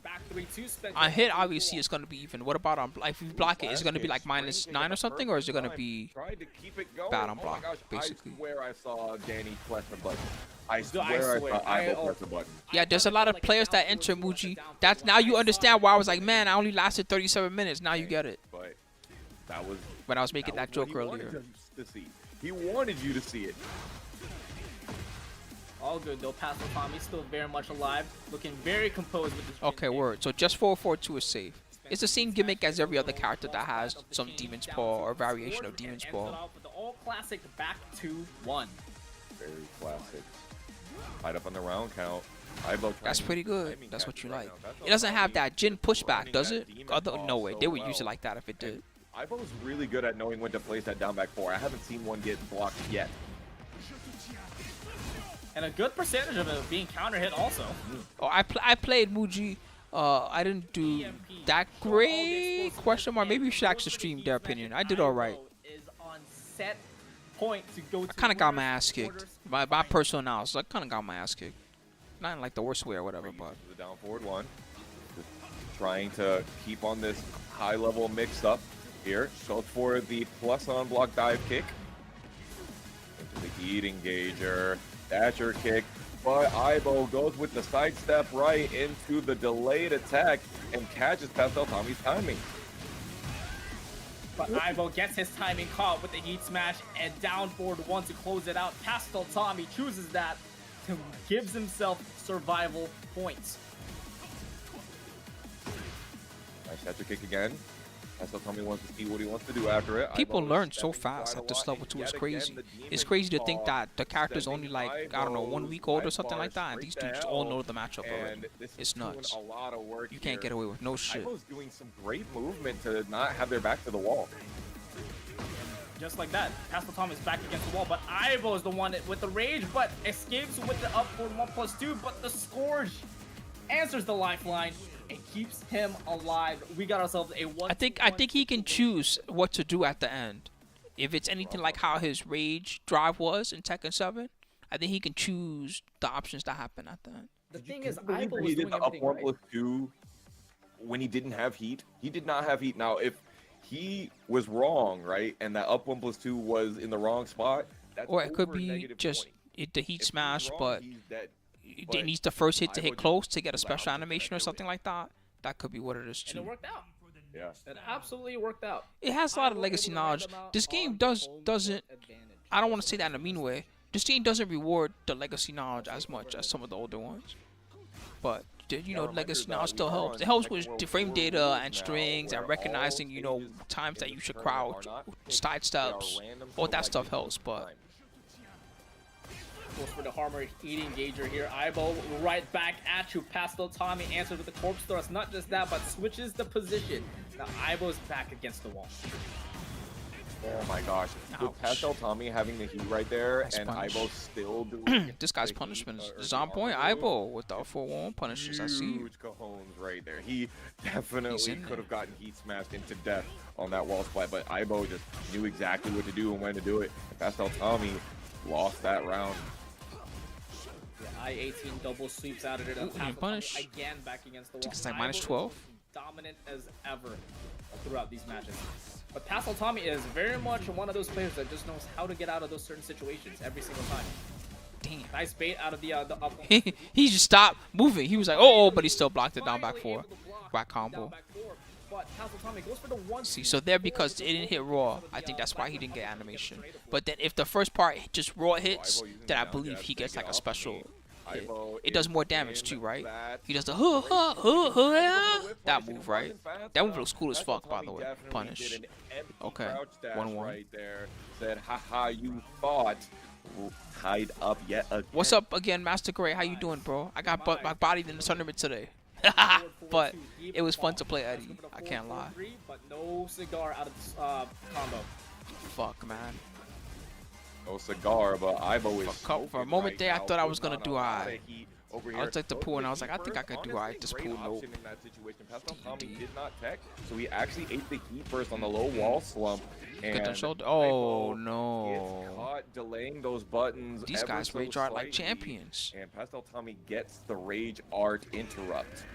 Back 3-2 spent. On hit, obviously it's gonna be even. What about on block? If you block it, is it gonna be like -9 or something, or is it gonna be Tried to keep it going. bad on Oh my block, gosh, basically? I swear I saw Danny press a button. I swear I swear. saw Ivo press a button. Yeah, there's a lot of players that enter Muji. That's now you understand why I was like, man, I only lasted 37 minutes. Now you get it. But that was When I was making that was what joke he wanted earlier. to see. He wanted you to see it. All good though. Pastel Tommy still very much alive, looking very composed with this. Okay, word. So just 442 is safe. It's the same gimmick as every other character that has some Demon's Paw or variation of Demon's Paw. With the all classic back 2-1. Very classic. Tied up on the round count. Ivo That's trying pretty to good. timing That's catch what you right like. now. That's It doesn't have Tommy that Jin pushback, running does that it? demon Other, paw no way. so They would well. use it like that if it did. Ivo's really good at knowing when to place that down back 4. I haven't seen one get blocked yet. And a good percentage of it being counter hit also. Oh, I played Muji. I didn't do that great. Question mark. Maybe you should actually stream their opinion. I did all right. Is on set point to go I to kind of got orders, my ass kicked. orders. My personal analysis, I kind of got my ass kicked. Not in like the worst way or whatever, but The down forward one. Just trying to keep on this high level mix up here. Goes for the plus on block dive kick. Into the heat engager. Dasher kick. But Ivo goes with the sidestep right into the delayed attack and catches Pastel Tommy's timing. But Ivo gets his timing caught with the heat smash and down forward one to close it out. Pastel Tommy chooses that to gives himself survival points. Nice Dasher kick again. Pastel Tommy wants to see what he wants to do after it. people Ivo learn is so stepping fast quite at a this lot, level and too. It's yet crazy. again, the It's Demon crazy to think Paw that the character's only sending like, I don't know, 1 week old or Ivo's something like that, and straight these to dudes all hell. know the matchup already. And this is It's doing nuts. a lot of work You can't here. get away with no shit. Ivo's doing some great movement to not have their back to the wall. Just like that, Pastel Tommy's back against the wall, but Ivo is the one with the rage, but escapes with the up for 1+2, but the Scourge answers the lifeline and keeps him alive. We got ourselves a 1. I think he can choose what to do at the end. If it's anything like how his rage drive was in Tekken 7, I think he can choose the options that happen at the end. The thing is, Believe Ivo that was he did doing the up everything 1+2 when he didn't have heat. He did not have heat. Now, if he was wrong, right, and that up 1+2 was in the wrong spot, that's Or it could over be negative just 20. the heat If he's smash, wrong, but he's dead. it But needs the first hit to Ivo hit just close to get a allowed special him to animation or do something it. like that. That could be what it is And it too. worked out. Yeah. It absolutely worked out. It has a lot of Ivo legacy able to knowledge. ride them out This game on doesn't home doesn't. advantage. I don't want to say that in a mean way. This game doesn't reward the legacy knowledge as much as some of the older ones. But you know, legacy now still helps. It helps with the frame data and strings and recognizing, you know, times that you should crouch, side steps, all that stuff helps. But goes for the armor eating engager here. Aibo right back at you. Pastel Tommy answers with the corpse thrust. Not just that, but switches the position. Now Aibo's back against the wall. Oh my gosh. With Pastel Tommy having the heat right there and Aibo still doing this guy's punishment is on point. Aibo with the 4-1 punishes. I see. Huge cojones right there. He definitely could have gotten heat smashed into death on that wall splat, but Aibo just knew exactly what to do and when to do it. And Pastel Tommy lost that round. I-18 double sweeps out of it. Punish. Again back against the wall. It's like -12. Dominant as ever throughout these matches. But Pastel Tommy is very much one of those players that just knows how to get out of those certain situations every single time. Damn. Nice bait out of the up. He just stopped moving. He was like, oh, but he still blocked it down back 4. Back combo. But Pastel Tommy goes for the 1. See, so there because it didn't hit raw, I think that's why he didn't get animation. But then if the first part just raw hits, then I believe he gets like a special hit. It does more damage too, right? He does the that move, right? That move looks cool as fuck, by the way. Punish. Okay, 1-1. Right there. Said, haha, you thought. Tied up yet again. What's up again, Master Gray? How you doing, bro? I got my bodied in the tournament today. But it was fun to play Eddy. I can't lie. But no cigar out of this combo. Fuck, man. No cigar, but Aibo is for a moment there, I thought I was gonna do alright. I was like the pool, and I was like, I think I could do alright. This pool, nope. Pastel Tommy did not tech, so he actually ate the heat first on the low wall slump. Get the shoulder. Oh no! Gets caught delaying those buttons. These guys rage art like champions. And Pastel Tommy gets the rage art interrupt.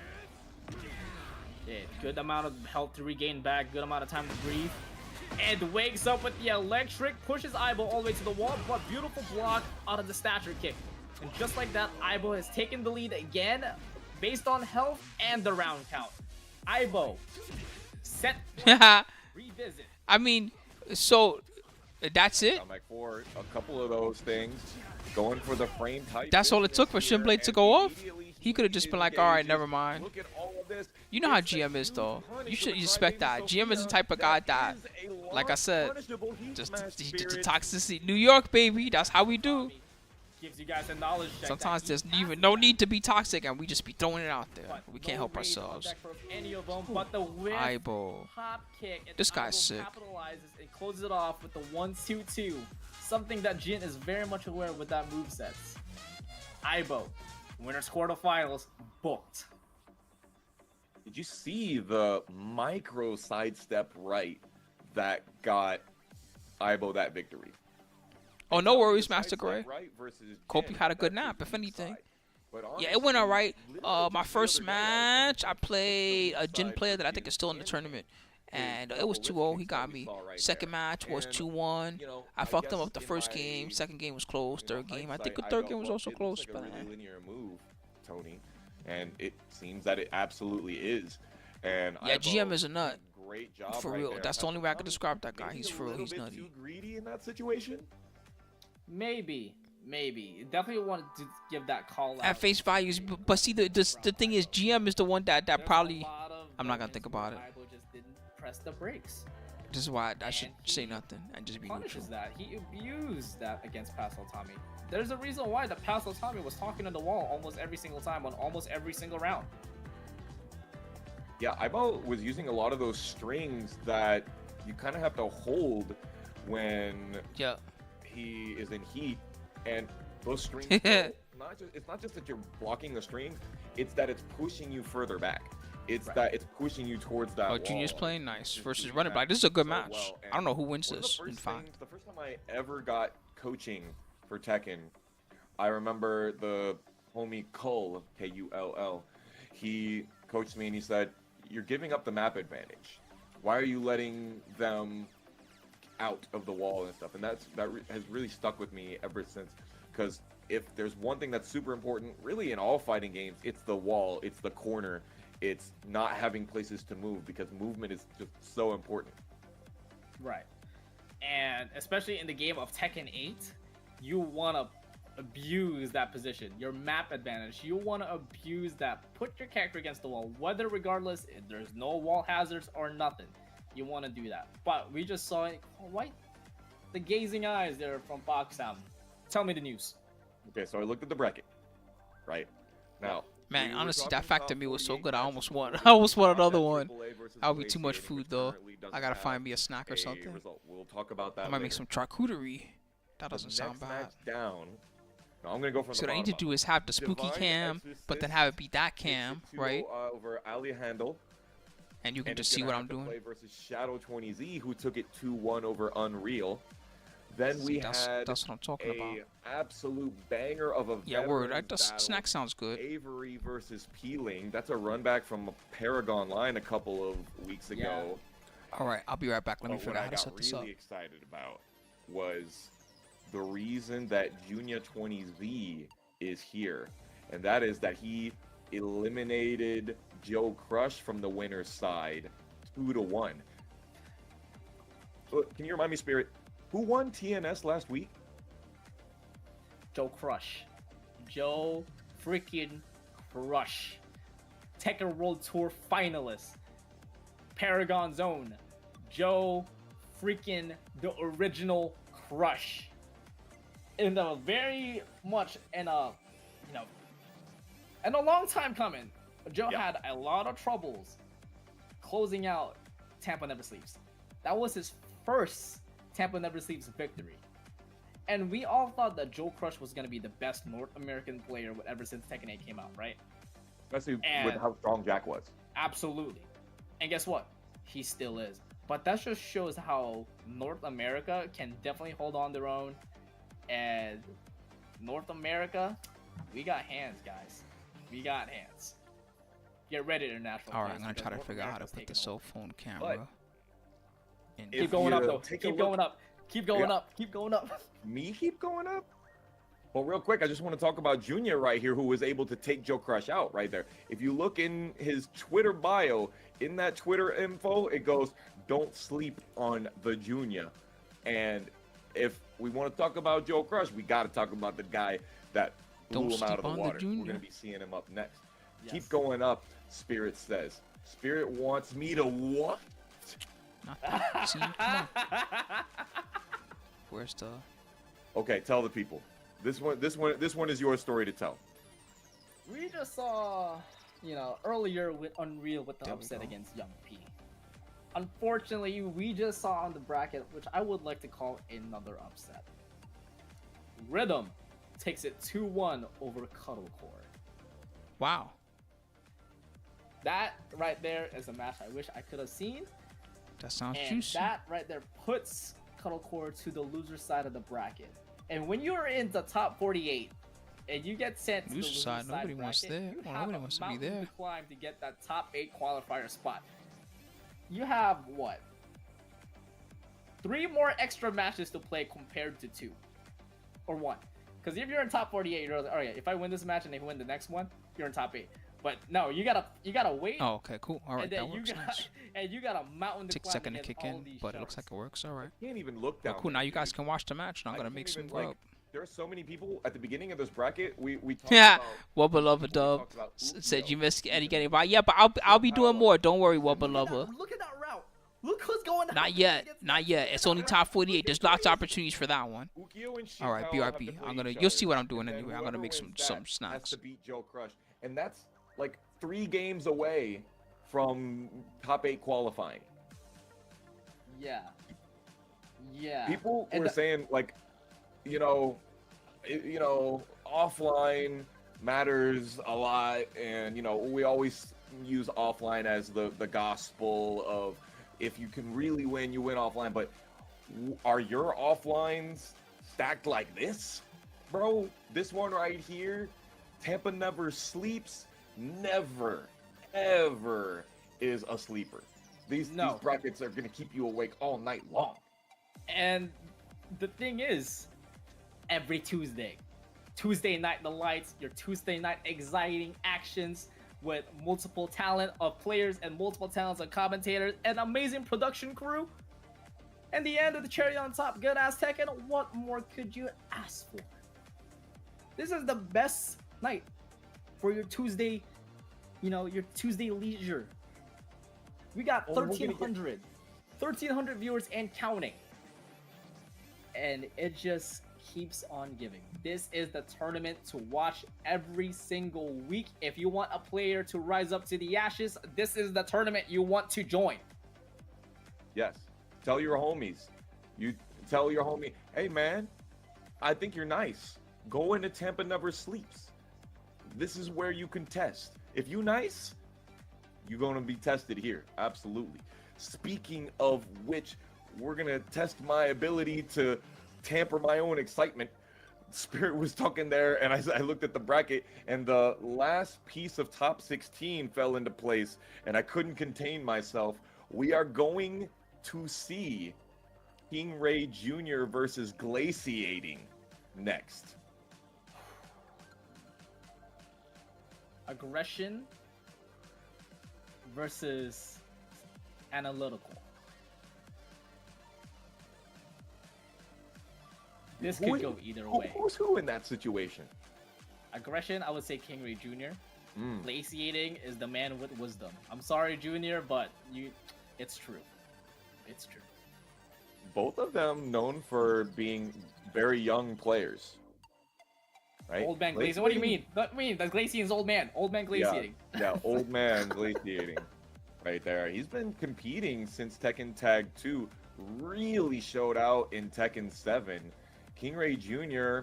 Yeah, good amount of health to regain back. Good amount of time to breathe. And wakes up with the electric, pushes Aibo all the way to the wall, but beautiful block out of the stature kick. And just like that, Aibo has taken the lead again, based on health and the round count. Aibo, set, revisit. I mean, so that's it. I'm like for a couple of those things, going for the frame type. That's all it took for Shinblade to go off. He could have just been like, all right, never mind. Look at all of this. You know how GM is, though. You should expect that. GM is the type of guy that, like I said, just the toxicity. New York, baby. That's how we do. Gives you guys a knowledge check. Sometimes there's even no need to be toxic, and we just be throwing it out there. We can't help ourselves. Aibo. This guy's sick. Capitalizes and closes it off with the 1-2-2. Something that Jin is very much aware with that moveset. Aibo, winners quarterfinals booked. Did you see the micro sidestep right that got Aibo that victory? Oh, no worries, Master Gray. Kobe had a good nap, if anything. Yeah, it went all right. My first match, I played a Jin player that I think is still in the tournament. And it was 2-0. He got me. Second match was 2-1. I fucked him up the first game. Second game was close. Third game, I think the third game was also close. But linear move, Tony. And it seems that it absolutely is. And yeah, GM is a nut. Great job for real. That's the only way I could describe that guy. He's for real. He's nutty. Too greedy in that situation? Maybe. Definitely wanted to give that call out. At face values, but see, the thing is, GM is the one that probably. I'm not gonna think about it. Aibo just didn't press the brakes. This is why I should say nothing and just be neutral. That he abused that against Pastel Tommy. There's a reason why the Pastel Tommy was talking to the wall almost every single time on almost every single round. Yeah, Aibo was using a lot of those strings that you kind of have to hold when he is in heat, and those strings. It's not just that you're blocking the strings; it's that it's pushing you further back. It's that it's pushing you towards that. Oh, Junior's playing nice versus Running Black. This is a good match. I don't know who wins this. In fact, the first time I ever got coaching for Tekken, I remember the homie Kull, Kull. He coached me and he said, "You're giving up the map advantage. Why are you letting them out of the wall and stuff?" And that has really stuck with me ever since. Because if there's one thing that's super important, really in all fighting games, it's the wall, it's the corner, it's not having places to move, because movement is just so important. Right. And especially in the game of Tekken 8, you want to abuse that position, your map advantage. You want to abuse that. Put your character against the wall, whether regardless if there's no wall hazards or nothing. You want to do that. But we just saw it. Right, the gazing eyes there from Foxhound. Tell me the news. Okay, so I looked at the bracket. Right now. Man, we were honestly, talking that fact to top me was so 48 good. I matches almost before want. we I almost want talked another about one. AAA versus That would be Blue too much Stadium, food which though. currently doesn't I gotta have find me a snack or a something. result. We'll talk about that I might later. make some charcuterie. That The doesn't sound next bad. match down. No, I'm gonna go from So the what I need bottom to do up. is have the spooky Divine cam, but then have it be that cam, Takes it 2-0, right? over Ali Handel. And you can And just it's see gonna what have I'm to doing. play versus Shadow 20Z, who took it 2-1 over Unreal. Then we that's had what I'm talking about. absolute banger of a Yeah, word. veterans battle. Snack sounds good. Avery versus Peeling. That's a run back from a Paragon line a couple of weeks ago. All right, I'll be right back. Let me But figure what out I how to got set this up. really excited about was the reason that Junior 20Z is here, and that is that he eliminated Joe Crush from the winner's side 2-1. Can you remind me, Spirit, who won TNS last week? Joe Crush. Joe freaking Crush. Tekken World Tour finalist. Paragon Zone. Joe freaking the original Crush. In a very much in a long time coming. Joe had a lot of troubles closing out Tampa Never Sleeps. That was his first Tampa Never Sleeps victory. And we all thought that Joe Crush was going to be the best North American player ever since Tekken 8 came out, right? Especially with And- how strong Jack was. Absolutely. And guess what? He still is. But that just shows how North America can definitely hold on their own. And North America, we got hands, guys. We got hands. Get ready, international. All right, players, I'm gonna because try to North figure out how to America's put the taking cell over. phone camera. in. if Keep going up, you though. take a Keep look- going up. Keep going Yeah. up. Keep going up. Me keep going up? Well, real quick, I just want to talk about Junior right here, who was able to take Joe Crush out right there. If you look in his Twitter bio, in that Twitter info, it goes, "Don't sleep on the Junior." And if we want to talk about Joe Crush, we got to talk about the guy that blew Don't him out sleep of the on the water. We're Junior. going to be seeing him up next. Yes. Keep going up, Spirit says. Spirit wants me to what? Not that. See, come on. Where's the? Okay, tell the people. This one is your story to tell. We just saw, earlier with Unreal with the There we upset go. against Young P. Unfortunately, we just saw on the bracket, which I would like to call another upset. Rhythm takes it 2-1 over Cuddlecore. Wow. That right there is a match I wish I could have seen. That sounds And juicy. that right there puts Cuddlecore to the loser side of the bracket. And when you're in the top 48 and you get sent to the Loser loser side, side nobody wants bracket, there. you Well, have nobody a wants to be mountain there. to climb to get that top 8 qualifier spot. You have what? 3 more extra matches to play compared to 2 or 1. Because if you're in top 48, you're like, all right, if I win this match and they win the next one, you're in top 8. But no, you gotta wait. Oh, okay, cool. All right, and then that works. Nice. and you got a mountain to Takes a climb second to against kick all in, these but it looks like sharks. it works. All right. Can't even look down. Well, cool. there, Now you guys dude. can watch the match, and I'm I gonna can't make some even, like, grub. There are so many people at the beginning of this bracket. We talked Yeah. about, Wubba Lubba we Dub talked about said Ukyo. you missed Eddie getting by. Yeah, but I'll be doing more. Don't worry, Wubba Lubba. Look at that route. Look who's going. Not yet. Not yet. It's only top 48. There's lots of opportunities for that one. Ukyo and All right, Shikawa have to BRB. play I'm gonna. each You'll other, see what I'm doing and then anyway. I'm gonna whoever make wins some that snacks. Has to beat Joe Crush, and that's like 3 games away from top 8 qualifying. Yeah. Yeah. People And were saying like, offline matters a lot, and we always use offline as the gospel of if you can really win, you win offline. But are your offlines stacked like this, bro? This one right here, Tampa Never Sleeps, never, ever is a sleeper. These brackets are gonna keep you awake all night long. And the thing is, every Tuesday night the lights, your Tuesday night exciting actions with multiple talent of players and multiple talents of commentators and amazing production crew. And the end of the cherry on top, good ass Tekken. What more could you ask for? This is the best night for your Tuesday, your Tuesday leisure. We got 1,300 viewers and counting. And it just keeps on giving. This is the tournament to watch every single week. If you want a player to rise up to the ashes, this is the tournament you want to join. Yes. Tell your homies. You tell your homie, hey man, I think you're nice. Go into Tampa Never Sleeps. This is where you can test. If you nice, you're going to be tested here. Absolutely. Speaking of which, we're going to test my ability to tamper my own excitement. Spirit was talking there, and I looked at the bracket, and the last piece of top 16 fell into place, and I couldn't contain myself. We are going to see King Ray Jr. versus Glaciating next. Aggression versus analytical. This could go either way. Who's who in that situation? Aggression, I would say King Ray Jr. Glaciating is the man with wisdom. I'm sorry, Junior, but it's true. It's true. Both of them known for being very young players. Right? Old man glaciating. What do you mean? What do you mean? The glaciating's old man. Old man glaciating. Yeah, old man glaciating. Right there. He's been competing since Tekken Tag 2. Really showed out in Tekken 7. King Ray Jr.,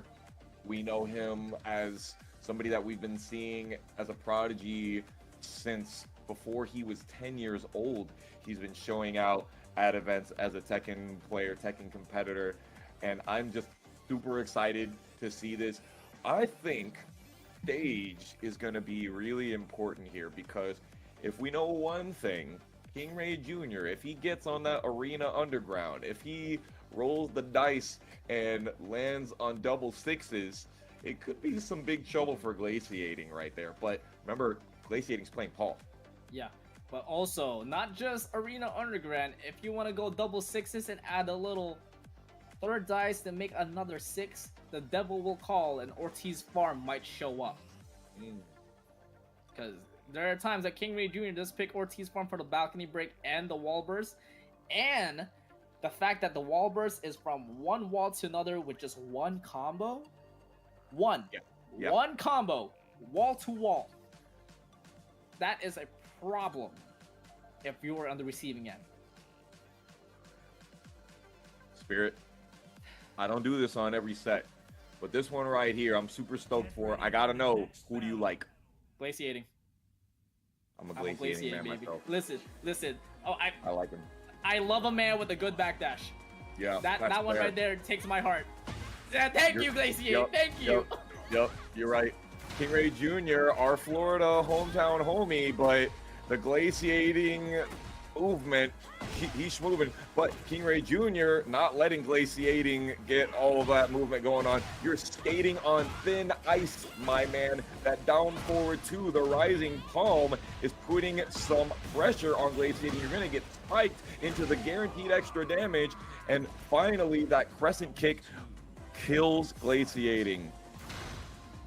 we know him as somebody that we've been seeing as a prodigy since before he was 10 years old. He's been showing out at events as a Tekken player, Tekken competitor, and I'm just super excited to see this. I think stage is going to be really important here, because if we know one thing, King Ray Jr., if he gets on that arena underground, if he rolls the dice and lands on double sixes, it could be some big trouble for Glaciating right there. But remember, Glaciating's playing Paul. Yeah, but also, not just arena underground. If you want to go double sixes and add a little third dice to make another 6, the devil will call and Ortiz Farm might show up. Because there are times that King Ray Jr. does pick Ortiz Farm for the balcony break and the wall burst. And the fact that the wall burst is from one wall to another with just one combo. One combo, wall to wall. That is a problem if you are on the receiving end. Spirit, I don't do this on every set, but this one right here, I'm super stoked for. I gotta know, who do you like? Glaciating. I'm a glaciating man baby. myself. Listen. Oh, I like him. I love a man with a good backdash. Yeah, that one right there takes my heart. Yeah, thank you, Glaciating. Thank you. Yep, you're right. King Ray Jr., our Florida hometown homie, but the glaciating movement, he's moving. But King Ray Jr. not letting glaciating get all of that movement going on. You're skating on thin ice, my man. That down forward to the rising palm is putting some pressure on glaciating. You're going to get spiked into the guaranteed extra damage. And finally, that crescent kick kills glaciating.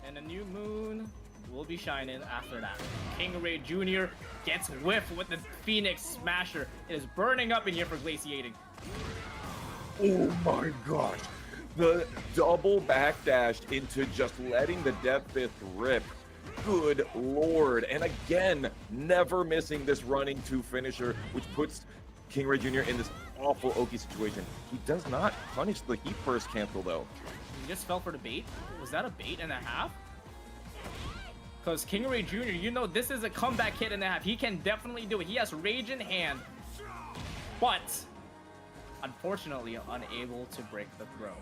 And the new moon will be shining after that. King Ray Jr. gets whiffed with the Phoenix Smasher. It is burning up in here for glaciating. Oh my gosh. The double backdash into just letting the Death Fist rip. Good lord. And again, never missing this running to finisher, which puts King Ray Jr. in this awful Oki situation. He does not punish the heat burst cancel though. He just fell for the bait? Was that a bait and a half? Because King Ray Jr., you know this is a comeback hit and a half. He can definitely do it. He has rage in hand. But, unfortunately, unable to break the throw.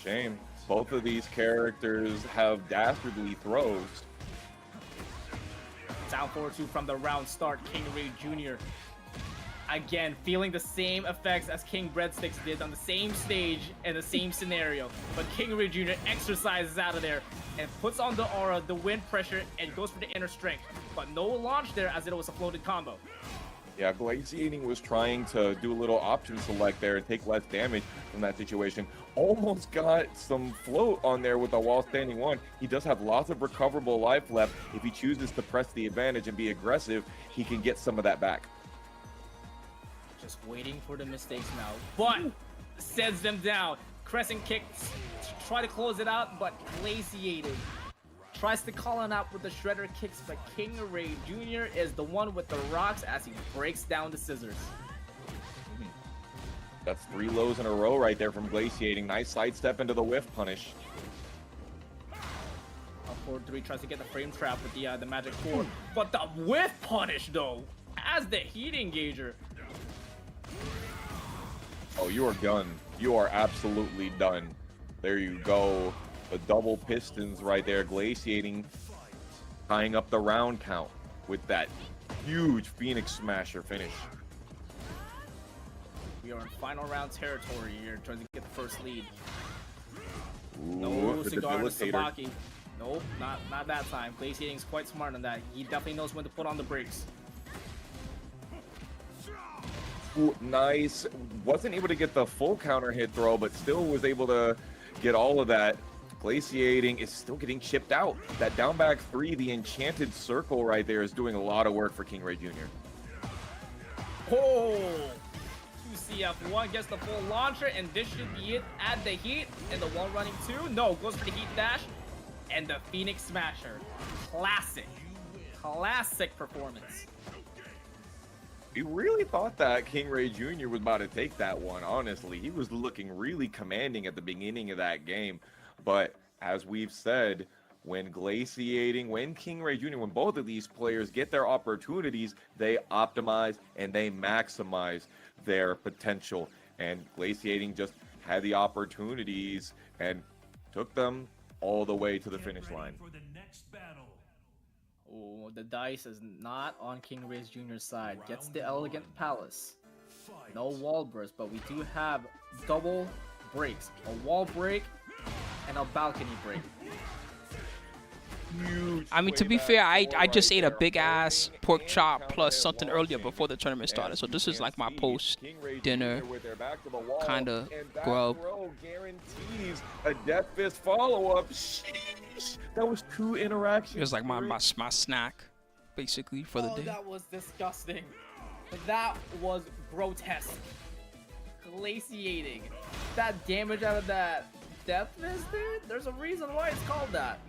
Shame. Both of these characters have dastardly throws. Down forward 2 from the round start. King Ray Jr. Again, feeling the same effects as King Breadsticks did on the same stage and the same scenario. But King Ray Jr. exercises out of there and puts on the aura, the wind pressure, and goes for the inner strength. But no launch there as it was a floated combo. Yeah, Glaciating was trying to do a little option select there and take less damage from that situation. Almost got some float on there with a wall standing one. He does have lots of recoverable life left. If he chooses to press the advantage and be aggressive, he can get some of that back. Just waiting for the mistakes now, but sends them down. Crescent kicks, try to close it out, but Glaciating tries to call it out with the shredder kicks, but King Ray Jr. is the one with the rocks as he breaks down the scissors. That's 3 lows in a row right there from Glaciating. Nice sidestep into the whiff punish. Up forward 3 tries to get the frame trap with the magic 4, but the whiff punish though, as the heat engager. Oh, you are done. You are absolutely done. There you go. The double pistons right there. Glaciating, tying up the round count with that huge Phoenix Smasher finish. We are in final round territory here, trying to get the first lead. Ooh, No the cigar to debilitator. Sabaki. Nope, not that time. Glaciating's quite smart on that. He definitely knows when to put on the brakes. Ooh, nice. Wasn't able to get the full counter hit throw, but still was able to get all of that. Glaciating is still getting chipped out. That down back 3, the enchanted circle right there, is doing a lot of work for King Ray Jr. Oh! 2CF1 gets the full launcher, and this should be it. Add the heat, and the one running 2. No, goes for the heat dash, and the Phoenix Smasher. Classic performance. We really thought that King Ray Jr. was about to take that one, honestly. He was looking really commanding at the beginning of that game. But as we've said, when Glaciating, when King Ray Jr., when both of these players get their opportunities, they optimize and they maximize their potential. And Glaciating just had the opportunities and took them all the way to the finish line. Oh, the dice is not on King Ray Jr.'s side. Gets the Elegant Palace. No wall burst, but we do have double breaks. A wall break and a balcony break. Huge I mean, to be playback fair, four I just right ate a there. big ass Holding pork and chop counter plus at something wall earlier kick. before the tournament started. And So this you is like can my see post King Ray Jr. dinner with their back to the wall, kinda and back grub. row guarantees a death fist follow-up. Sheesh. That was 2 interactions. It was like my Spirit. snack, basically, for the Oh, day. that was disgusting. That was grotesque. Glaciating. That damage out of that death fist, dude, there's a reason why it's called that.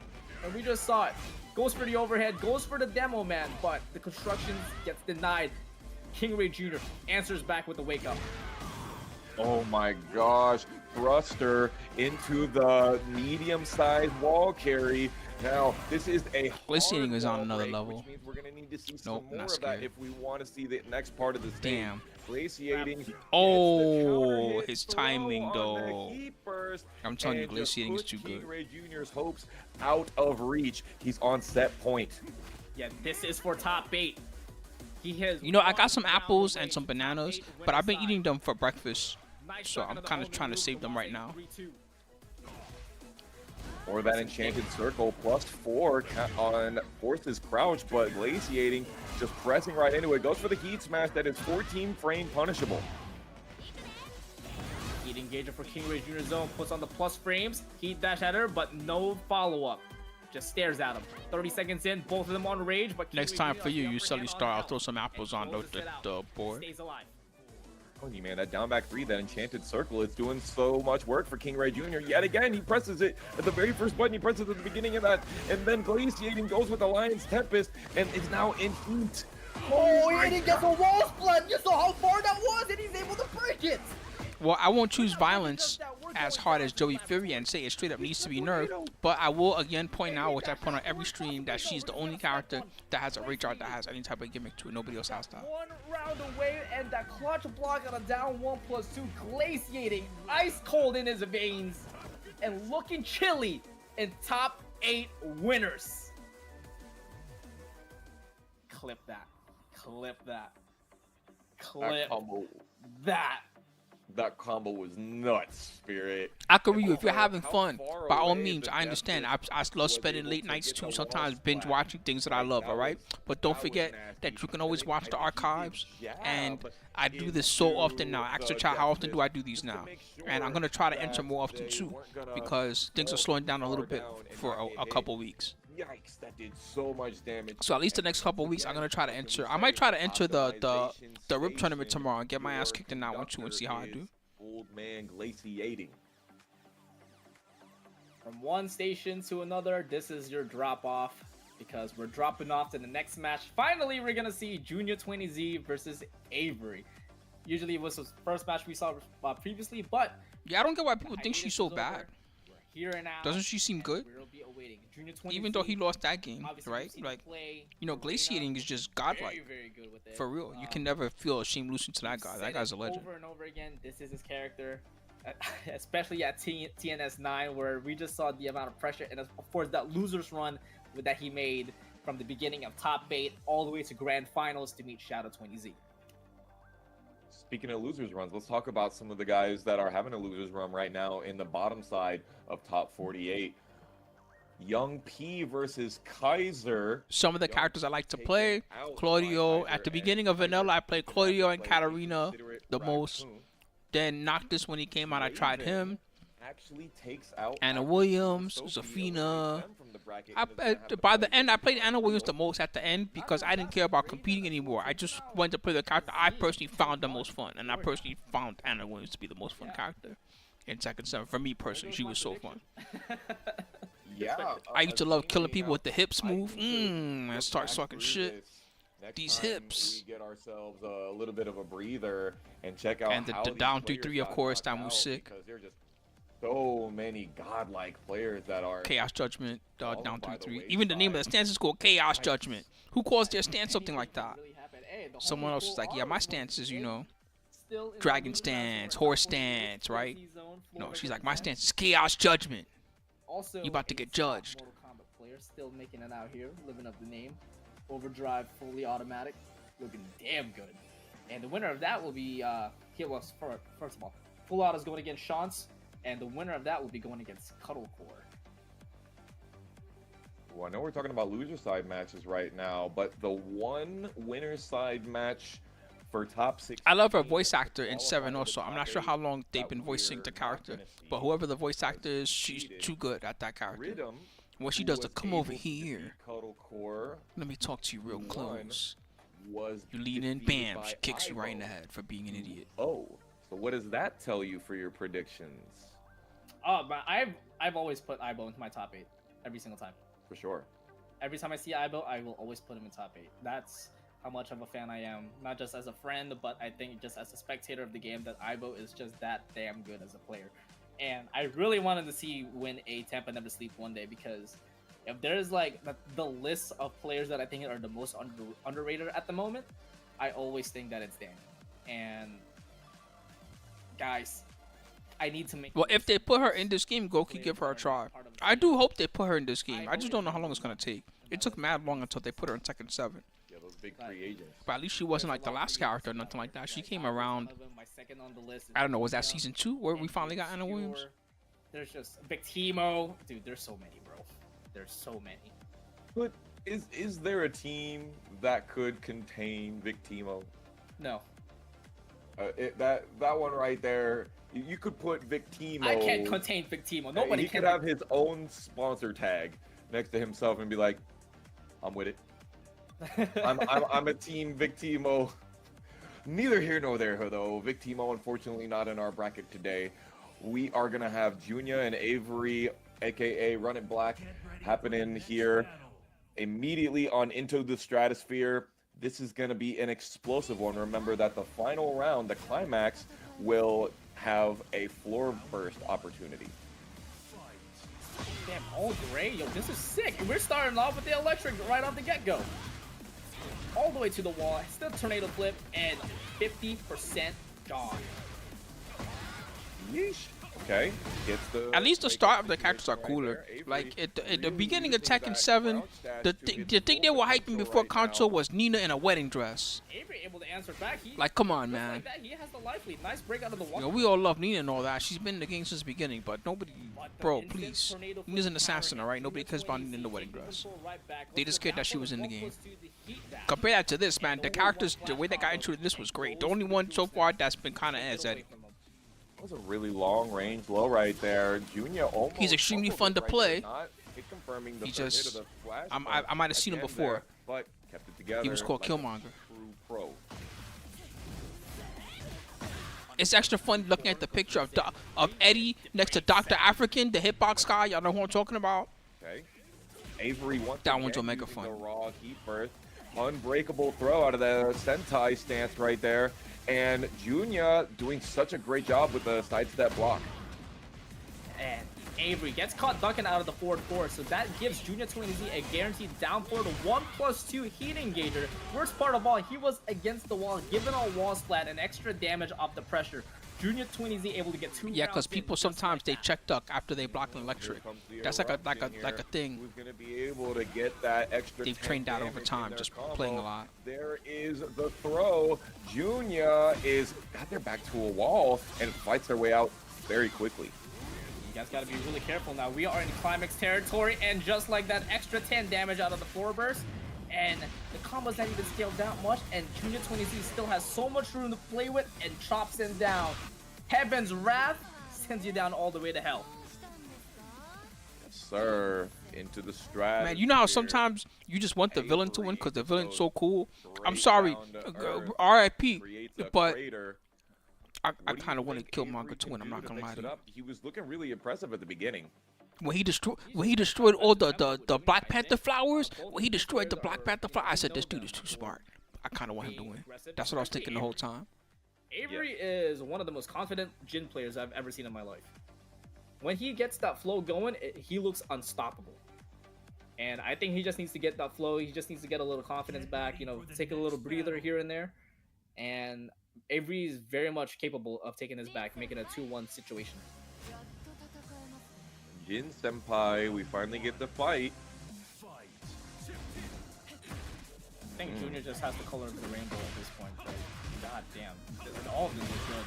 And we just saw it. Goes for the overhead, goes for the demo man, but the construction gets denied. King Ray Jr. answers back with the wake up. Oh my gosh. Thruster into the medium-sized wall carry. Now, this is a Glaciating is on hard another break, level. which means we're going to need to see Nope, some more not of that scared. if we want to see the next part of the stage. Damn. Glaciating. gets the Oh, counter hit his throw timing, on though. the heat burst, I'm telling you, and just Glaciating is put too King good. Ray Jr.'s hopes out of reach. He's on set point. Yeah, this is for top 8. He has You know, I got won some down the apples way and some to top bananas, 8 but I've been winner's eating side. them for breakfast. Nice So duck I'm into the kind of whole trying to move save them right now. 3-2. Or that enchanted circle +4 on Force's crouch, but Glaciating just pressing right into it. Goes for the heat smash that is 14 frame punishable. Heat engager for King Ray Jr. zone, puts on the plus frames, heat dash at her, but no follow-up. Just stares at him. 30 seconds in, both of them on rage, but King Next Ray time Jr. for has you, the you upper suddenly hand start, I'll health throw some apples and on closes it out. the board. Stays alive. Oh, you man, that down back 3, that enchanted circle is doing so much work for King Ray Jr. Yet again, he presses it at the very first button. He presses it at the beginning of that, and then Glaciating goes with the Lion's Tempest and is now in heat. Oh, he didn't get the wall split! You saw how far that was, and he's able to break it! Well, I won't choose violence as hard as Joey Fury and say it straight up needs to be nerfed, but I will again point out, which I point out every stream, that she's the only character that has a rage art that has any type of gimmick to it. Nobody else has that. One round away, and that clutch block on a down 1+2, Glaciating, ice cold in his veins, and looking chilly in top 8 winners. Clip that. Clip that. Clip that. That combo was nuts, Spirit. I could review And if you're how- having how fun. far By all away means, the I understand. I Deathwish love was spending able late to nights get too. the Sometimes wall binge splat. watching things that I Like, love. that All right, was- but don't that was forget nasty. that you can And always then watch I the think he did archives. And jab I do this so often now. into Ask the the child, how often Deathwish do I do these just to now? make And I'm sure gonna try to enter that more often they too, weren't gonna because things are fall slowing too down a little far bit down and for not get a hit. couple weeks. Yikes, that did so much damage. So at least the And next couple weeks, I'm again, gonna try to how can we enter. I say might try to enter the optimization RIP tournament station, tomorrow and get my ass your kicked in that one too and see how I conductor do. is Old man glaciating. From one station to another, this is your drop off because we're dropping off to the next match. Finally, we're gonna see Junior 20Z versus Avery. Usually it was the first match we saw previously, but Yeah, I don't get why people the think she's hiatus so is over. bad. We're here and now. Doesn't she seem and good? We'll be awaiting Junior 20Z. Even though he lost that game, Obviously, right? we've seen Like, him play you know, arena. glaciating is just Very, godlike. very good with it. For real, you can never feel ashamed losing to that guy. Said That guy's it a legend. Over and over again, this is his character, especially at TNS 9, where we just saw the amount of pressure and of course that losers run that he made from the beginning of top 8 all the way to grand finals to meet Shadow 20Z. Speaking of losers runs, let's talk about some of the guys that are having a losers run right now in the bottom side of top 48. Young P versus Kaiser. Some of the characters I like to play, Claudio. At the beginning of Vanilla, I played Claudio and Katarina the most. Then Noctis, when he came out, I tried him. Actually takes out Anna Williams, Zafina. By the end, I played Anna Williams the most at the end because I didn't care about competing anymore. I just wanted to play the character I personally found the most fun, and I personally found Anna Williams to be the most fun character in Tekken 7. For me personally, she was so fun. Yeah, I used to love killing people with the hips move. And start sucking shit. Next These time hips. We get ourselves a little bit of a breather and check out And the how these down players 3-3, of got course, knocked that was out, sick. because there's just so many godlike players that are Chaos Judgment, falling down by the 3-3. Even the name of the stance is called Chaos Judgment. Who calls their stance something like that? Someone else was like, yeah, my stance is, you know, dragon stance, horse stance, right? No, she's like, my stance is Chaos Judgment. Also, You about to a get top judged. Mortal Kombat player still making it out here, living up the name. Overdrive, fully automatic, looking damn good. And the winner of that will be first of all, Full Auto is going against Chance, and the winner of that will be going against Cuddlecore. Well, I know we're talking about loser side matches right now, but the one winner side match for top 6. I love her voice actor in 7 also. I'm not sure how long they've been voicing the character, but whoever the voice actor is, she's too good at that character. Rhythm, What she who does to was come able over to here. defeat Cuddlecore, Let me talk to you real won, close. was You lean in, defeated bam, by she kicks you right in the Ivo. head for being an idiot. Oh, so what does that tell you for your predictions? Oh, but I've always put Ibo into my top 8 every single time. For sure. Every time I see Ibo, I will always put him in top 8. That's how much of a fan I am, not just as a friend, but I think just as a spectator of the game, that Ibo is just that damn good as a player. And I really wanted to see win a Tampa Never Sleep one day, because if there's like the list of players that I think are the most underrated at the moment, I always think that it's Daniel. And guys, I need to make. Well, if they put her in this game, Goki, give her a try. I do hope they put her in this game. I just don't know how long it's gonna take. It took mad long until they put her in Tekken 7. Yeah, those big free agents. But at least she wasn't like the last character or nothing like that. She came around. My second on the list. I don't know. Was that season 2 where we finally got Anna Williams? There's just Big Timo, dude. There's so many, bro. There's so many. But is there a team that could contain Victimo? No, That one right there, you could put Victimo. I can't contain Big Timo. Nobody He can. could have his own sponsor tag next to himself and be like, "I'm with it. I'm a team Victimo." Neither here nor there, though. Victimo, unfortunately, not in our bracket today. We are gonna have Junya and Avery, aka Run It Black, happening here immediately on Into the Stratosphere. This is gonna be an explosive one. Remember that the final round, the climax, will have a floor burst opportunity. Damn, all gray. Yo, this is sick. We're starting off with the electric right off the get-go. All the way to the wall. Still tornado flip and 50% gone. Yeesh. Okay. Gets the At least the break start of the situation characters are right cooler. there. Avery Like at the really beginning of using Tekken that 7, crouch dash the to its thing they full were hyping potential before right console now. was Nina in a wedding dress. Avery able to answer back. He, Like, come on, just man. like that, he has the life lead. Nice break out of the You wall. know, we all love Nina and all that. She's been in the game since the beginning, but nobody, But the bro, instant please. tornado Nina's an flip assassin, power all right? hit, Nobody cares about Nina in the wedding taking dress. control right back. They Goes just for cared that she down was in the one game. plus two, the heat dash. Compare that to this, man. The characters, the way they got into this was great. The only one so far that's been kind of as Eddie. That was a really long range low right there. Junior almost. He's extremely fumbled fun it to right play. there, not hit confirming the He third hit just- of the flash I might have seen him again before. there, but kept it together. He was called like a Killmonger. True pro. It's extra fun looking at the picture of Eddie next to Dr. African, the hitbox guy. Y'all know who I'm talking about? Okay. Avery once That again one's Omega using fun. the raw heat burst. Unbreakable throw out of the Sentai stance right there. And Junya doing such a great job with the sidestep block. And Avery gets caught ducking out of the forward four, so that gives Junior 20Z a guaranteed down forward 1+2 heat engager. Worst part of all, he was against the wall, given a wall splat and extra damage off the pressure. Junior 20Z able to get 2 Yeah, because rounds in people just sometimes like they that. check duck after they block an electric. Here comes the That's like a eruption a here. thing. Who's gonna be able to get that extra? They've 10 trained that over damage in time, their just combo? playing a lot. There is the throw. Junya is got their back to a wall and fights their way out very quickly. You guys gotta be really careful now. We are in climax territory, and just like that, extra 10 damage out of the floor burst. And the combo's not even scaled that much, and Junior 20Z still has so much room to play with and chops him down. Heaven's Wrath sends you down all the way to hell. Yes, sir. Into the strat. Man, you know how sometimes you just want the villain to win because the villain's so cool? I'm sorry, RIP, but I kind of wanted Killmonger to win. I'm not gonna lie to you. He was looking really impressive at the beginning. When he destroyed all the Black Panther flowers, when he destroyed the Black Panther flowers, I said this dude is too smart. I kind of want him to win. That's what I was thinking the whole time. Avery is one of the most confident Jin players I've ever seen in my life. When he gets that flow going, he looks unstoppable. And I think he just needs to get that flow. He just needs to get a little confidence back, you know, take a little breather here and there. And Avery is very much capable of taking this back, making a 2-1 situation. Jin Senpai, we finally get the fight. I think Junior just has the color of the rainbow at this point. But god damn. All of them look good.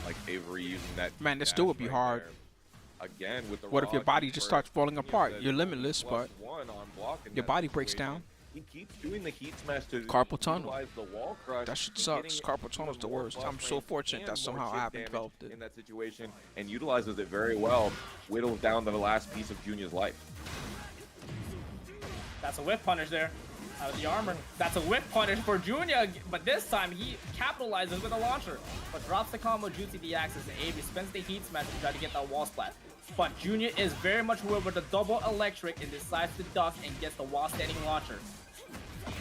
Like Avery using that. Man, this still would be dash hard. there. Again with the What if your raw body heat just burst, starts falling gives apart? that You're limitless, but +1 on block in your that body breaks situation. down. He keeps doing the heat smash to Carpal tunnel. utilize the wall crush. That shit and sucks. getting Carpal tunnel's the more worst. buff I'm so range fortunate and that more somehow chip I haven't damage developed it. in that situation and utilizes it very well. Whittles down to the last piece of Junior's life. That's a whip punish there. Out of the armor. That's a whip punish for Junior, but this time he capitalizes with a launcher. But drops the combo jutsu the axis, and Avery spends the heat smash to try to get that wall splat. But Junior is very much aware with the double electric and decides to duck and gets the wall standing launcher.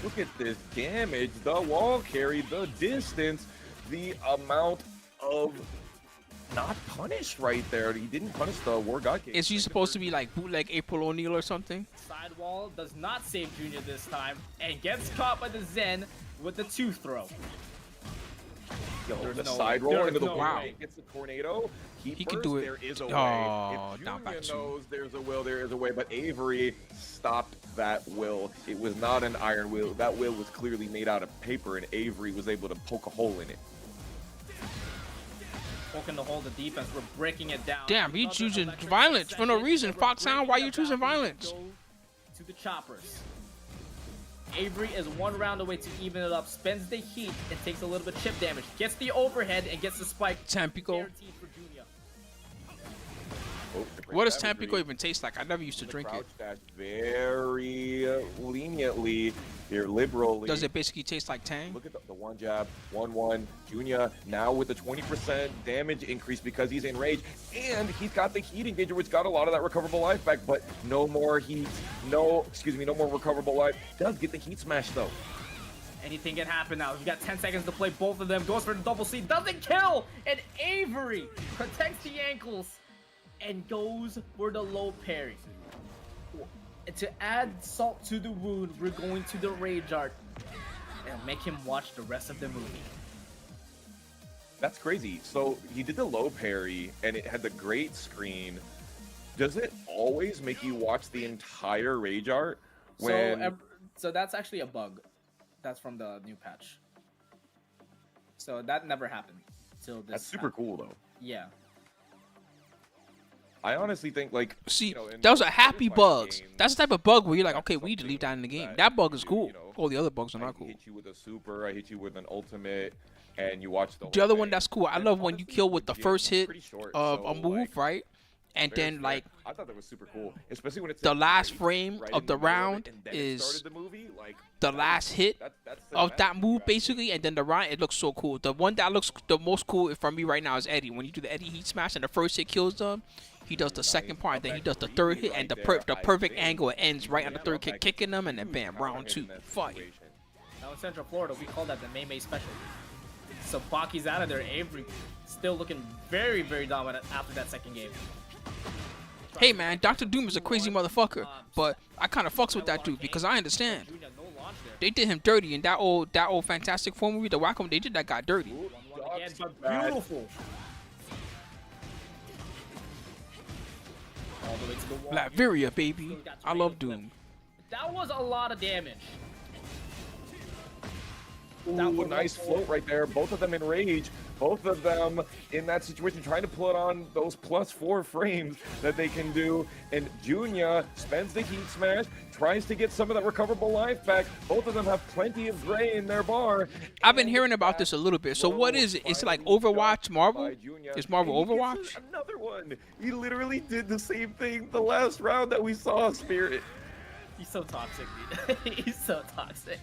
Look at this damage, the wall carry, the distance, the amount of not punished right there. He didn't punish the War God King. Is he supposed to be like bootleg April O'Neil or something? Sidewall does not save Junior this time and gets caught by the Zen with the 2 throw. Yo, There's the no side way. roll into the There's no wow. way. Gets the tornado. He He can do it. There is a way. Oh, If down Junior back two. knows there's a will, there is a way. But Avery stopped that will. It was not an iron will. That will was clearly made out of paper, and Avery was able to poke a hole in it. Poking the hole of the defense, we're breaking it down. Damn, he Another choosing electric violence for no second, reason. and we're Foxhound, why breaking you it choosing down. We violence? go to the choppers. Avery is 1 round away to even it up, spends the heat and takes a little bit of chip damage, gets the overhead and gets the spike. Tampico. Guaranteed for Junior. Oh, What does Tampico even taste like? I never used to The drink it. crouch dash very leniently here, liberally. Does it basically taste like Tang? Look at the one jab, 1-1. Junior now with the 20% damage increase because he's in rage, and he's got the heat engager, which got a lot of that recoverable life back, but no more heat, no more recoverable life. Does get the heat smash though. Anything can happen now. We've got 10 seconds to play both of them. Goes for the double C, doesn't kill, and Avery protects the ankles and goes for the low parry. To add salt to the wound, we're going to the rage art and make him watch the rest of the movie. That's crazy. So he did the low parry, and it had the great screen. Does it always make you watch the entire rage art? When So that's actually a bug. That's from the new patch. So that never happened till this. That's super cool though. Yeah. I honestly think like See, you know, in those are happy other fighting bugs. games, That's the type of bug where you're like, that's okay, we need to leave that in the something game. that That bug is you cool. know, All the other bugs are I not cool. hit you with a super, I hit you with an ultimate, and you watch the The whole other one thing. that's cool, I And love when you honestly, kill with the Jin first is hit pretty short, of so, a move, like, right? And very then fair. like I thought that was super cool, especially when it's the in last break, frame right of in the middle of it, round and then it is started the movie, like, the that was- last hit that's of that cinematic, move you ask me. basically, and then the round, it looks so cool. The one that looks the most cool for me right now is Eddy. When you do the Eddy heat smash and the first hit kills them, he does the second part, and then he does the third hit, and the perfect angle. It ends right on the third kick, kicking them, and then bam, round two, fight. Now in Central Florida, we call that the May special. So Baki's out of there. Avery still looking very, very dominant after that second game. Hey man, Dr. Doom is a crazy motherfucker, but I kind of fucks with that dude because I understand. Junior, no launch there. They did him dirty in that old Fantastic Four movie, the Wacom. They did that guy dirty. One again, but Bad. beautiful. All the way to the wall. Latveria, baby. I love Doom. That was a lot of damage. That Ooh, was nice a- float right there. Both of them in rage. Both of them in that situation trying to put on those +4 frames that they can do. And Junya spends the heat smash, tries to get some of that recoverable life back. Both of them have plenty of gray in their bar. I've been hearing about this a little bit. So what is it? Is it like Overwatch Marvel? Is Marvel And he gets Overwatch? Another one. He literally did the same thing the last round that we saw, Spirit. He's so toxic, dude. He's so toxic.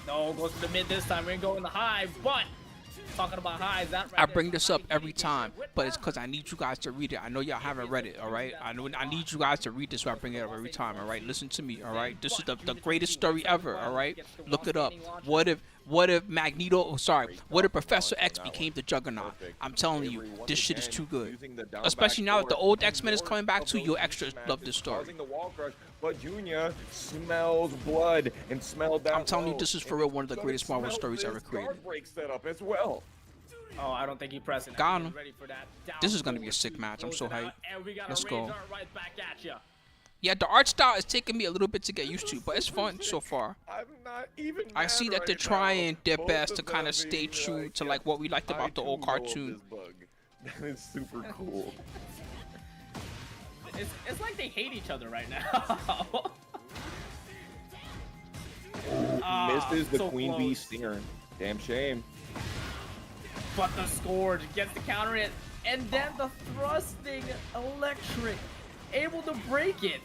No, goes to the mid this time. We're gonna go in the high, but talking about highs, that right I there bring is this a up nice every mid time, game. but it's because I need you guys to read it. I know y'all haven't read it, all right? I need you guys to read this, so I bring it up every time, all right? Listen to me, all right? This is the greatest story ever, all right? Look it up. What if Magneto? Oh, sorry. What if Professor X became the Juggernaut? I'm telling you, this shit is too good. Especially now that the old X-Men is coming back too, you'll extra love this story. Causing the wall crush, but Junya smells blood and smelled that. I'm telling you, low. this is for And real one of the so greatest it Marvel smelled stories this ever created. guard break setup as well. Oh, I don't think he pressing. Got him. Ready for that down This is gonna be a forward sick two. match. I'm so Close it out, hyped. and we got a Let's rage go. art right back at ya. Yeah, the art style is taking me a little bit to get used to, but it's fun so far. I'm not even. I see mad that they're right trying now. their Both best of to kind them of stay being true like, to yeah, like what we liked I about the too old know of cartoon. this bug. That is super cool. It's like they hate each other right now. Misses the so Queen Bee close. Stinger. Damn shame. But the Scourge gets to counter it, and then the thrusting electric, able to break it.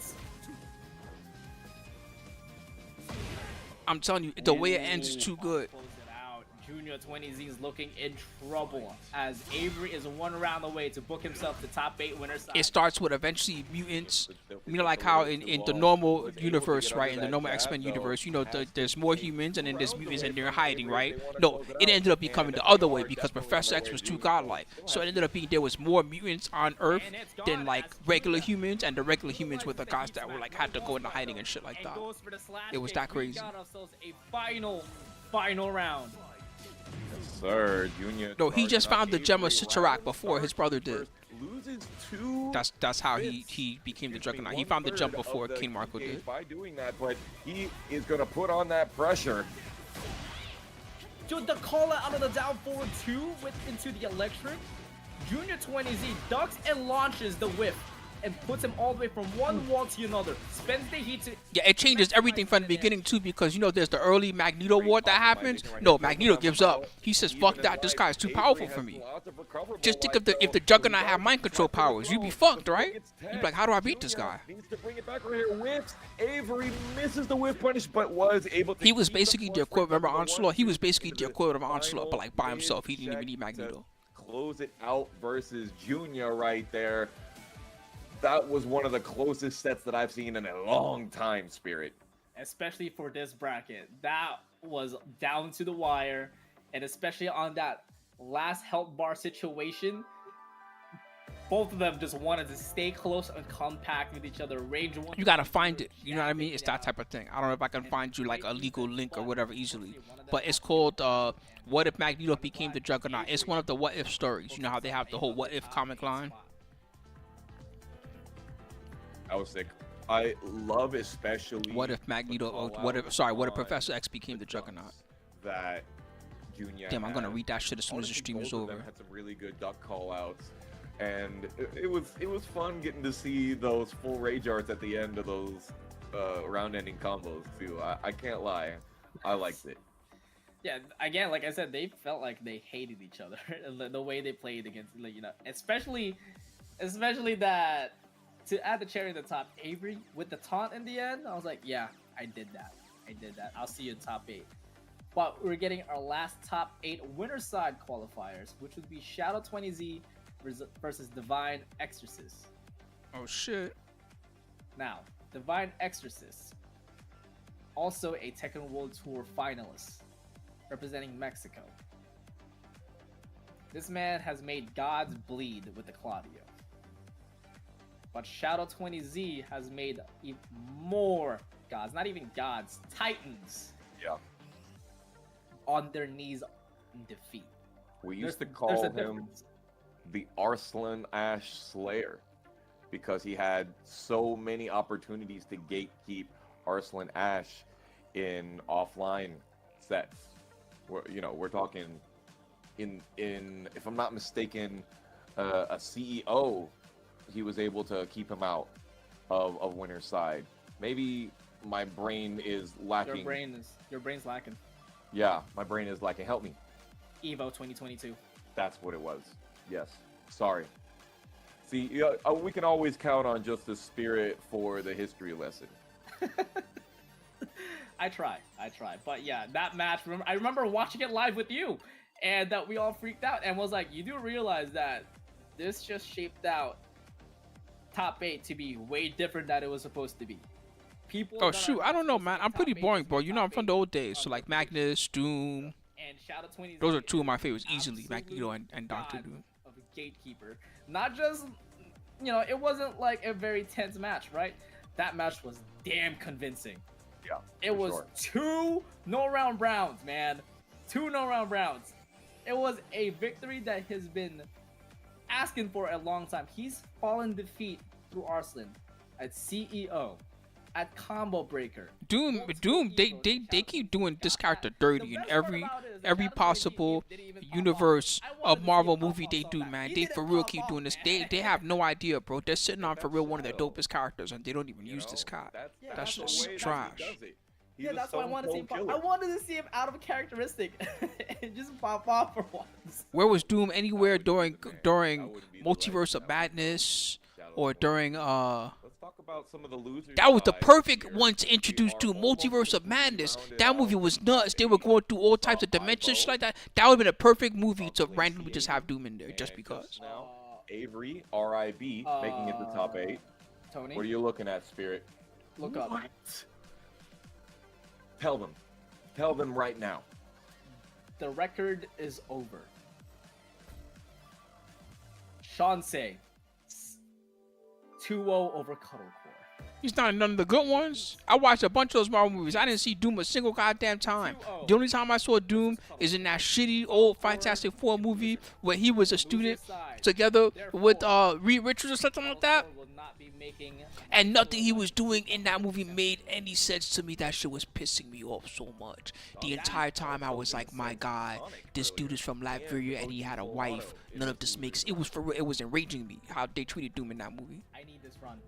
I'm telling you, the way it ends is too good. Close it out. Junior 20Z is looking in trouble as Avery is one round away to book himself the top 8 winner side. It starts with eventually mutants. You know, like how in the normal universe, right? In the normal X-Men universe, you know, there's more humans and then there's mutants and they're hiding, right? No, it ended up becoming the other way because Professor X was too godlike. So it ended up being there was more mutants on Earth than like regular humans, and the regular humans were the guys that were like had to go into hiding and shit like that. It was that crazy. We got ourselves a final round. Yes, sir. Junior. No, he just found the gem of Avery Sicharak round before his brother did. first, loses 2. That's how he became the Juggernaut. He found the jump before King Marco did. By doing that, but he is going to put on that pressure. Dude, the call out of the down forward 2 into the electric. Junior 20Z ducks and launches the whip and puts him all the way from one wall to another. Spends the heat to... Yeah, it changes everything from the beginning too, because you know there's the early Magneto war that happens. No, Magneto gives up. He says, "Fuck that! This guy's too powerful for me." Just think if the Juggernaut had mind control powers, you'd be fucked, right? You'd be like, "How do I beat this guy?" Needs to bring it back right here. Whips. Avery misses the whip punish, but was able to. He was keep the basically the force equivalent break of up Onslaught. He was basically into the this equivalent of Onslaught, but like by final himself. He didn't even win need Magneto. to Close it out versus Junior right there. That was one of the closest sets that I've seen in a long time, Spirit. Especially for this bracket. That was down to the wire. And especially on that last health bar situation. both of them just wanted to stay close and compact with each other. Range one. You gotta find it. You know what I mean? It's that type of thing. I don't know if I can find you like a legal link or whatever easily. But it's called What If Magneto Became the Juggernaut. It's one of the what if stories. You know how they have the whole what if comic line? I was sick. I love especially. What if Magneto? What if Professor X became the Juggernaut? That Junior. Damn, I'm gonna read that shit as soon as the stream is over. Had some really good duck call outs, and it was fun getting to see those full rage arts at the end of those round ending combos too. I can't lie, I liked it. Yeah, again, like I said, they felt like they hated each other. The way they played against, like, you know, especially that. To add the cherry on the top, Avery with the taunt in the end, I was like, yeah, I did that. I'll see you in top 8. But we're getting our last top 8 winner side qualifiers, which would be Shadow 20Z versus Divine Exorcist. Oh shit. Now, Divine Exorcist, also a Tekken World Tour finalist, representing Mexico. This man has made gods bleed with the Claudio. But Shadow 20Z has made even more gods, not even gods, titans. Yeah. On their knees in defeat. We used to call him the Arslan Ash Slayer because he had so many opportunities to gatekeep Arslan Ash in offline sets. We're talking in if I'm not mistaken, a CEO. He was able to keep him out of winner's side. Maybe my brain is lacking. Your brain's lacking. Yeah, my brain is lacking. Help me. Evo 2022. That's what it was. Yes. Sorry. See, we can always count on just the spirit for the history lesson. I try. But yeah, that match, I remember watching it live with you, and that we all freaked out and was like, you do realize that this just shaped out top 8 to be way different than it was supposed to be. People. Oh shoot, I don't know, man. I'm pretty boring, bro. You know, I'm from the old days, so like Magnus, Doom. And Shadow 20. Those are two of my favorites, easily. Magneto and Doctor Doom. Of a gatekeeper, not just, it wasn't like a very tense match, right? That match was damn convincing. Yeah. It was 2 no-round rounds, man. 2 no-round rounds. It was a victory that has been asking for a long time. He's fallen defeat through Arslan at CEO, at Combo Breaker. Doom, they keep doing this character dirty in every possible universe of Marvel movie they do, man. They for real keep doing this. They have no idea, bro. They're sitting on for real one of their dopest characters, and they don't even use this card. That's just trash. Yeah, that's why I wanted to see him. I wanted to see him out of a characteristic and just pop off for once. Where was Doom anywhere during Multiverse of Madness or during Let's talk about some of the losers. That was the perfect one to introduce to Multiverse of Madness. That movie was nuts. They were going through all types of dimensions, shit like that. That would have been a perfect movie to randomly just have Doom in there, just because. Now, Avery, RIB, making it the top 8. Tony, what are you looking at, Spirit? Look up. Tell them right now. The record is over. Shansei 2-0 over Cuddlecore. He's not in none of the good ones. I watched a bunch of those Marvel movies. I didn't see Doom a single goddamn time. The only time I saw Doom is in that shitty old Fantastic Four movie where he was a student together with Reed Richards or something like that. And nothing he was doing in that movie made any sense to me. That shit was pissing me off so much. The entire time I was like, my God, this dude is from Latveria and he had a wife. None of this makes. It was for real. It was enraging me how they treated Doom in that movie. I need this run.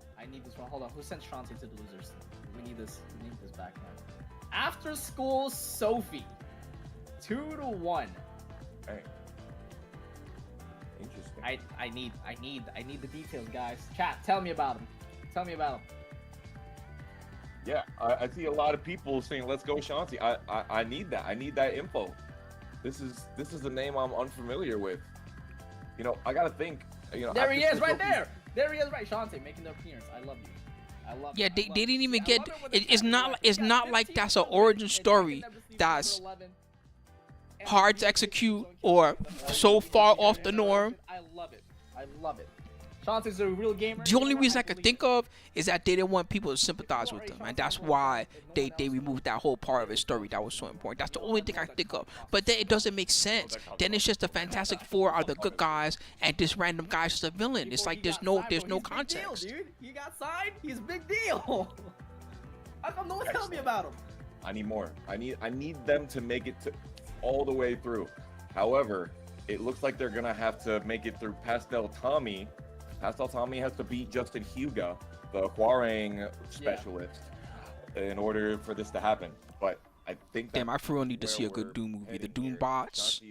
Hold on. Who sent Shantae to the losers? We need this back now. After School Sophie. 2-1. Hey. Interesting. I need the details, guys. Chat, tell me about him. Yeah, I see a lot of people saying, "Let's go, Shanti." I need that. I need that info. This is a name I'm unfamiliar with. I gotta think. There he is, right there. There he is, right. Shantae making the appearance. I love you. Yeah, they didn't even get. It's not like that's an origin story that's hard to execute or so far off the norm. I love it. Chauncey's a real gamer. The only reason I could think of is that they didn't want people to sympathize with them, and that's why they removed that whole part of his story that was so important. That's the only thing I can think of. But then it doesn't make sense. Then it's just the Fantastic Four are the good guys, and this random guy's just a villain. It's like there's no context. Deal, dude. He got signed. He's a big deal. How come no one's telling me about him? I need more. I need them to make it to all the way through. However, it looks like they're gonna have to make it through Pastel Tommy. Pastel Tommy has to beat Justin Huga, the Huarang specialist, in order for this to happen. But I think Damn, I for real need to see a good Doom movie. The Doom bots.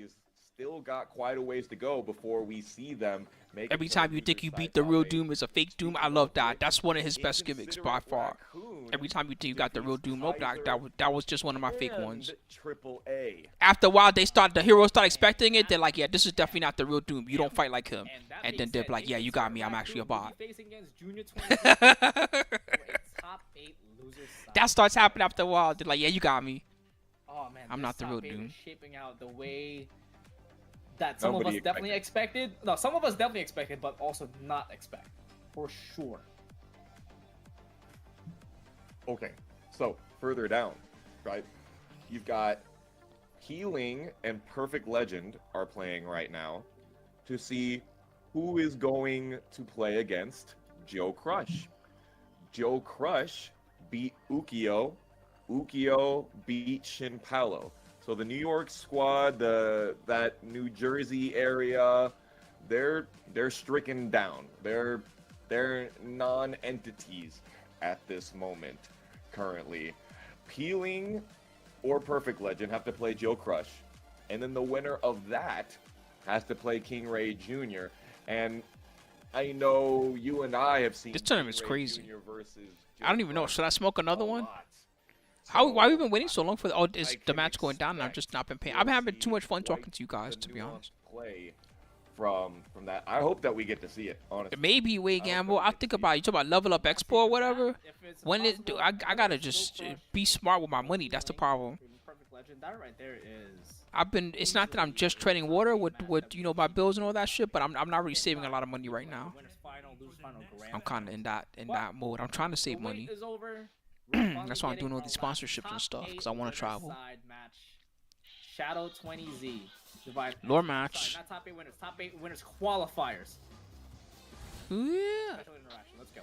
Still got quite a ways to go before we see them make. Every time you think you beat the real Doom is a fake Doom. I love that. That's one of his best gimmicks by far. Every time you think you got the real Doom, nope, that was just one of my fake ones. AAA. After a while, the heroes start expecting it. They're like, yeah, this is definitely not the real Doom. You don't fight like him. And then they're like, yeah, you got me. I'm actually a bot. That starts happening after a while. They're like, yeah, you got me. Oh man, I'm not the real Doom. Shaping out the way that some Nobody of us definitely expected. No, some of us definitely expected, but also not expect, for sure. Okay, so further down, right? You've got Healing and Perfect Legend are playing right now to see who is going to play against Joe Crush. Joe Crush beat Ukio. Ukio beat Shin Paolo. So the New York squad, that New Jersey area, they're stricken down. They're non-entities at this moment currently. Peeling or Perfect Legend have to play Joe Crush, and then the winner of that has to play King Ray Jr. And I know you and I have seen This tournament's King Ray crazy. Jr. versus I don't even know. Should I smoke another a one? lot. Why have we So, been waiting so long for? Oh, is I the can match going down? And I've just not been paying. I've been having too much fun talking to you guys, to be honest. Play from that. I hope that we get to see it. Honestly, Maybe Wade Gamble. I'll think about it. You talk about level up expo or whatever. When it, I gotta just be smart with my money. That's the problem. Perfect Legend, that right there is. I've been. It's not that I'm just trading water with my bills and all that shit, but I'm not really saving a lot of money right now. Winners final, losers final, grand I'm kind of in that mode. I'm trying to save money. Is over. That's why I'm doing all these sponsorships and stuff, because I want to travel. Match. Shadow 20Z. Divide. Lore match. Sorry, not top 8 winners. Top 8 winners qualifiers. Yeah. Special interaction. Let's go.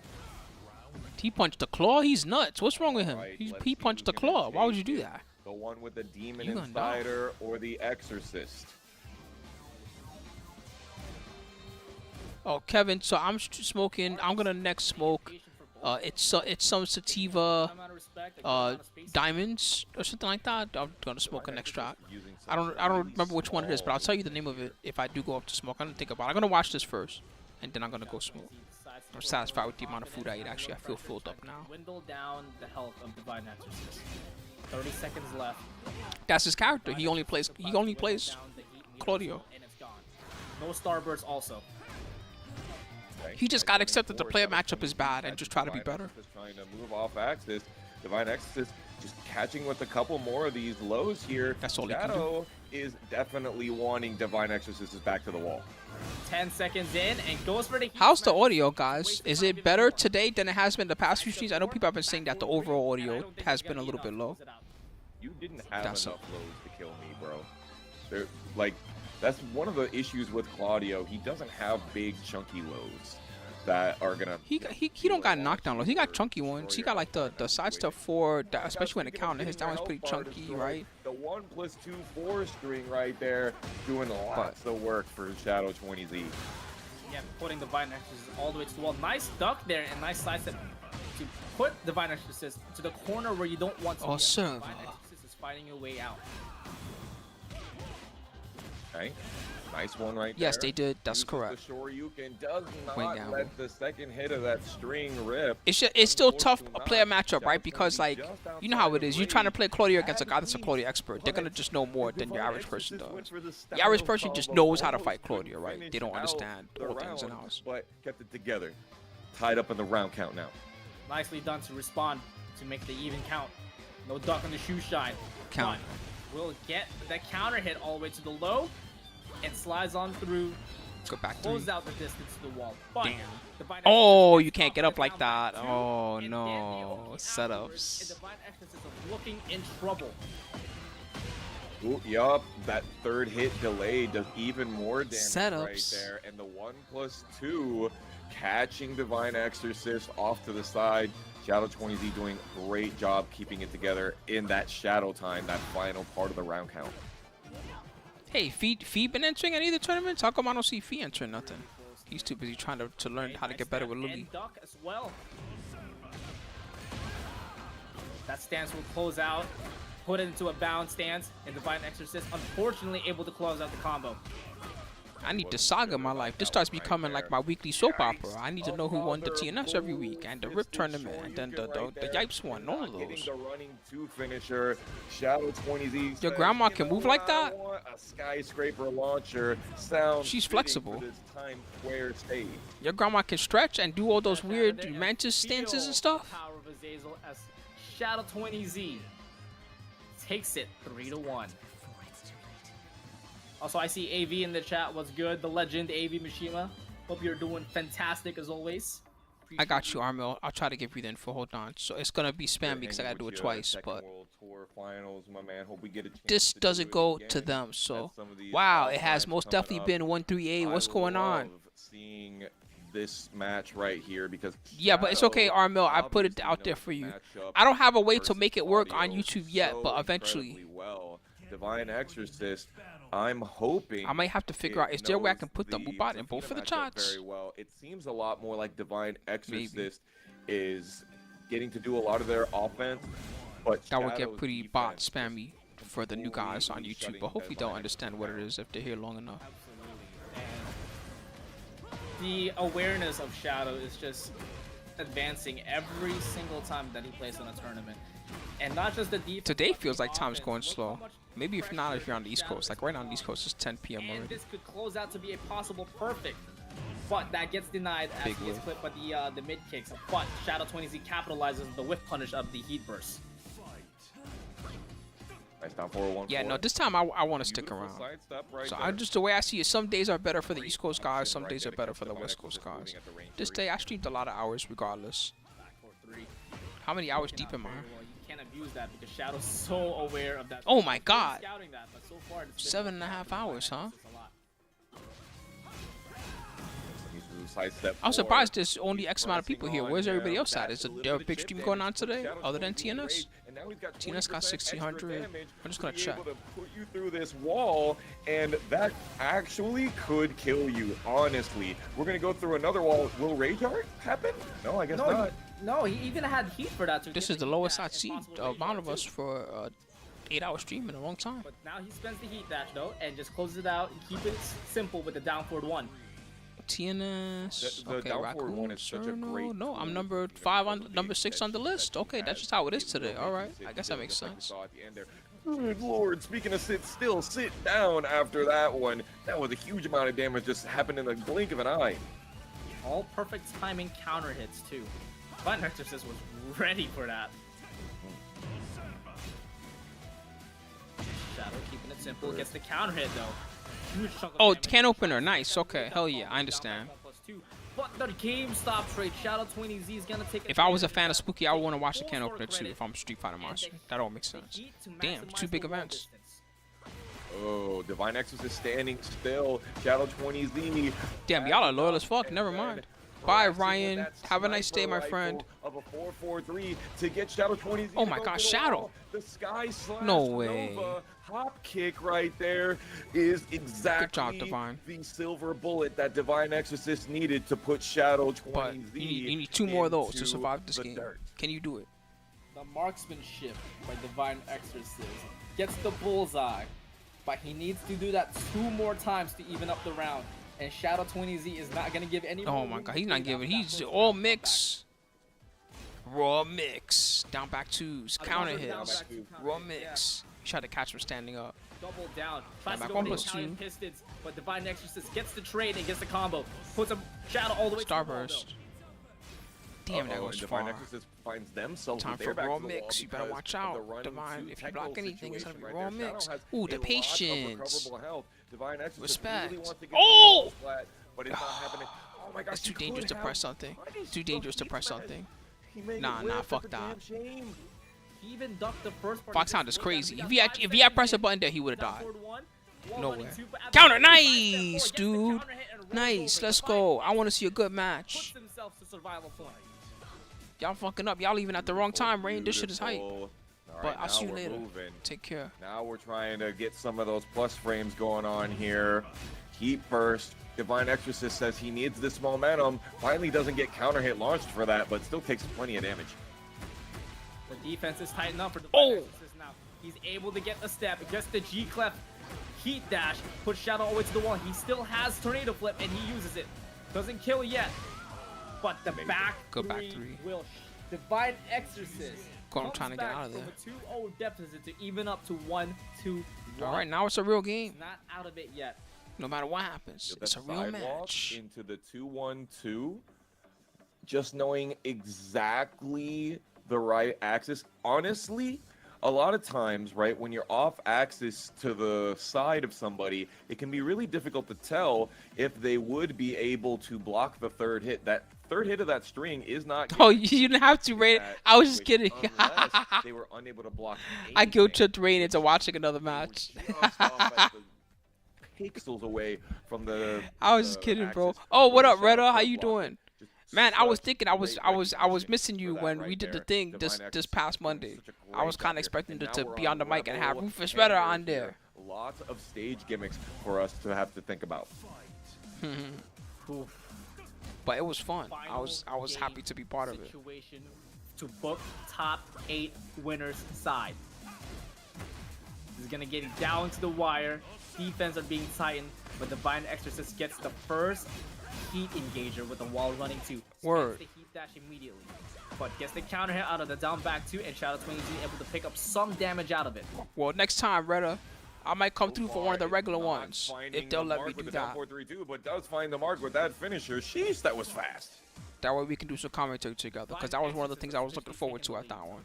He punched the claw. He's nuts. What's wrong with him? Right, He let's he see punched the who's gonna claw. Why would you take do it. that? The one with the Demon You gonna die. Insider or the Exorcist. Oh, Kevin. So I'm smoking. I'm gonna next smoke. It's some sativa diamonds or something like that. I'm gonna smoke an extract. I don't remember which one it is, but I'll tell you the name of it if I do go up to smoke. I'm gonna think about it. I'm gonna watch this first, and then I'm gonna go smoke. I'm satisfied with the amount of food I eat. Actually, I feel filled up now. Dwindle down the health of Divine Exorcist. 30 seconds left. That's his character. He only plays Claudio. And it's gone. No Starbirds also. Okay. He just got accepted to play a matchup is bad and just try to be better. Exorcist trying to move off axis. Divine Exorcist just catching with a couple more of these lows here. That's all he can do. Shadow is definitely wanting Divine Exorcist back to the wall. 10 seconds in and goes for the heat How's the smash. audio, guys? Is it better today than it has been the past few streams? I know people have been saying that the overall audio has been a little bit low. You didn't have That's enough lows to kill me, bro. They're, like, that's one of the issues with Claudio. He doesn't have big chunky lows that are gonna. He don't got knockdown lows. He got chunky ones. He got like the side stuff for that, especially when it counted. His that one's pretty chunky, right? The 1+2 4 string right there doing lots of work for Shadow 20Z. Yeah, putting Divine Exorcist all the way to the wall. Nice duck there and nice sidestep to put Divine Exorcist to the corner where you don't want to be. Awesome. Divine Exorcist is fighting your way out. Okay, nice one right Yes, there. they did. That's Uses correct. The Shoryuken does Wait, not now. let the second hit of that string rip. It's still tough to play a matchup, right? Because like you know how it is. You're trying to play Claudio against a guy that's a Claudio expert. They're gonna just know more than your average person does. The average person just knows how to fight Claudio, right? They don't understand all the ins and outs. But kept it together. Tied up in the round count now. Nicely done to respond to make the even count. No duck on the shoe shine. Count. But will get the counter hit all the way to the low and slides on through Go back close 3. out the distance to the wall. But Damn. Divine Oh, Exorcist you gets can't up get up and like down that. by 2, Oh, and no. then the ulti afterwards, Setups. and Divine Exorcist is looking in trouble. Ooh, yup, that third hit delay does even more damage Setups. right there. And the 1+2 catching Divine Exorcist off to the side. Shadow 20Z doing a great job keeping it together in that shadow time, that final part of the round count. Hey, Fee been entering any of the tournaments? How come I don't see Fee entering nothing? He's too busy trying to learn how to get better with Lily. And duck as well. That stance will close out, put it into a bound stance, and Divine Exorcist unfortunately able to close out the combo. I need the saga in my life. This starts becoming like my weekly soap opera. I need to know who won the TNS every week, and the RIP tournament, and then the Yipes one. All of those. The running 2 finisher, Shadow 20Z. Your grandma can move like that? A skyscraper launcher sounds She's fitting flexible. for this Times Square stage. Your grandma can stretch and do all those weird mantis stances and stuff. Power of Azazel as Shadow 20Z takes it 3-1. Also, I see AV in the chat. What's good? The legend AV Mishima. Hope you're doing fantastic as always. I got you, Armel. I'll try to give you the info. Hold on. So it's gonna be spam because I gotta do it twice, but this doesn't go to them. So wow, it has most definitely been 138. What's going on? Seeing this match right here because yeah, but it's okay, Armel. I put it out there for you. I don't have a way to make it work on YouTube yet, but eventually. Divine Exorcist, I'm hoping I might have to figure out, is there a way I can put the Mubat in both of the chats? Very well. It seems a lot more like Divine Exorcist is getting to do a lot of their offense, but that would get pretty bot spammy for the new guys on YouTube, but hopefully they'll understand what it is if they're here long enough. The awareness of Shadow is just advancing every single time that he plays in a tournament. And not just the defense. Today feels like time's going slow. Maybe if not, if you're on the East Coast. Like right now on the East Coast, it's 10 p.m. already. And this could close out to be a possible perfect. But that gets denied as he gets clipped by the mid kicks. But Shadow 20Z capitalizes on the whiff punish of the heat burst. Nice down 4-1. Yeah, no, this time I want to stick around. So the way I see it, some days are better for the East Coast guys, some days are better for the West Coast guys. This day I streamed a lot of hours regardless. How many hours deep am I? You can't abuse that because Shadow's so aware of that. Oh my god! That, but so far 7.5 hours, huh? sidestep. I'm surprised there's only X amount of people here. Where's everybody else at? Is there a big stream going on today other than TNS? TNS got 1600. I'm just gonna check. Put you through this wall, and that actually could kill you. Honestly, we're gonna go through another wall. Will Rage Art happen? No, I guess not. No, he even had heat for that. This is the lowest I've seen amount of us for 8-hour stream in a long time. But now he spends the heat dash though, and just closes it out and keep it simple with the down forward one. TNS. The okay, down forward one Raccoon. is such a great No, I'm number 5 on number 6 on the list. Okay, that's just how it is today. All right, I guess that makes sense. Good lord, speaking of sit down after that one. That was a huge amount of damage just happened in the blink of an eye. All perfect timing counter hits too. But Exorcist was ready for that. Shadow keeping it simple, gets the counter hit though. Huge chunk of Oh, damage. can opener, nice. Okay, hell yeah, I understand. But the game stop trade, Shadow 20Z is gonna take. If I was a fan of Spooky, I would want to watch the can opener too. If I'm a Street Fighter monster, that all makes sense. Damn, 2 big events. Oh, Divine Exorcist standing still. Shadow 20Z. Damn, y'all are loyal as fuck. Never mind. Bye, Ryan. Have a nice day, my friend. Of a 4-4-3 to get Shadow 20Z. Oh my gosh, Shadow. The Sky Slash No way. Nova hop kick right there is exactly Good job, Divine. the silver bullet that Divine Exorcist needed to put Shadow 20Z. But you need 2 more of those to survive this game. Dirt. Can you do it? The marksmanship by Divine Exorcist gets the bullseye, but he needs to do that 2 more times to even up the round. And Shadow 20Z is not gonna give any. Oh my god, he's not giving. He's all mix. Raw mix. Down back 2s. Counter hits. Raw mix. He tried to catch him standing up. Double down. Tries back to go with 1+2. Pistons, but Divine Exorcist gets the trade and gets the combo. Puts a Shadow all the way to the wall, Starburst. Damn, that goes Divine far. Exorcist finds themselves Time with for their backs raw to the wall mix. You better because watch of the out, running Divine. two If you block technical anything, it's gonna be situation raw right there. mix. Shadow has Ooh, a the lot of patience. recoverable health. Divine Exorcist Respect. really wants to get Oh! the flat, but it's not happening. Oh my gosh, It's too he dangerous could to have press something. punished Too dangerous to the press Heat something. He made Nah, it nah, work. fuck That's a that. damn shame. He even ducked the first part. Foxhound is crazy. If he had pressed a button there, he would have died. No way. Counter, Counter, nice, dude. Nice, let's go. I want to see a good match. Y'all fucking up. Y'all leaving at the wrong time, Rain. This shit is hype. Beautiful. All But right, I'll see now you we're later. moving. Take care. Now we're trying to get some of those plus frames going on here. Heat burst. Divine Exorcist says he needs this momentum. Finally doesn't get counter hit launched for that, but still takes plenty of damage. The defense is tightened up for Divine Oh. Exorcist now. He's able to get the step, gets the G clef, heat dash, puts Shadow all the way to the wall. He still has Tornado Flip and he uses it. Doesn't kill yet, but the back Good back three three. will. Divine Exorcist. Gordo comes trying to get back out of there. From a 2-0 deficit to even up to 1-2. All right, now it's a real game. He's not out of it yet. No matter what happens, So it's a that real sidewalk match. into the 2-1-2, just knowing exactly the right axis. Honestly, a lot of times, right, when you're off axis to the side of somebody, it can be really difficult to tell if they would be able to block the third hit. That third hit of that string is not. Oh, you didn't have to, Rain. that I was just switch kidding. unless they were unable to block. I guilt anything. tripped Rain into watching another They were match. just off at the pixels away from the. I was just kidding, bro. axis Oh, what where up, the shadow Retta? How could you block it. doing? Just Man, I was such thinking great I was recognition missing you for that when right we did the there. thing Divine this Exorcist past doing Monday. such a I was great kind job of here. expecting And to now we're be on the mic and have level Rufus Retta and on we're there. here. Lots of stage gimmicks for us to have to think about. Oof. But it was fun. I Final was happy game to be part of it. situation to book top 8 winners side. This is gonna get down to the wire. Defense are being tightened, but Divine Exorcist gets the first heat engager with the wall running too. Word. Gets the heat dash immediately, but gets the counter hit out of the down back two, and Shadow 20 able to pick up some damage out of it. Well, next time, Retta, I might come through for one of the Far, regular not ones finding if they'll the let mark me with do the down that. 4-3-2, but does find the mark with that finisher. Sheesh, that was fast. That way we can do some commentary together, because that was one of the things I was looking forward to at that one.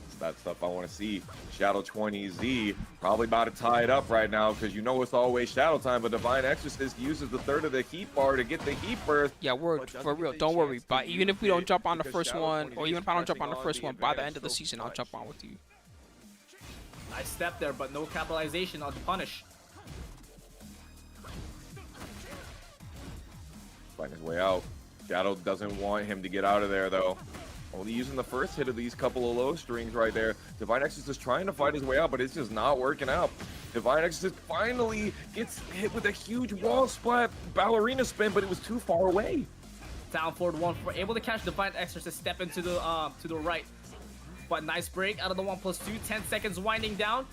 It's that stuff I want to see. Shadow 20Z probably about to tie it up right now because you know it's always Shadow time, but Divine Exorcist uses the third of the heat bar to get the heat burst. Yeah, word, But doesn't for get real. the Don't worry. chance to But even use if we don't it jump on the because first Shadow one, 20Z or even is if I don't jump pressing on the on first the one, by the advantage end of the so season, I'll much. jump on with you. Nice step there, but no capitalization on the punish. Find his way out. Shadow doesn't want him to get out of there though. Only using the first hit of these couple of low strings right there. Divine Exorcist is trying to fight his way out, but it's just not working out. Divine Exorcist finally gets hit with a huge wall splat ballerina spin, but it was too far away. Down forward one, able to catch Divine Exorcist, step into the right. But nice break out of the 1+2, 10 seconds winding down.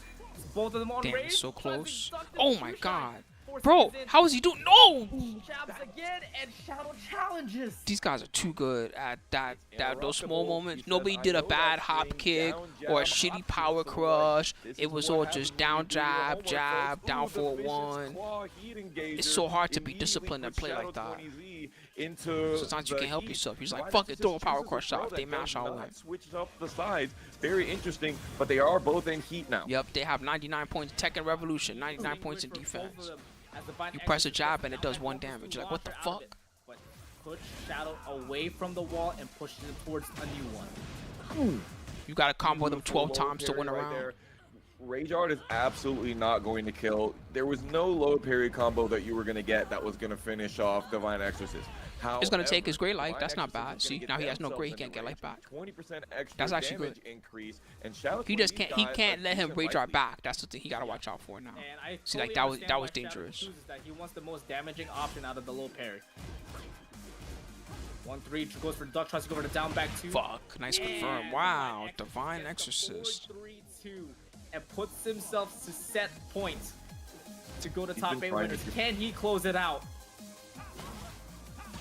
Both of them on Damn, raise. it's so close. Ducked it, Oh two my shot. god. 4 Bro, seconds in, how is he doing? No! jabs again, and Shadow challenges. These guys are too good at those small Interruptible. moments. He Nobody says, did "I a know bad that hop swing, kick down or a jab, shitty hop power kick, so crush. this It is was what all happens just when down you do your jab, homework, jab, folks. down Ooh, the forward vicious one. claw heat engager It's so hard to be immediately disciplined and puts play like Shadow that. 20Z into Sometimes you the can't help heat. yourself. He's like, Divine fuck it, throw a Exorcist power chooses crush throw out. They that mash does all not in. switch up the sides. Very interesting, but they are both in heat now. Yep, they have 99 points. Tekken Revolution, 99 points in defense. You press a jab and it does 1 damage. You're like, what the fuck? But push Shadow away from the wall and push it towards a new one. You gotta combo them Beautiful 12 low times to parry win a right round. there. Rage Art is absolutely not going to kill. There was no low parry combo that you were going to get that was going to finish off Divine Exorcist. It's gonna take his However, gray light. Divine That's not Exorcist bad. is gonna See, get now he has no themselves gray. He into can't get life range. back. 20% extra That's actually damage good. increase, and Shadow He just 20 can't. He dies can't a let him decent rage life art lead. back. That's the thing he gotta watch out for now. And I See, like, totally that was understand why Shadow dangerous. chooses that. He wants the most damaging option out of the low parry. 1-3 goes for Duck, tries to go for the down back two. Fuck. Nice confirm. And Wow. Divine Divine Exorcist Exorcist. gets the 4-3-2 and puts himself to set points to go to He's top been 8 trying to winners. do- Can he close it out?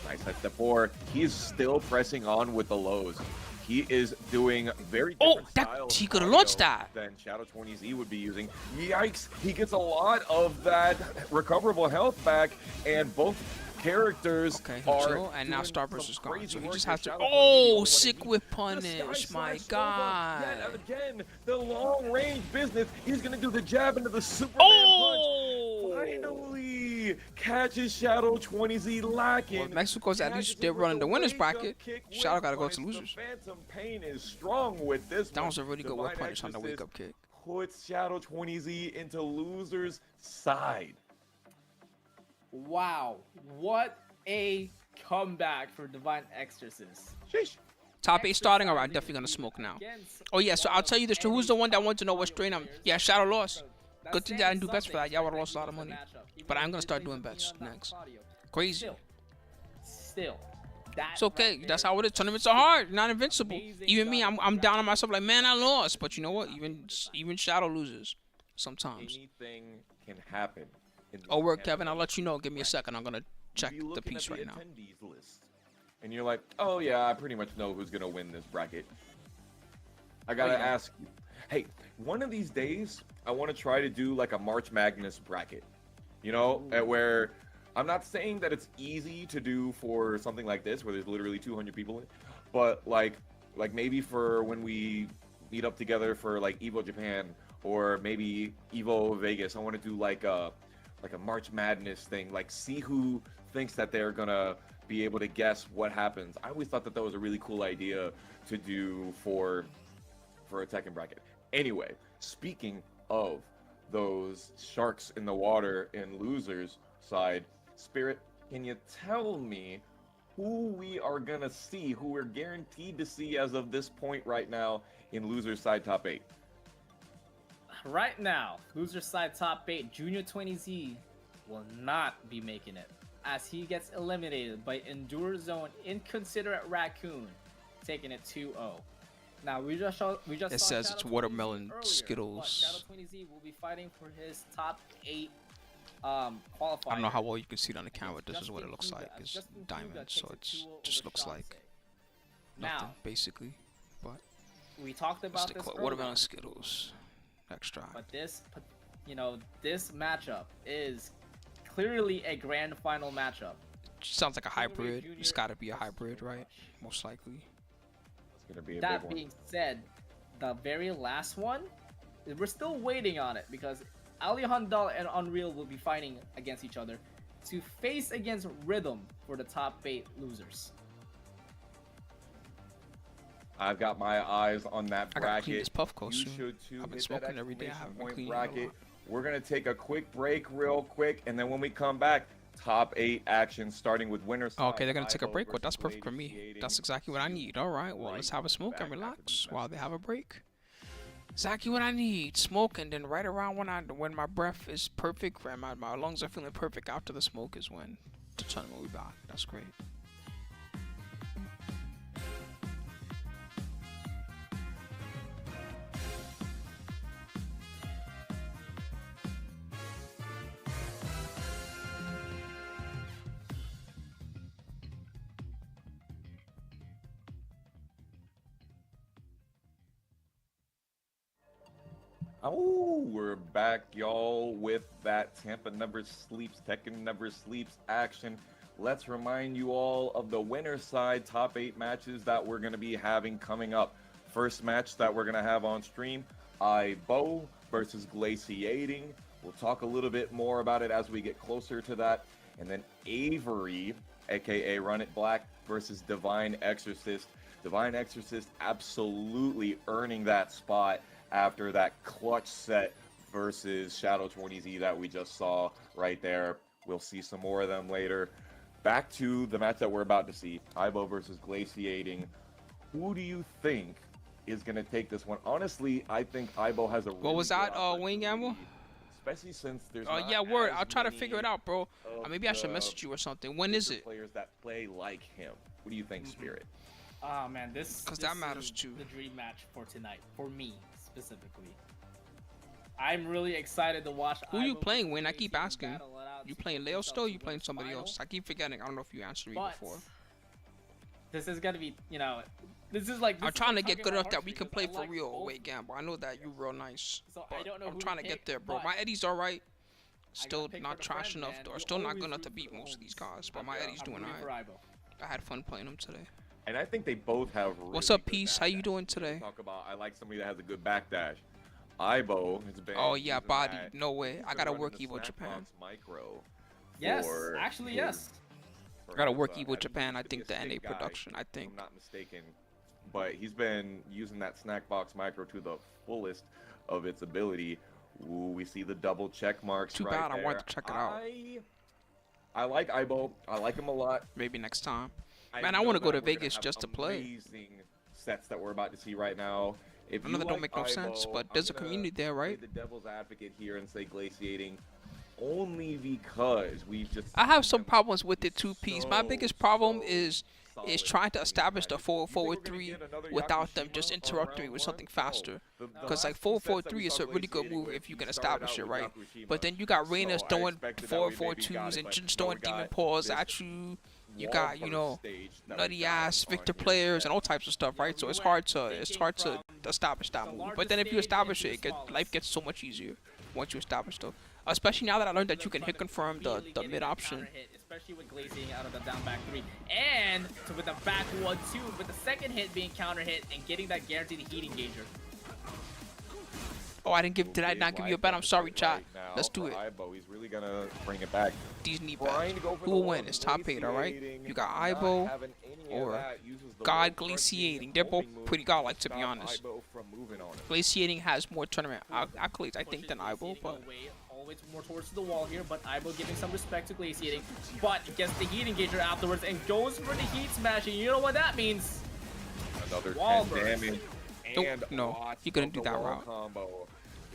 Nice at step 4. He's still pressing on with the lows. He is doing very Oh, different that- styles he of coulda audio launched that. than Shadow 20Z would be using. Yikes! He gets a lot of that recoverable health back, and both characters Okay, he are chill, and now doing Starburst some is gone. crazy So he work just here. has to. Shadow 20Z Oh, doesn't sick wanna with eat. The punish. Sky My Slash Nova, yet God. again, the long range business. He's gonna do the jab into the Superman punch. Oh! Finally, 20Z catches Shadow 20Z lacking. Well, Mexico's at least Catches they're him with running the winners wake-up bracket. kick Shadow with gotta go to punch. losers. The Phantom Pain is strong with this That one. was a really good Divine work punish on the Exorcist wake up kick. puts Shadow 20Z into losers' side. Wow, what a comeback for Divine Exorcist. Sheesh. Top 8 starting. Alright, definitely gonna smoke now. Oh yeah, so I'll tell you this too. Who's the one that wants to know what strain I'm? Yeah, Shadow lost. Good thing that I didn't do bets for that. Y'all would have lost a lot of money. But I'm gonna start doing bets next. Crazy. Still. It's okay. That's how it is. Tournaments are hard. Not invincible. Even me, I'm down on myself. Like, man, I lost. But you know what? Even Shadow loses sometimes. Anything can happen. Oh, work, Kevin. I'll let you know. Give me a second. I'm gonna check You the looking piece at the right now. attendees list, and you're like, oh yeah, I pretty much know who's gonna win this bracket. I gotta ask you, hey, one of these days, I want to try to do like a March Madness bracket. You know, at where I'm not saying that it's easy to do for something like this, where there's literally 200 people in it, but like maybe for when we meet up together for like Evo Japan or maybe Evo Vegas, I want to do like a March Madness thing, like see who thinks that they're gonna be able to guess what happens. I always thought that was a really cool idea to do for a Tekken bracket. Anyway, speaking of those sharks in the water in losers side, Spirit, can you tell me who we are gonna see, who we're guaranteed to see as of this point right now in losers side top 8? Right now, loser side top 8, Junior 20Z will not be making it, as he gets eliminated by Endure Zone Inconsiderate Raccoon, taking it 2-0. Now we just It saw says Shadow it's watermelon 20Z earlier, Skittles. but Shadow 20Z will be fighting for his top 8 qualifier. I don't know how well you can see it on the camera. This is what it looks like. It's diamond, so it just looks like nothing, now, basically. But we talked about this earlier, watermelon Skittles extra. but this matchup is clearly a grand final matchup. Sounds like a hybrid. It's got to be a hybrid, right? Most likely. It's gonna be a That big one. being said, the very last one, we're still waiting on it because Alejandro and Unreal will be fighting against each other to face against Rhythm for the top 8 losers. I've got my eyes on that I gotta clean bracket. this puff You coat soon. should too. I've been Hit that smoking every day. I exclamation haven't been point cleaning in a bracket. lot. We're gonna take a quick break, real quick, and then when we come back, top 8 action starting with winners. Okay, they're gonna take a break. Well, that's perfect for me. That's exactly what I need. All right, well, let's have a smoke and relax while they have a break. Exactly what I need. Smoke, and then right around when my breath is perfect and my lungs are feeling perfect after the smoke is when the tournament will be back. That's great. Oh, we're back, y'all, with that Tampa Never Sleeps, Tekken Never Sleeps action. Let's remind you all of the winner side top 8 matches that we're going to be having coming up. First match that we're going to have on stream, Ibo versus Glaciating. We'll talk a little bit more about it as we get closer to that. And then Avery, aka Run It Black, versus Divine Exorcist. Divine Exorcist absolutely earning that spot after that clutch set versus Shadow 20Z that we just saw right there. We'll see some more of them later. Back to the match that we're about to see, Ibo versus Glaciating. Who do you think is going to take this one? Honestly, I think Ibo has a really What was that, good Wayne Gamble? opportunity, especially since there's Oh, not yeah, word. as I'll try to many figure it out, bro. of Maybe I should the message you or something. When is bigger it? players that play like him. What do you think, Spirit? Oh man, this 'Cause this that matters is too. The dream match for tonight, for me specifically. I'm really excited to watch. Who you Ivo playing, versus Wayne? I keep Glaciating asking. battle it out You to playing put Leo themselves still? Or you to playing win somebody final. else? I keep forgetting. I don't know if you answered me But before. this is gonna be, this is like. I'm this is trying to like get tugging good my enough that we can heartstrings. play I for like real. both Wait, Gamble. I know that you real nice. So But I don't know I'm who trying to to get pick, there, bro. but My Eddie's alright. I Still gotta pick for not the trash friend, enough, man. or You still not always good enough to root beat for most of these homies. guys. But my Eddie's I'm doing rooting for alright. Ivo. I had fun playing him today. And I think they both have really What's up, good Peace? How you backdash. doing today? Talk about, I like somebody that has a good backdash. Ibo has been Oh, yeah, using body. that. No way. He's I been gotta running work the Evo Japan. Snapbox Micro Yes, for actually, his- yes. for Gotta his, work Evo I mean, Japan. he I used to be think the a NA stick guy, production. I if think. I'm not mistaken. But he's been using that snack box micro to the fullest of its ability. Ooh, we see the double check marks Too right bad. there. I wanted to check it out. I like Ibo. I like him a lot. Maybe next time. Man, I know wanna go that to we're gonna Vegas have just to play. Amazing sets that we're about to see right now. If I know you that don't like make no sense, Ibo, but I'm there's a gonna community there, play right? the devil's advocate here and say glaciating, only because we've just. I have seen some him problems with it too, Piece. My biggest problem is solid trying to when he's establish at the it. You think we're gonna 4-4-3 get another without them Yakushima just on interrupting me round with one? something No. faster. The Because like last two sets that 4-4-3 we is saw a really good glaciating move with, if you he can started establish out it with right. Yakushima. But then you got So Reyna's I throwing expected that we maybe got 4-4-2s it, and but just no, throwing we got demon paws this at you. You wall got, you burst know, stage that we nutty got ass on Victor here. players and all types of stuff, right? So it's hard to establish that move. But then if you establish it, life gets so much easier once you establish stuff. Especially now that I learned that you can hit confirm the mid option. Especially with glazing out of the down back 3. And with the back 1-2, with the second hit being counter hit and getting that guaranteed heat engager. Oh, did I not give you a bet? I'm sorry, chat. Let's do it. Ibo, he's really gonna bring it back. These knee Trying bets. to go for Who the will win? wall, It's top 8, alright? glaciating, You got not Ibo having any of or that, uses the God wall front Glaciating. being They're both homing move pretty godlike, to be stop honest. Ibo from moving on it. Glaciating has more tournament accolades, I think, than Ibo, Glaciating but away, always more towards the wall here, but Ibo giving some respect to glaciating, but gets the heat engager afterwards and goes for the heat smashing. You know what that means? Another Wall 10 burst. damage. Nope, And no, lots he couldn't of do the that wall route. combo.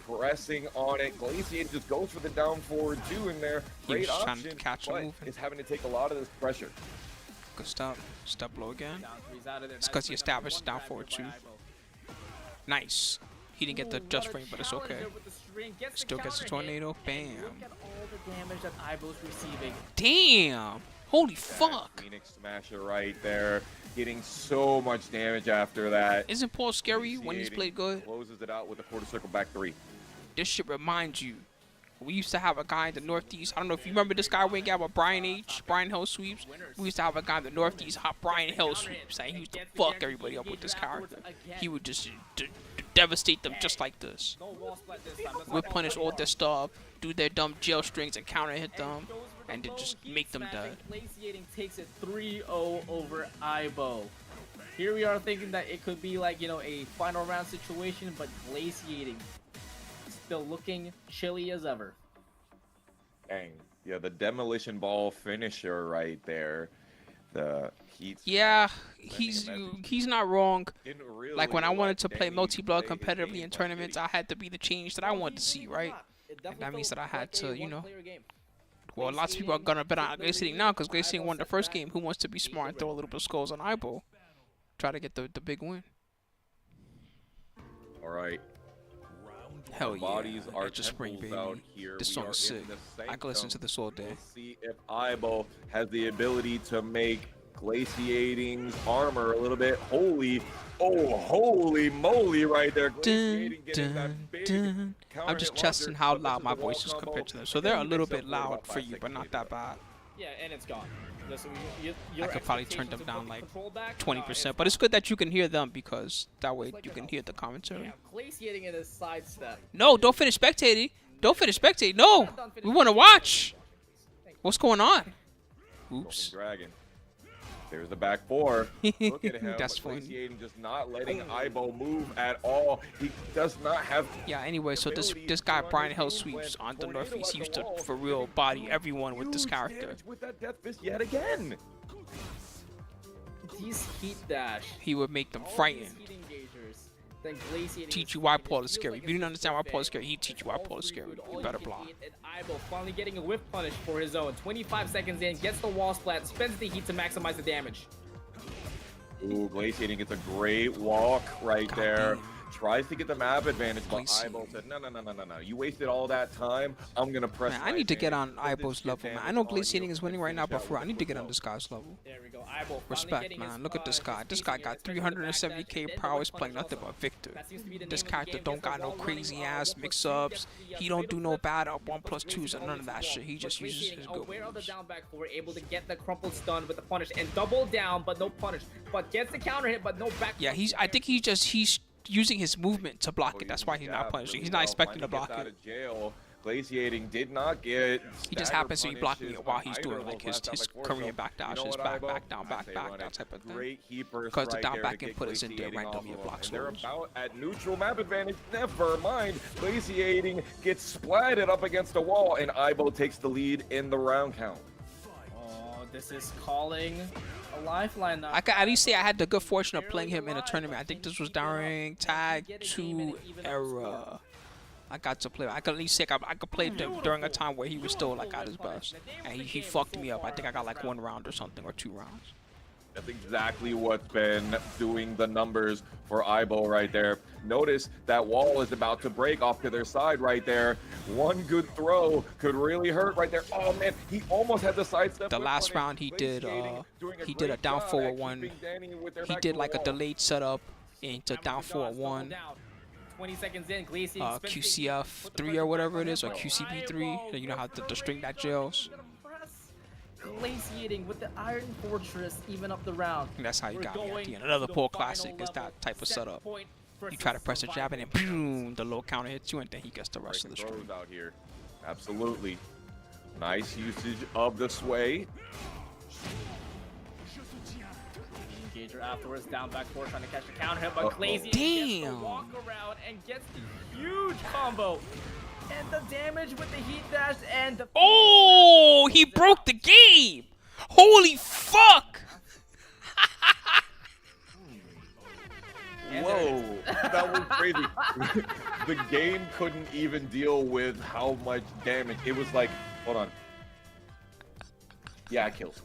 Pressing on it. Glaciating just goes for the down forward 2 in there. He was Great trying to option, catch him but moving. is having to take a lot of this pressure. good stop. Step low again. Down three's out of there. It's 'cause he Nice established one down grab forward here by 2. Ibo. Nice. He didn't get the Ooh, just what a frame, but it's challenge okay. there with the string. Gets the Still gets the counter hit, tornado. and Bam. Look at all the damage that Ibo's receiving. Damn. Holy That fuck. Phoenix Smasher right there. Getting so much damage after that. Isn't Paul scary when he's played good? Closes it out with a quarter circle back 3. This shit reminds you. We used to have a guy in the Northeast. I don't know if you remember this guy we got with Brian H. Brian Hill sweeps. We used to have a guy in the Northeast, hot Brian Hill sweeps. Like, he used to fuck everybody up with this character. He would just devastate them just like this. No wall split this time. That's Would not punish wall all their stuff, do their dumb jail strings and counter hit them, goes for the and then low just heat make them smash, dead. and Glaciating takes it 3-0 over Ibo. Here we are thinking that it could be like, you know, a final round situation, but Glaciating still looking chilly as ever. Dang. Yeah, the demolition ball finisher right there. The heat. Yeah, Sending a he's not wrong. didn't really Like when I wanted let to play Denny multi-blood play his competitively game in like tournaments, Eddy. I had to be the change that I wanted to see, right? And that means that I had to, you know. Well, lots of people are gonna bet on Glaciating now because Glaciating won the first game. Who wants to be smart and throw a little bit of skulls on Ibo? Try to get the big win. All right. Hell yeah. Bodies are Extra Spring, temples baby. out here. This We song are is in sick. the I can listen to sanctum. this all day. We'll see if Ibo has the ability to make Glaciating's armor a little bit holy. Oh, holy moly right there. Glaciating getting that big I'm counter just hit testing launcher, how but loud this my is the wall voice is combo, compared to them. and So then they're a he little makes up bit for it about loud for 5 you, but seconds not later. that bad. Yeah, and it's gone. Listen, your I could probably turn expectations them of down like control back, 20%, but it's good that you can hear them because that way you can hear the commentary. Yeah, Glaciating in his sidestep. No, don't finish spectating. Don't finish spectating. No, we want to watch. What's going on? Golden Oops. Dragon. There's the back 4. Look at him. That's funny. Glaciating just not letting Ibo move at all. He does not have. Yeah. Anyway, so this guy Brian Hill sweeps on the Northeast. He used to for real body everyone with this huge character. damage with that death fist yet again. These heat dash. He would make them all frightened. these heat engagers, then Glaciating Teach is you why freaking- Paul it is feels scary. like If you didn't it's understand why Paul is buffet. scary, he'd teach you why All Paul is free scary. food, all You you better can block. eat, and Ibo finally getting a whiff punish for his own. 25 seconds in, gets the wall splat, spends the heat to maximize the damage. Ooh, Glaciating gets a great walk right God there. damn. Tries to get the map advantage, but Glaciating. Ibo said, no. You wasted all that time. I'm going to press Man, I my need to get advantage. on Put this Ibo's shit level, man. I damage know on Glaciating you is winning and right now, finish but out for real, I with need a to get on quick this guy's level. There we go. Ibo finally Respect, getting man. his, Look at this his guy. This spacing guy again, got especially with the backdash, 370k then the prowess whiff playing punish nothing also. but Victor. That seems to be the This name of the character game. don't Gets the got no wall running, crazy ass 1+2, mix-ups. gets the, He don't do no flip, bad up puts 1+2s Glaciating and none of that onto the shit. He wall. just But uses his Glaciating good aware of the moves. down back four, able to get the crumpled stun with the punish and double down, but no punish. But gets the counter hit, but no back. Yeah, I think he's using his movement to block it. That's why he's not punishing. He's not expecting to block it. Glaciating did not get. He just stagger happens to be blocking punishes it while on he's either doing of like those his last time, like Korean so, back you know dashes, what, back, Ibo? back, down, I back, say back, run that it. type of thing. Great heapers Because the right down there back to get input is in there Glaciating off randomly of him. blocks And they're rolls. about at neutral map advantage. Never mind. Glaciating gets splatted up against a wall, and Ibo takes the lead in the round count. Oh, this is calling a lifeline now. I could at least say I had the good fortune of playing him in a tournament. I think this was during Tag 2 era. I got to play. I could at least say I could play during a time where he was still like at his best, and he fucked me up. I think I got like 1 round or something, or 2 rounds. That's exactly what's been doing the numbers for Ibo right there. Notice that wall is about to break off to their side right there. One good throw could really hurt right there. Oh man, he almost had the sidestep. The whip last on it. round he did Doing a down great forward job at one. keeping Danny with their He back did to like the a wall. delayed setup into down forward one. 20 seconds in, Glaciating QCF 3 or whatever it is, or QCB 3. You know how the string that jails. Glaciating with the Iron Fortress, even up the round. That's how you We're got me at going the end. Another to the poor final classic is level. that type of Set setup. point You try to versus press a jab and then survival. boom, the low counter hits you, and then he gets the rest of the Breaking string. throws out here. Absolutely. Nice usage of the sway. Engager afterwards, down back four, trying to catch the counter hit, but Uh-oh. Glaciating gets the Damn. walk around and gets the huge combo. And the damage with the heat dash and the Oh, he broke the game! Holy fuck! And there it is. Whoa, that was crazy. The game couldn't even deal with how much damage. It was like, hold on. Yeah, I killed.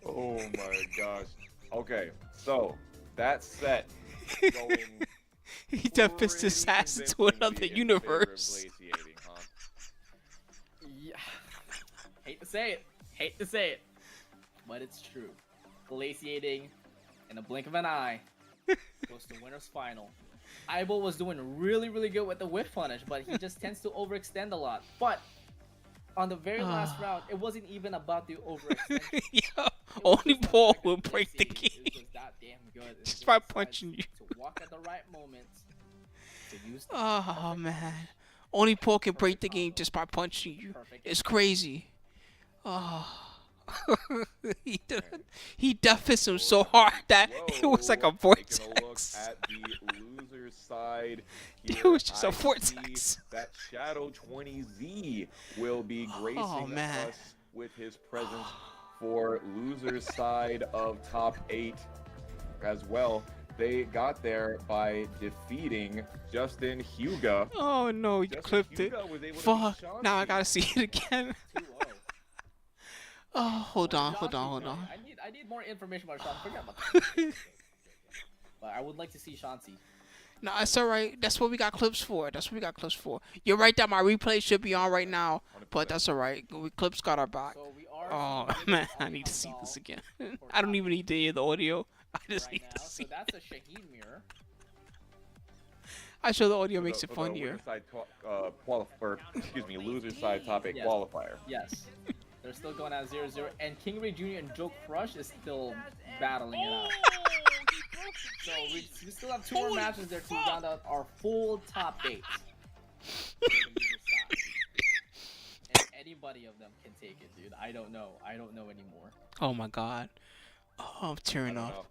Oh my gosh. Okay, so that set going. He deficits his ass into convincingly another in favor of universe. Glaciating, huh? Yeah. Hate to say it, but it's true. Glaciating in a blink of an eye goes to winner's final. Ibo was doing really, really good with the whiff punish, but he just tends to overextend a lot. But on the very last round, it wasn't even about the overextension. Yo, It was only just the Paul fact that will break the Glaciating game. is just that damn good. It Just by decides punching you. To walk at the right moment. To use the Oh perfect man, only Paul can break the game just by punching you. perfect It's crazy. Oh. he deficits him so hard that it was like a Whoa, taking a look vortex. at the loser's side. It Here, was just a I vortex. see that Shadow 20Z will be gracing Oh, man. us with his presence for loser's side of top 8 as well. They got there by defeating Justin Huga. Oh no, you Justin clipped it. Huga was able to Fuck. beat Now I Shanti. gotta see it again. 2-0. Oh, hold on. I need more information about Shanti. Forget about that. But I would like to see Shanti. No, it's alright. That's what we got clips for. You're right that my replay should be on right now, but that's alright. Clips got our back. So we are. Oh seeing man, on I need to see console this again. for I don't top even need to hear the audio. I just right need now. to see. So that's a Shaheen mirror. I sure the audio For makes the- it for the funnier. winner's side loser side top 8 qualifier. Yes. They're still going at 0-0, and King Ray Jr. and Joe Crush is still battling it out. So we still have 2 more matches there to round out our full top 8. And anybody of them can take it, dude. I don't know anymore. Oh my god. Oh, I'm tearing I don't up. know.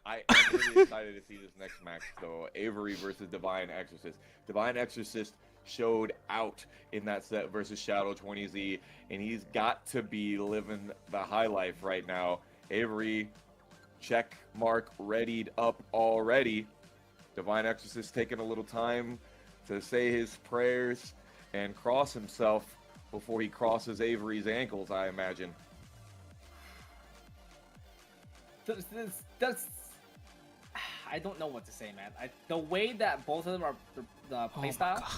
I am really excited to see this next match, though. Avery versus Divine Exorcist. Divine Exorcist showed out in that set versus Shadow 20Z, and he's got to be living the high life right now. Avery, check mark, readied up already. Divine Exorcist taking a little time to say his prayers and cross himself before he crosses Avery's ankles, I imagine. That's I don't know what to say, man. The way that both of them are the Oh my playstyle, god.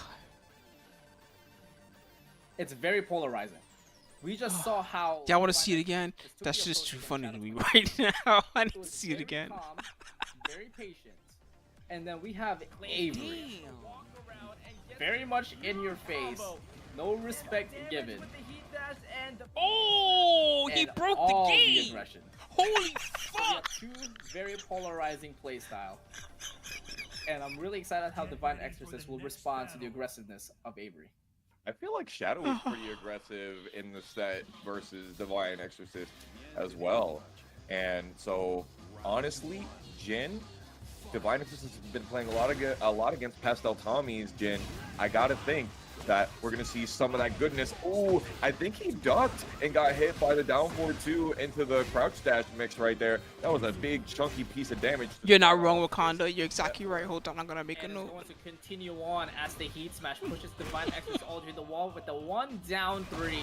it's very polarizing. We just saw how. Y'all want to see it again? Just took That's the just approach too against funny to Shadow me right now. I need It to was see it very again. calm, very patient, and then we have Avery. Very much in your face, no respect given. Oh, he and broke all the the game. aggression. Holy We have fuck. 2 very polarizing playstyle. And I'm really excited how Divine Exorcist will respond to the aggressiveness of Avery. I feel like Shadow is pretty aggressive in the set versus Divine Exorcist as well. And so, honestly, Jin, Divine Exorcist has been playing a lot against Pastel Tommy's Jin. I gotta think that we're gonna see some of that goodness. Oh, I think he ducked and got hit by the down 4-2 into the crouch dash mix right there. That was a big chunky piece of damage. You're not wrong, Wakanda. You're exactly right. Hold on, I'm gonna make a And note. it's going to continue on as the Heat Smash pushes Divine Exorcist all the way to the wall with the 1 down 3.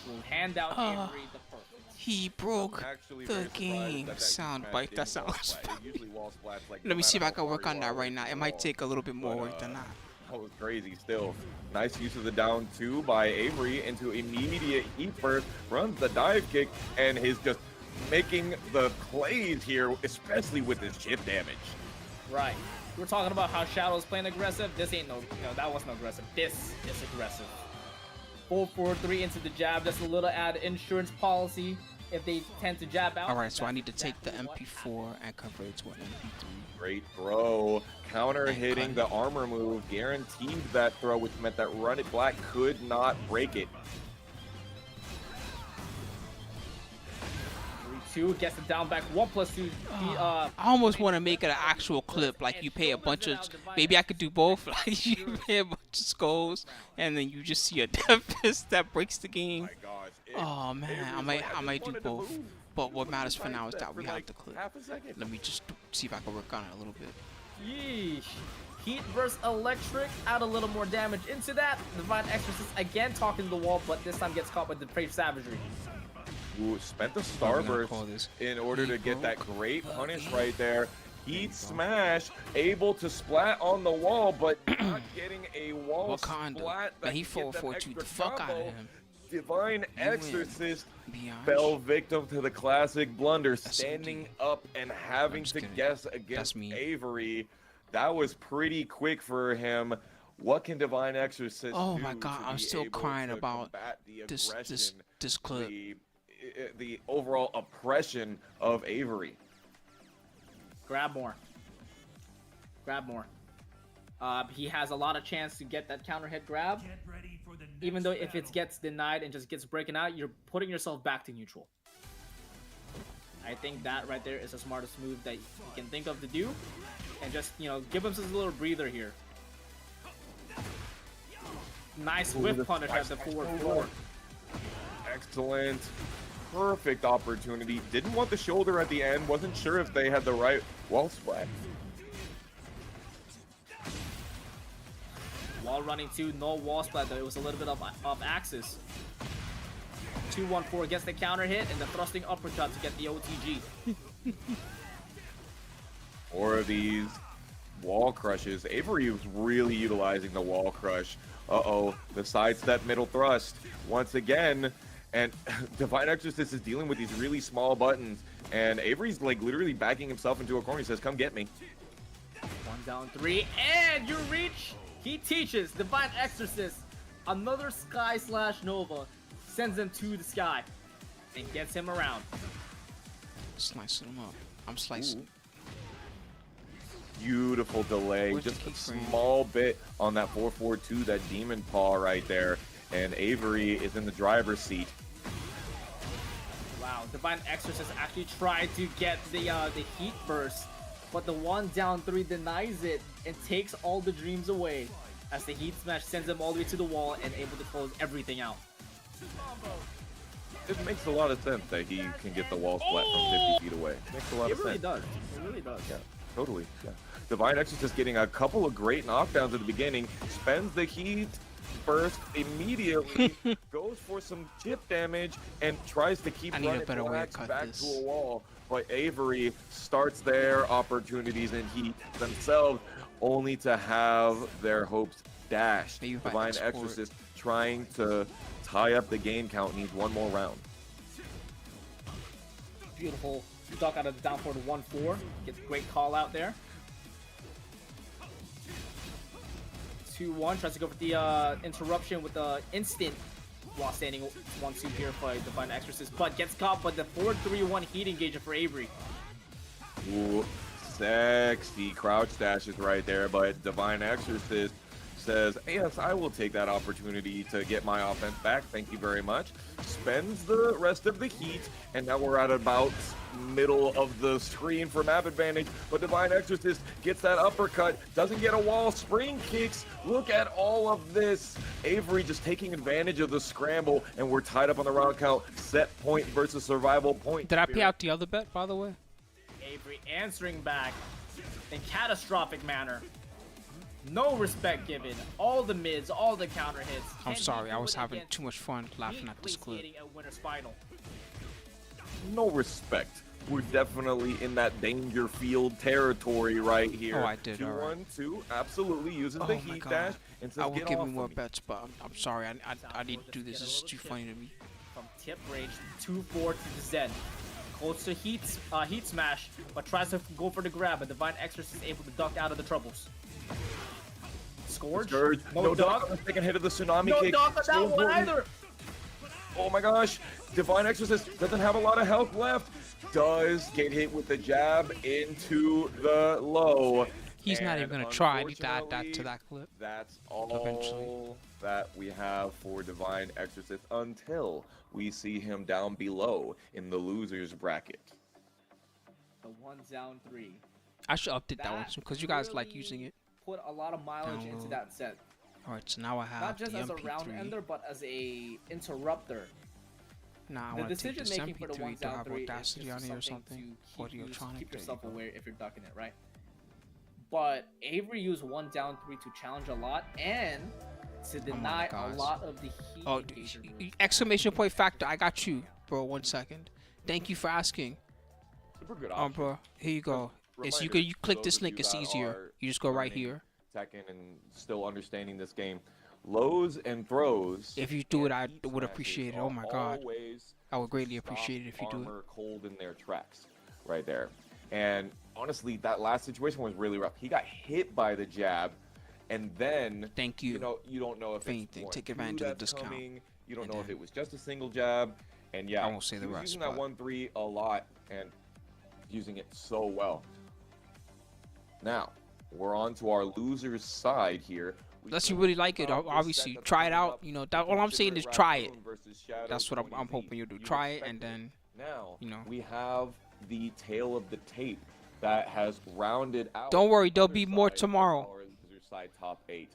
Will hand out Avery the perfect. He broke Actually the very surprised game. that Sound smash bite. That didn't wall sounds. splat. It usually wall splats, like, Let no me see if matter I can how work far on you that are right away now. from It the might wall. take a little bit more But, work than that. That was crazy still. Nice use of the down 2 by Avery into immediate heat burst. Runs the dive kick and is just making the plays here, especially with his chip damage. Right. We're talking about how Shadow's playing aggressive. This ain't no, that wasn't aggressive. This is aggressive. 4-4-3 into the jab. That's a little added insurance policy if they tend to jab out. Alright, so I need to that's take the exactly what MP4 and convert it to an MP3. Great throw. Counter And hitting cut. the armor move. Guaranteed that throw, which meant that Run It Black could not break it. 3-2 gets the down back 1+2. I almost want to make it an actual clip, like you pay a bunch of. Maybe I could do both. Like you pay a bunch of skulls, and then you just see a death fist that breaks the game. My gosh. Oh man, I might do both. But what matters for now is that we have the clip. Half a second. Let me just see if I can work on it a little bit. Yeesh. Heat versus electric. Add a little more damage into that. Divine Exorcist again talking to the wall, but this time gets caught with the Depraved Savagery. Ooh, spent the What are we gonna call starburst this? in order to He get that broke great the punish game. right there. Heat smash, able to splat on the wall, but not getting a wall Wakanda. splat. Man, he that can get that 4-4-2 extra the fuck out of combo. him. Divine You Exorcist Beyond. fell victim to the classic blunder, That's standing indeed. up and having just to kidding. guess That's against me. Avery. That was pretty quick for him. What can Divine Exorcist Oh do my God, to I'm be still able crying to about combat the this aggression, clip. the overall oppression of Avery? Grab more. Grab more. He has a lot of chance to get that counter hit grab. Even though if it gets denied and just gets breaking out, you're putting yourself back to neutral. I think that right there is the smartest move that you can think of to do. And just, give him just a little breather here. Nice whip punish at the 4-4. Excellent. Perfect opportunity. Didn't want the shoulder at the end. Wasn't sure if they had the right wall splat. Wall running 2, no wall splat though. It was a little bit of axis. 2-1-4 gets the counter hit and the thrusting uppercut to get the OTG. Or these wall crushes. Avery was really utilizing the wall crush. Uh-oh, the sidestep middle thrust once again. And Divine Exorcist is dealing with these really small buttons. And Avery's like literally backing himself into a corner. He says, come get me. 1 down 3 and you reach. He teaches Divine Exorcist another Sky / Nova. Sends him to the sky and gets him around. Slicing them up. I'm slicing. Beautiful delay. Where's the Just a keyframe? small bit on that 4-4-2, that demon paw right there. And Avery is in the driver's seat. Wow, Divine Exorcist actually tried to get the heat burst, but the 1 down 3 denies it and takes all the dreams away as the heat smash sends him all the way to the wall and able to close everything out. It makes a lot of sense that he can get the wall splat from 50 feet away. Makes a lot It of really sense. does. It really does. Yeah, totally. Yeah. Divine Exorcist getting a couple of great knockdowns at the beginning, spends the heat burst immediately, goes for some chip damage, and tries to keep I need a running better way to Blacks cut back this. to a wall. But Avery starts their opportunities in heat themselves, only to have their hopes dashed. Maybe if I Divine export- Exorcist trying to tie up the game count, needs one more round. Beautiful duck out of the down 4 to 1-4. Gets a great call out there. 2-1 tries to go for the interruption with the instant while standing 1-2 here for Divine Exorcist, but gets caught by the 4-3-1 heat engager for Avery. Ooh, sexy crouch dashes right there, but Divine Exorcist says, yes, I will take that opportunity to get my offense back. Thank you very much. Spends the rest of the heat, and now we're at about middle of the screen for map advantage, but Divine Exorcist gets that uppercut, doesn't get a wall, spring kicks. Look at all of this. Avery just taking advantage of the scramble, and we're tied up on the round count. Set point versus survival point. Did I pay out the other bet, by the way? Avery answering back in catastrophic manner. No respect given. All the mids, all the counter hits. I'm Can he sorry, I do was it having again? too much fun laughing at this clip. Recreating a winner's final. No respect. We're definitely in that danger field territory right here. Oh, I did, all right. 2-1-2, absolutely using the Oh my heat God. dash. And says, I will "Get give off me of more me." bets, but I'm sorry. I need to do this. This is too funny to me. From tip range, 2-4 to the Zen. Goes to heat smash, but tries to go for the grab, but Divine Exorcist is able to duck out of the troubles. Scourge? Scourge. No duck on the second hit of the tsunami No kick. duck on that So one important. either! Oh my gosh. Divine Exorcist doesn't have a lot of health left. Does get hit with the jab into the low. He's not even And gonna try. I need to add that to unfortunately, that clip. That's all Eventually. that we have for Divine Exorcist until we see him down below in the losers bracket. The 1 down 3. I should update that one That soon because you guys like really using it. Put a lot of mileage into Download. that set. All right, so now I have Not just the as a MP3. round ender, but as a interrupter. Nah, I The want to take decision this making for the 1 MP3 to down have 3 is Audacity just on it or something something. to Audiotronic. keep there yourself you go. aware if you're ducking it, right? But Avery used 1 down 3 to challenge a lot and to deny a gosh. lot of the heat Oh, engager moves. exclamation point factor. I got you, bro. 1 second. Thank you for asking. Super good option. Bro, here you go. It's you Reminder, you click for this those of link. you It's that easier. are You just go right learning here. Tekken and still understanding this game. Lows and throws. If you do it, I and heat would smashes appreciate it. are Oh my God. always I would greatly stop appreciate it if you do it. armor cold in their tracks, right there. And honestly, that last situation was really rough. He got hit by the jab, and then Thank you. you know you don't know if If it's anything, more take two advantage of the that's discount. coming. You don't And know if then- it was just a single jab, and yeah, I won't say the he was rest, using that but- 1-3 a lot and using it so well. Now we're on to our losers side here. We Unless you could really like it, start this obviously set that's try it coming out. up. You know, We that all I'm saying consider is try it. Raccoon versus Shadow That's what I'm 20Z. hoping you'll do. You'd Try it, expect and then now you know. we have the tail of the tape that has rounded out. Don't worry, there'll the be other more side of tomorrow. our loser side top 8.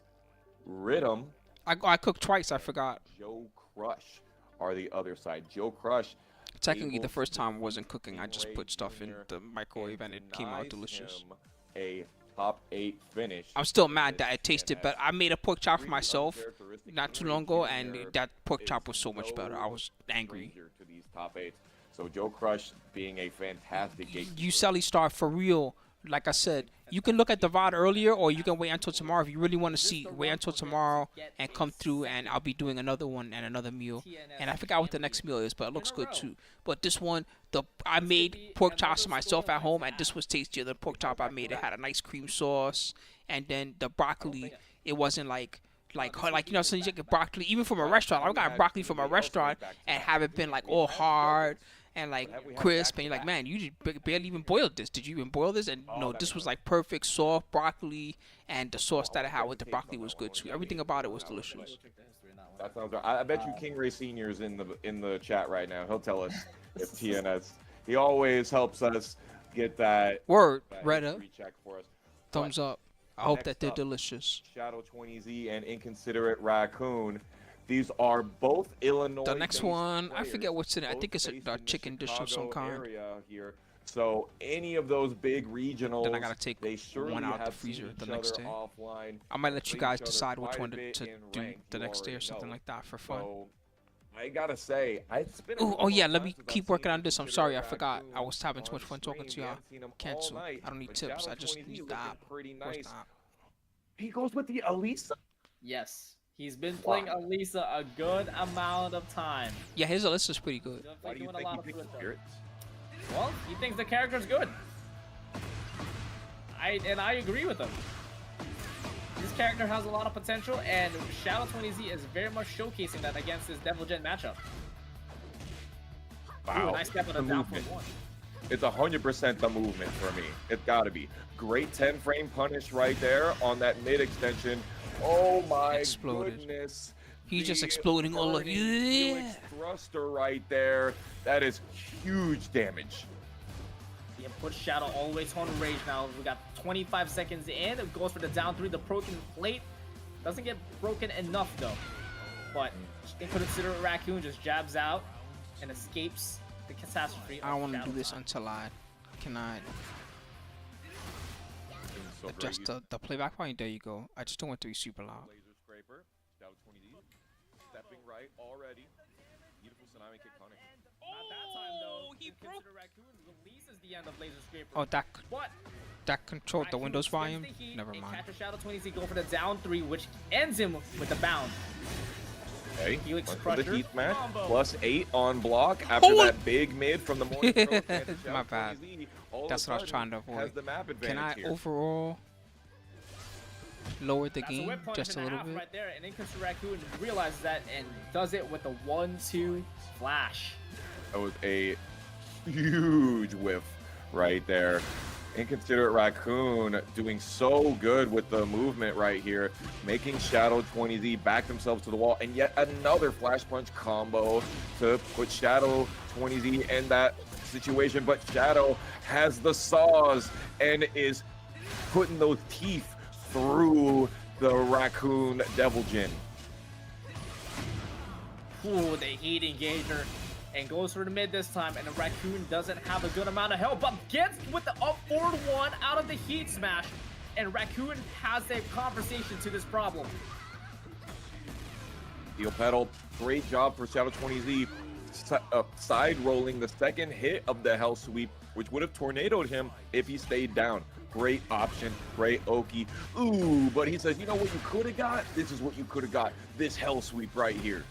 Rhythm, I cooked twice. I forgot. Joe Crush are the other side. Joe Crush. Technically, able the first to time wasn't cooking. I beat just Ray put stuff in Jr. the microwave and it came out denies delicious. him a top 8 finish. I'm still in mad this that it tasted and better. I has made a pork chop for three myself uncharacteristic not too Ray long ago, Jr. and that pork chop is was so much better. I was angry. stranger to these top 8. So Joe Crush being a fantastic gatekeeper. You Sally Star for real. Like I said, you can look at the VOD earlier, or you can wait until tomorrow if you really want to see. Wait until tomorrow and come through, and I'll be doing another one and another meal. And I forgot what the next meal is, but it looks good too. But this one, I made pork chops myself at home, and this was tastier than pork chop I made. It had a nice cream sauce, and then the broccoli. It wasn't like you know, so you get broccoli even from a restaurant. I got broccoli from a restaurant and have it been like all hard and like crisp, and you're like, man, you just barely even boiled this. Did you even boil this? And no, this was like perfect soft broccoli, and the sauce that I had with the broccoli was good too. Everything about it was delicious. That sounds right. I bet you King Ray Senior is in the chat right now. He'll tell us if TNS. He always helps us get that. Word, that Retta, history check for us. thumbs up. I hope Next that they're up, delicious. Shadow 20Z and Inconsiderate Raccoon. These are both Illinois. The next one, I forget what's in it. I think it's a chicken dish of some kind. Area here. So any of those big regionals, Then I gotta take they surely one out the have freezer seen the each next other day. offline. I might let you Play guys each other decide which quite one a bit to in do rank, the you next day or already something know. like that for fun. So I gotta say, it's been a Ooh, oh couple yeah, of let me times since keep I've working seen on this. I'm Inconsiderate sorry, I forgot. I Raccoon was having too on much fun talking to stream. We y'all. haven't seen him all Cancel. night, I don't need but tips. I Shadow just 20Z need the looking app. pretty Where's nice. the app? He goes with the Elisa. Yes. He's been playing Elisa a good amount of time. Yeah, his list is pretty good. Why do you Doing a think lot he of picked good stuff. Spirits? Well, he thinks the character's good. I agree with him. This character has a lot of potential, and Shadow 20Z is very much showcasing that against his Devil Gen matchup. Ooh, Wow. nice step on The a down movement. for one. It's 100% the movement for me. It's got to be. Great 10-frame punish right there on that mid extension. Oh my Exploded. goodness. He's just The exploding all of burning you. Helix thruster right there. That is huge damage. Yeah, put Shadow all the way to on rage now. We got 25 seconds in. It goes for the down 3. The broken plate doesn't get broken enough though. But inconsiderate Raccoon just jabs out and escapes the catastrophe. I don't want to Shadow do this time. until I cannot So adjust the playback point. There you go. I just don't want to be super loud. Laser scraper. Shadow 20D. Stepping right already. Beautiful tsunami kick punish. At that time though, he broke. Raccoon releases the end of Laser Scraper. Oh, But that controlled the Raccoon Windows spins volume. the heat Never and mind. catches Shadow 20Z go for the down 3, which ends him with the bound. Okay, Helix went for the Crusher heat match. combo. +8 on block after Holy- that big mid from the morning. Pro. My bad. That's what I was trying to Has avoid. the map Can I advantage here. overall lower the That's a game whip punch just a and little half bit? right there, and Inconsiderate Raccoon realizes that and does it with a 1-2 flash. That was a huge whiff right there. Inconsiderate Raccoon doing so good with the movement right here, making Shadow 20Z back themselves to the wall, and yet another Flash Punch combo to put Shadow 20Z in that situation. But Shadow has the saws and is putting those teeth through the Raccoon Devil Jin. Ooh, the heat engager. And goes for the mid this time, and the Raccoon doesn't have a good amount of health, but gets with the up forward 1 out of the heat smash, and Raccoon has a conversation to this problem. Steel pedal, great job for Shadow 20Z, side rolling the second hit of the Hell Sweep, which would have tornadoed him if he stayed down. Great option, great Oki. Ooh, but he says, you know what you could have got? This is what you could have got. This Hell Sweep right here.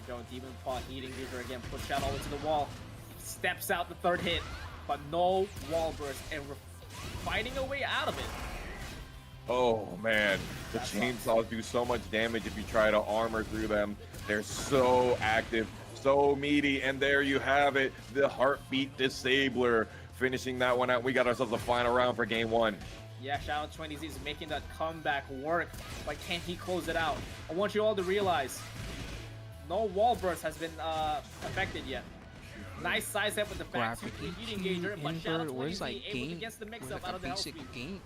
Going Demon Paw heat engager again, push Shadow into the wall. Steps out the third hit, but no wall burst, and we're fighting a way out of it. Oh man, the That's chainsaws do so much damage if you try to armor through them. They're so active, so meaty, and there you have it, the Heartbeat Disabler, finishing that one out. We got ourselves a final round for game 1. Yeah, Shadow 20Z is making that comeback work, but can he close it out? I want you all to realize, no wall burst has been affected yet. Nice side step with the back to Graphic the heat engager, but Shadow 20Z where's like able to game? get the mix Where's up like out a of the Hell basic Sweep. game?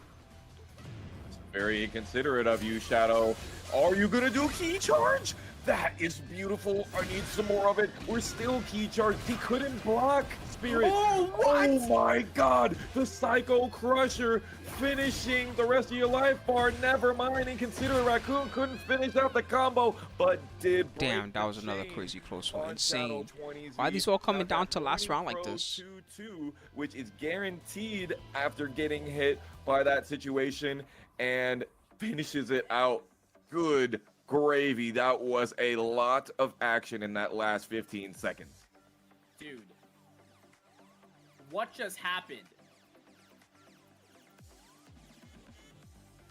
Very inconsiderate of you, Shadow. Are you gonna do key charge? That is beautiful. I need some more of it. We're still key charged. He couldn't block, Spirit. Oh, what? Oh my god. The Psycho Crusher finishing the rest of your life bar. Never mind. Inconsiderate Raccoon couldn't finish out the combo, but did break Damn, that the was another chain crazy close one. on Shadow Insane. 20Z. Why are these all coming Got down that to last round like Pro this? 2-2, which is guaranteed after getting hit by that situation, and finishes it out. Good gravy. That was a lot of action in that last 15 seconds. Dude, what just happened?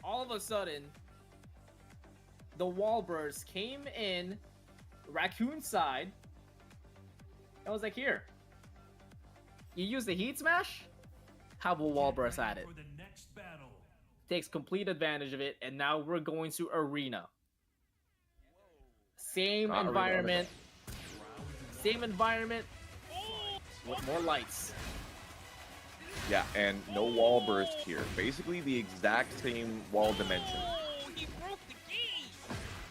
All of a sudden, the wall burst came in Raccoon side. I was like, here. You use the heat smash? Have a wall burst at it. For the next battle. Takes complete advantage of it, and now we're going to arena. Same Not arena, environment. Same environment. With more lights. Yeah, and no wall burst here. Basically the exact same wall dimension. Oh, he broke the game!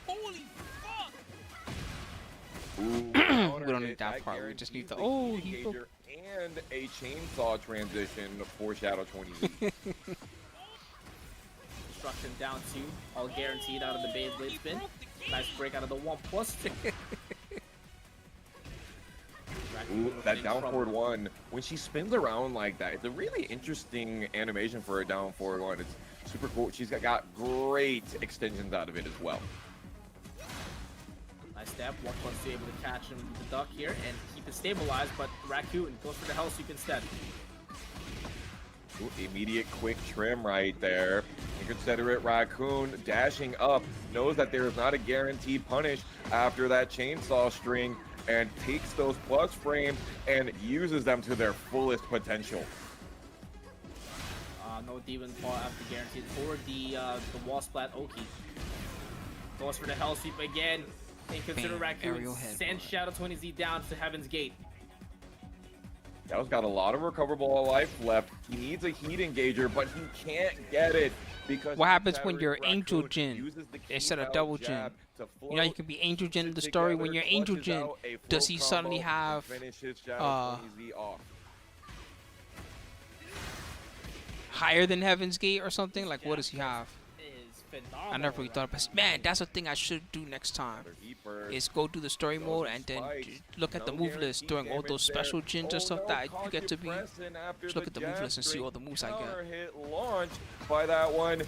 Holy fuck! Ooh, We don't need that part. We just need the oh, he broke. and a chainsaw transition for Shadow 20Z. Destruction down 2. All guaranteed out of the Beyblade spin. Nice break out of the 1+2. Ooh, that down forward 1, when she spins around like that, it's a really interesting animation for a down forward 1. It's super cool. She's got great extensions out of it as well. Nice step. 1+2 able to catch him with the duck here and keep it stabilized, but Raccoon goes for the Hell Sweep instead. Ooh, immediate quick trim right there. Inconsiderate Raccoon dashing up, knows that there is not a guaranteed punish after that chainsaw string, and takes those plus frames and uses them to their fullest potential. No Demon Paw after guaranteed for the wall splat Oki. Goes for the Hell Sweep again. And consider Bam, aerial Raccoon headbutt. sends Shadow 20Z down to Heaven's Gate. Shadow's got a lot of recoverable life left. He needs a heat engager, but he can't get it because What happens when Shattering you're Angel Raccoon Jin uses the instead of keep double out Jin? jab to You know, you float can be Angel Jin in the together, story. When you're Angel clutches Jin, out a does full he suddenly combo have and finishes Shadow 20Z off. higher than Heaven's Gate or something? Like, what does he have? Is phenomenal. I never really thought about it. Man, that's the thing I should do next time. Is go do the story mode and then look at the move list during all those special Jins and stuff that you get to be. Just look at the move list and see all the moves I get. Hit launch by that one.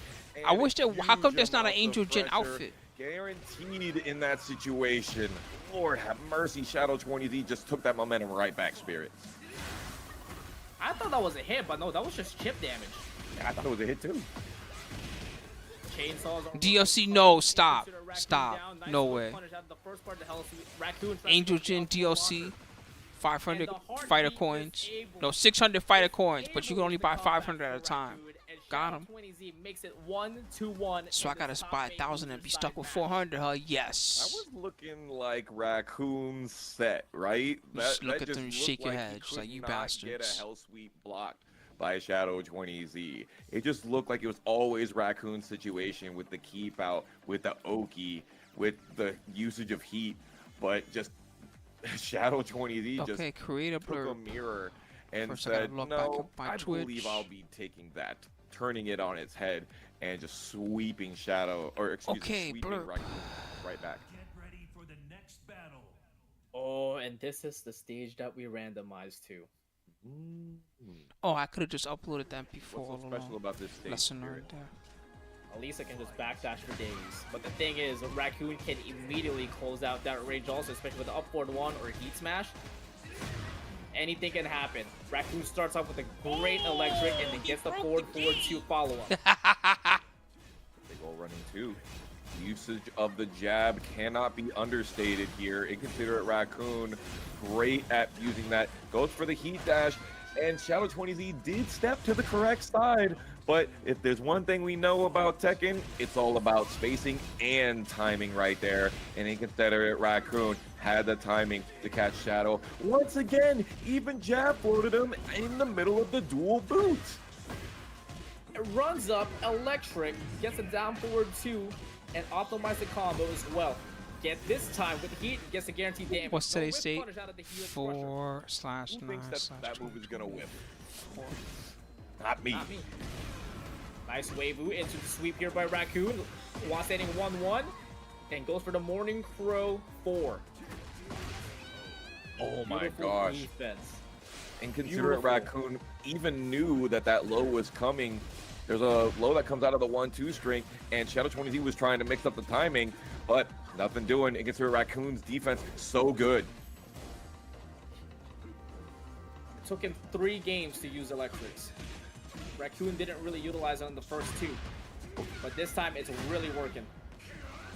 I wish there. How come Huge there's not an amounts of Angel Jin pressure outfit? Guaranteed in that situation. Lord have mercy, Shadow 20Z just took that momentum right back, Spirit. I thought that was a hit, but no, that was just chip damage. Yeah, I thought it was a hit too. Chainsaws are DLC, no, stop. Stop. Nice No little way. punish out of the first part of the Hell Sweep. Raccoon tries Angel to Jin push off the DLC, blocker. 500 And the heartbeat fighter is coins. able- No, 600 fighter coins, but you able can only to buy combat 500 at a for time. Raccoon, and Got Shadow him. 20Z makes it 1-1. So I in the gotta top buy 8 1,000 and be loser stuck side with match. 400, huh? That Yes. was looking like Raccoon's set, right? Just look at just them, looked shake your like head, he just like, could you not Get bastards. a Hell Sweep blocked by Shadow 20Z. It just looked like it was always Raccoon's situation with the keep out, with the Oki, with the usage of heat, but just Shadow 20Z just Okay, create a took blur. a mirror and First I gotta said, look back no, at my I believe Twitch. I'll be taking that, turning it on its head and just sweeping Shadow, or excuse Okay, me, sweeping blurb. Raccoon right back. Get ready for the next battle. Oh, and this is the stage that we randomized to. Oh, I could have just uploaded that before. What's so all special along. about this stage? Lesson Spirit? right there. Elisa can just backdash for days. But the thing is, Raccoon can immediately close out that range also, especially with the up forward one or heat smash. Anything can happen. Raccoon starts off with a great electric and then gets the forward 2 follow-up. Big ol' running two. Usage of the jab cannot be understated here. Inconsiderate Raccoon, great at using that. Goes for the heat dash, and Shadow 20Z did step to the correct side. But if there's one thing we know about Tekken, it's all about spacing and timing right there. And Inconsiderate Raccoon had the timing to catch Shadow. Once again, even jab floated him in the middle of the dual boot. It runs up, electric, gets a down forward 2, and optimize the combo as well. Get this time with the heat, gets a guaranteed damage. What's The today's whip date? punish out of the Helix Crusher. Who thinks 4/9/20. that move is gonna whip? Not me. Not me. Nice wave into the sweep here by Raccoon. While standing 1-1, and goes for the Morning Crow 4. Oh my Beautiful gosh. defense. Inconsiderate Beautiful. Raccoon even knew that that low was coming. There's a low that comes out of the 1-2 string, and Shadow 20Z was trying to mix up the timing, but nothing doing. Inconsiderate Raccoon's defense so good. It took him 3 games to use electrics. Raccoon didn't really utilize it on the first 2, but this time it's really working.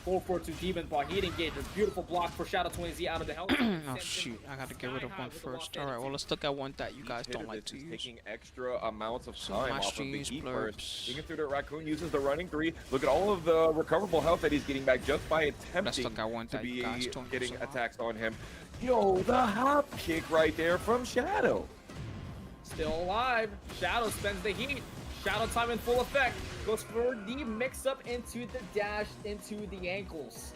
4-4-2 Demon Paw, heat engage, a beautiful block for Shadow 20Z out of the hell. Oh shoot, I gotta get rid of one first. Alright, well let's look at one that you guys Each hit don't of like this to is use. taking extra amounts of So time my off of the streams, heat blurbs. burst. Inconsiderate Raccoon uses the running 3. Look at all of the recoverable health that he's getting back just by attempting look at one to that you be guys don't getting use a lot. attacks on him. Yo, the hop kick right there from Shadow. Still alive. Shadow spends the heat. Shadow time in full effect. Goes for the mix-up into the dash into the ankles.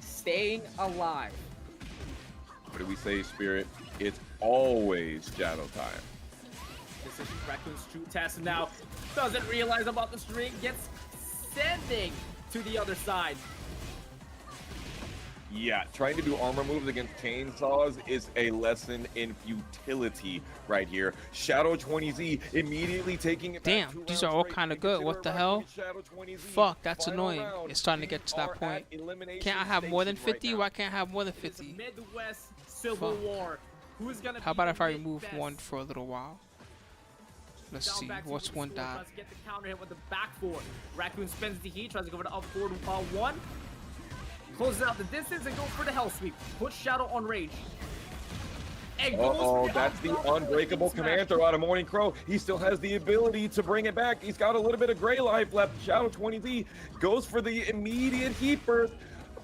Staying alive. What do we say, Spirit? It's always Shadow time. This is Raccoon's shoot test now. Doesn't realize about the string. Gets sending to the other side. Yeah, trying to do armor moves against chainsaws is a lesson in futility right here. Shadow 20Z immediately taking it back Damn, 2 these rounds are all straight. kinda good. What the hell? Shadow 20Z. Fuck, that's Final annoying. round. It's starting to get to that We are point. at elimination Can't I have more than station right 50? now. Why can't I have more than It's a 50? Midwest Civil Fuck. War. Who's gonna How be about the if I remove mid-best? one for a little while? Let's Down see, back to what's the one score, that? tries to get the counter hit with the back four. Raccoon spends the heat, tries to go for the up forward 1. Closes out the distance and goes for the Hell Sweep. Puts Shadow on rage. That's the unbreakable command throw out of Morning Crow. He still has the ability to bring it back. He's got a little bit of gray life left. Shadow 20Z goes for the immediate heat burst,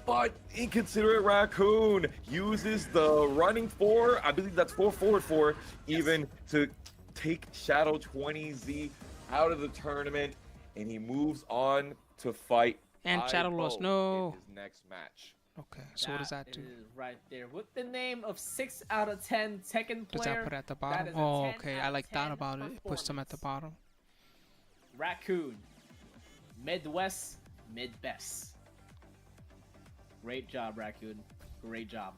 but Inconsiderate Raccoon uses the running 4, I believe that's 4 forward 4, even to take Shadow 20Z out of the tournament, and he moves on to fight And Shadow Ivo lost. No. in his next match. Okay, so what does that do? Is right there with the name of 6 out of 10 Tekken Does player. that put it at the That bottom? is a Oh, 10 okay. out I of like that 10 about it. It puts them at the performance. bottom. Raccoon, Midwest, Mid-Best. Great job, Raccoon. Great job.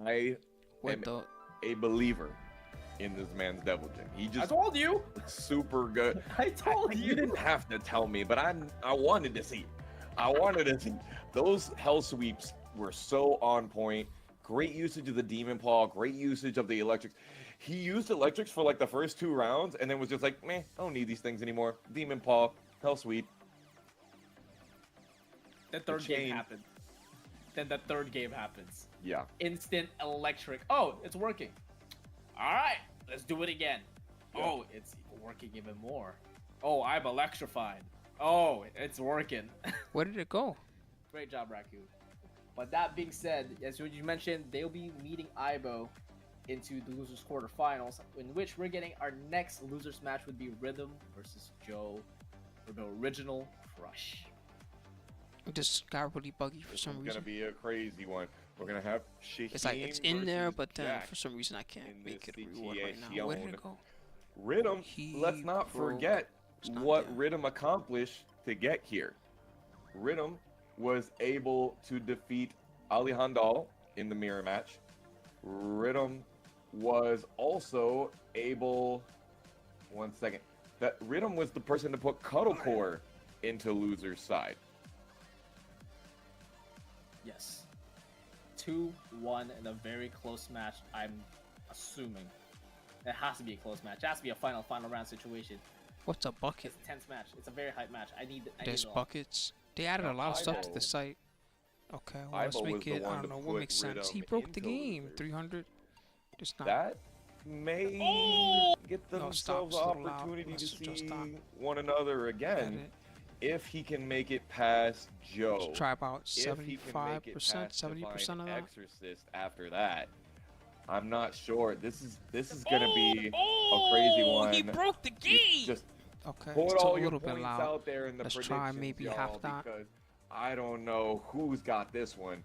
I What am the? a believer in this man's Devil Jin. He I just told you. super good. I told You you. didn't have to tell me, but I wanted to see. I wanted to see. Those hell sweeps were so on point. Great usage of the Demon Paw. Great usage of the electrics. He used electrics for like the first 2 rounds, and then was just like, meh, I don't need these things anymore. Demon Paw, hell sweep. The third game chain. happened. Then the third game happens. Yeah. Instant electric. Oh, it's working. All right, let's do it again. Yeah. Oh, it's working even more. Oh, I'm electrified. Oh, it's working. Where did it go? Great job, Raccoon. But that being said, as you mentioned, they'll be meeting Ibo into the losers quarterfinals, in which we're getting our next losers match would be Rhythm versus Joe for the original Crush. It just got really buggy for This some is reason. gonna be a crazy one. We're gonna have Shaheen It's like it's in there, versus but then Jack. for some reason I in can't make this it a reward right now. Where did it go? Rhythm, He let's not broke- forget It's not what there. Rhythm accomplished to get here. Rhythm was able to defeat Ali Handal in the mirror match. Rhythm was also able, one second, that Rhythm was the person to put Cuddlecore into loser's side. Yes. 2-1 in a very close match, I'm assuming. It has to be a close match. It has to be a final round situation. What's a bucket? It's a tense match. It's a very hype match. I need There's it all. buckets. They added a lot of stuff to Ivo. the site. Okay, well, let's Ivo was make the it. I one don't to know what put makes sense. He Rhythm broke the into game. losers. 300. Just not. That may get No, stop. themselves It's a little loud. opportunity Let's to just see stop. one another again Edit. if he can make it past Joe. Let's try about If he can make it 75%, past 70% of Divine that. Exorcist after that. I'm not sure. This is gonna be a crazy one. He broke the You game. Just Okay, put it's a all your little bit points loud. out there in the Let's try predictions, maybe y'all, half that. because I don't know who's got this one.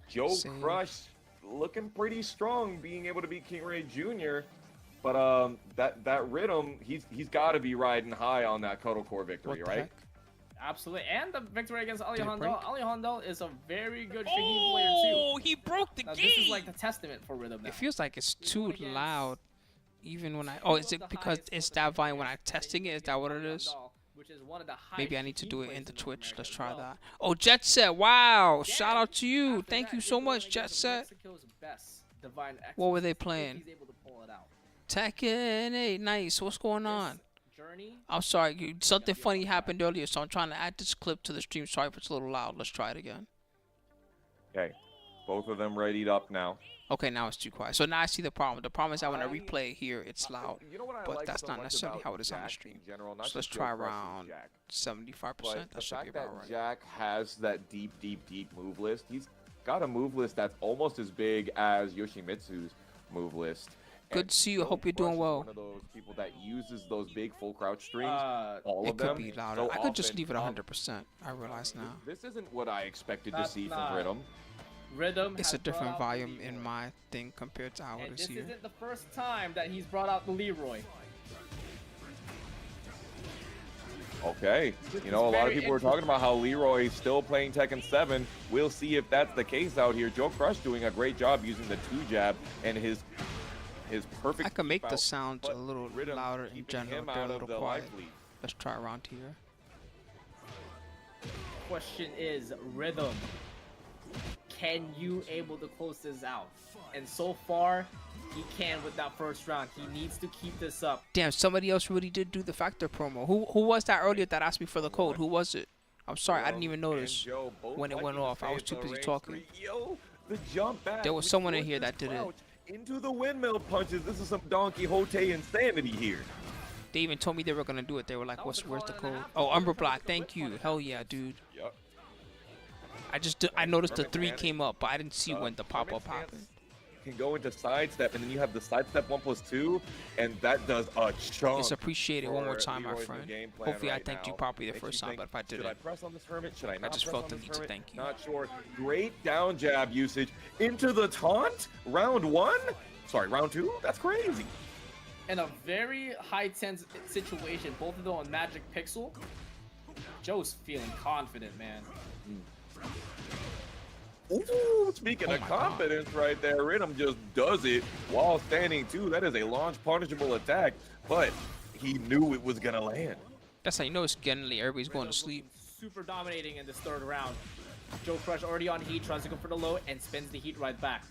Joe Save. Crush looking pretty strong, being able to beat King Ray Jr. But that Rhythm, he's got to be riding high on that Cuddlecore victory, What the right? heck? Absolutely. And the victory against Ali Did it Handal. break? Ali Handal is a very good Shaheen player too. He broke the Now, this is like the testament for Rhythm now. It feels like it's He's too going against loud, even when I. two Oh, of is it the because highest it's scoring that volume when players, I'm testing it? and Is that what it Ali is? Handal, which is one of the Maybe I highest need to Shaheen do it players in the North Twitch. America Let's as try well. that. Oh, Jet Set! Wow! Then, Shout out to you. after Thank that, you they're so going much, against Jet Set. Mexico's best, Divine What were they Exorcist, if playing? he's able to pull it out. Tekken, hey, nice. What's going on? This journey, I'm sorry, something funny happened earlier, so I'm trying to add this clip to the stream. Sorry if it's a little loud. Let's try it again. Okay, both of them readied up now. Okay, now it's too quiet. So now I see the problem. The problem is that when I replay here, it's loud. You know what I but like that's so not much necessarily about how it is on the Jack stream. in general, not So let's just Joe try Crush and around Jack, 75%. but That the should be fact that about right. Jack has that deep move list. He's got a move list that's almost as big as Yoshimitsu's move list. Good And to see you. I Joe hope you're doing Crush is well. One of those people that uses those big full crouch strings. All It of could them. be louder. so I could just often. leave it 100%. I realize now. This isn't what I expected to That's see not- from Rhythm. Rhythm It's has a different brought out volume the in Leroy. my thing compared to how it And is this here. isn't the first time that he's brought out the Leroy. Okay. You know, a lot of people were talking about how Leroy's still playing Tekken 7. We'll see if that's the case out here. Joe Crush doing a great job using the 2-jab and his perfect. I can make keep the out, sounds a but little Rhythm louder in keeping general. him They're out a of little the quiet. life lead. Let's try around here. Question is, Rhythm, can you able to close this out? And so far, he can with that first round. He needs to keep this up. Damn, somebody else really did do the Factor promo. Who was that earlier that asked me for the code? Who was it? I'm sorry, I didn't even And notice Joe both when it went liking to off. I stay was at too the busy range talking. three. Yo, the jump back. There was which someone in here forces that did it. Crouch into the windmill punches. This is some Don Quixote insanity here. They even told me they were gonna do it. They were like, That was where's a the call and a code? half. Oh, Gordo Umber tried to Black, take a thank rip you. on it. Hell yeah, dude. Yup. I noticed the Perfect 3 panic. came up, but I didn't see when the pop up Permit stance happened. Can go into sidestep, and then you have the sidestep 1+2, and that does a chunk. It's appreciated one more for time, my Leroy's new friend. game plan Hopefully I right thanked you now. properly the Makes first you time, think, but if I should I didn't, press on this hermit? Should I not just press felt on the this need to hermit? thank you. Not sure. Great down jab usage into the taunt. Round 1? Sorry, round 2? That's crazy. In a very high tense situation, both of them on Magic Pixel, Joe's feeling confident, man. Ooh, speaking Oh of my God. confidence right there, Rhythm just does it while standing too. That is a launch punishable attack, but he knew it was gonna land. That's how you know it's getting late. Everybody's going to Rhythm sleep. looking super dominating in this third round. Joe Crush already on heat, tries to go for the low, and spins the heat right back.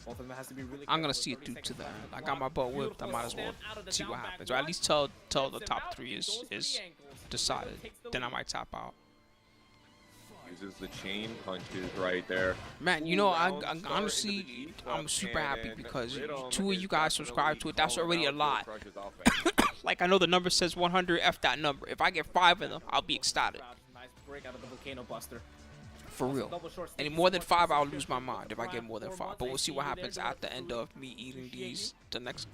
Both of them has to be really I'm gonna careful see with it through 30 to the seconds end. left I got my butt whipped. I Beautiful might as well snap out of the see what down back happens. Or at one. least tell the Flips him top out, 3 goes for the is ankles. decided. Rhythm takes the Then I lead. might tap out. Uses the chain punches right there. Man, you know, I Round start into the honestly, G I'm super happy and because Rhythm 2 of is you guys subscribe to it. That's definitely already a calling lot. out Joe Crush's offense. Like, I know the number says 100. F that number. If I get 5 of them, I'll be ecstatic. Nice break out of the Volcano Buster. For real. Double short Any sneak more than punch 5, I'll is lose my mind if I get more than 5. But we'll see what happens at the end of me eating these the next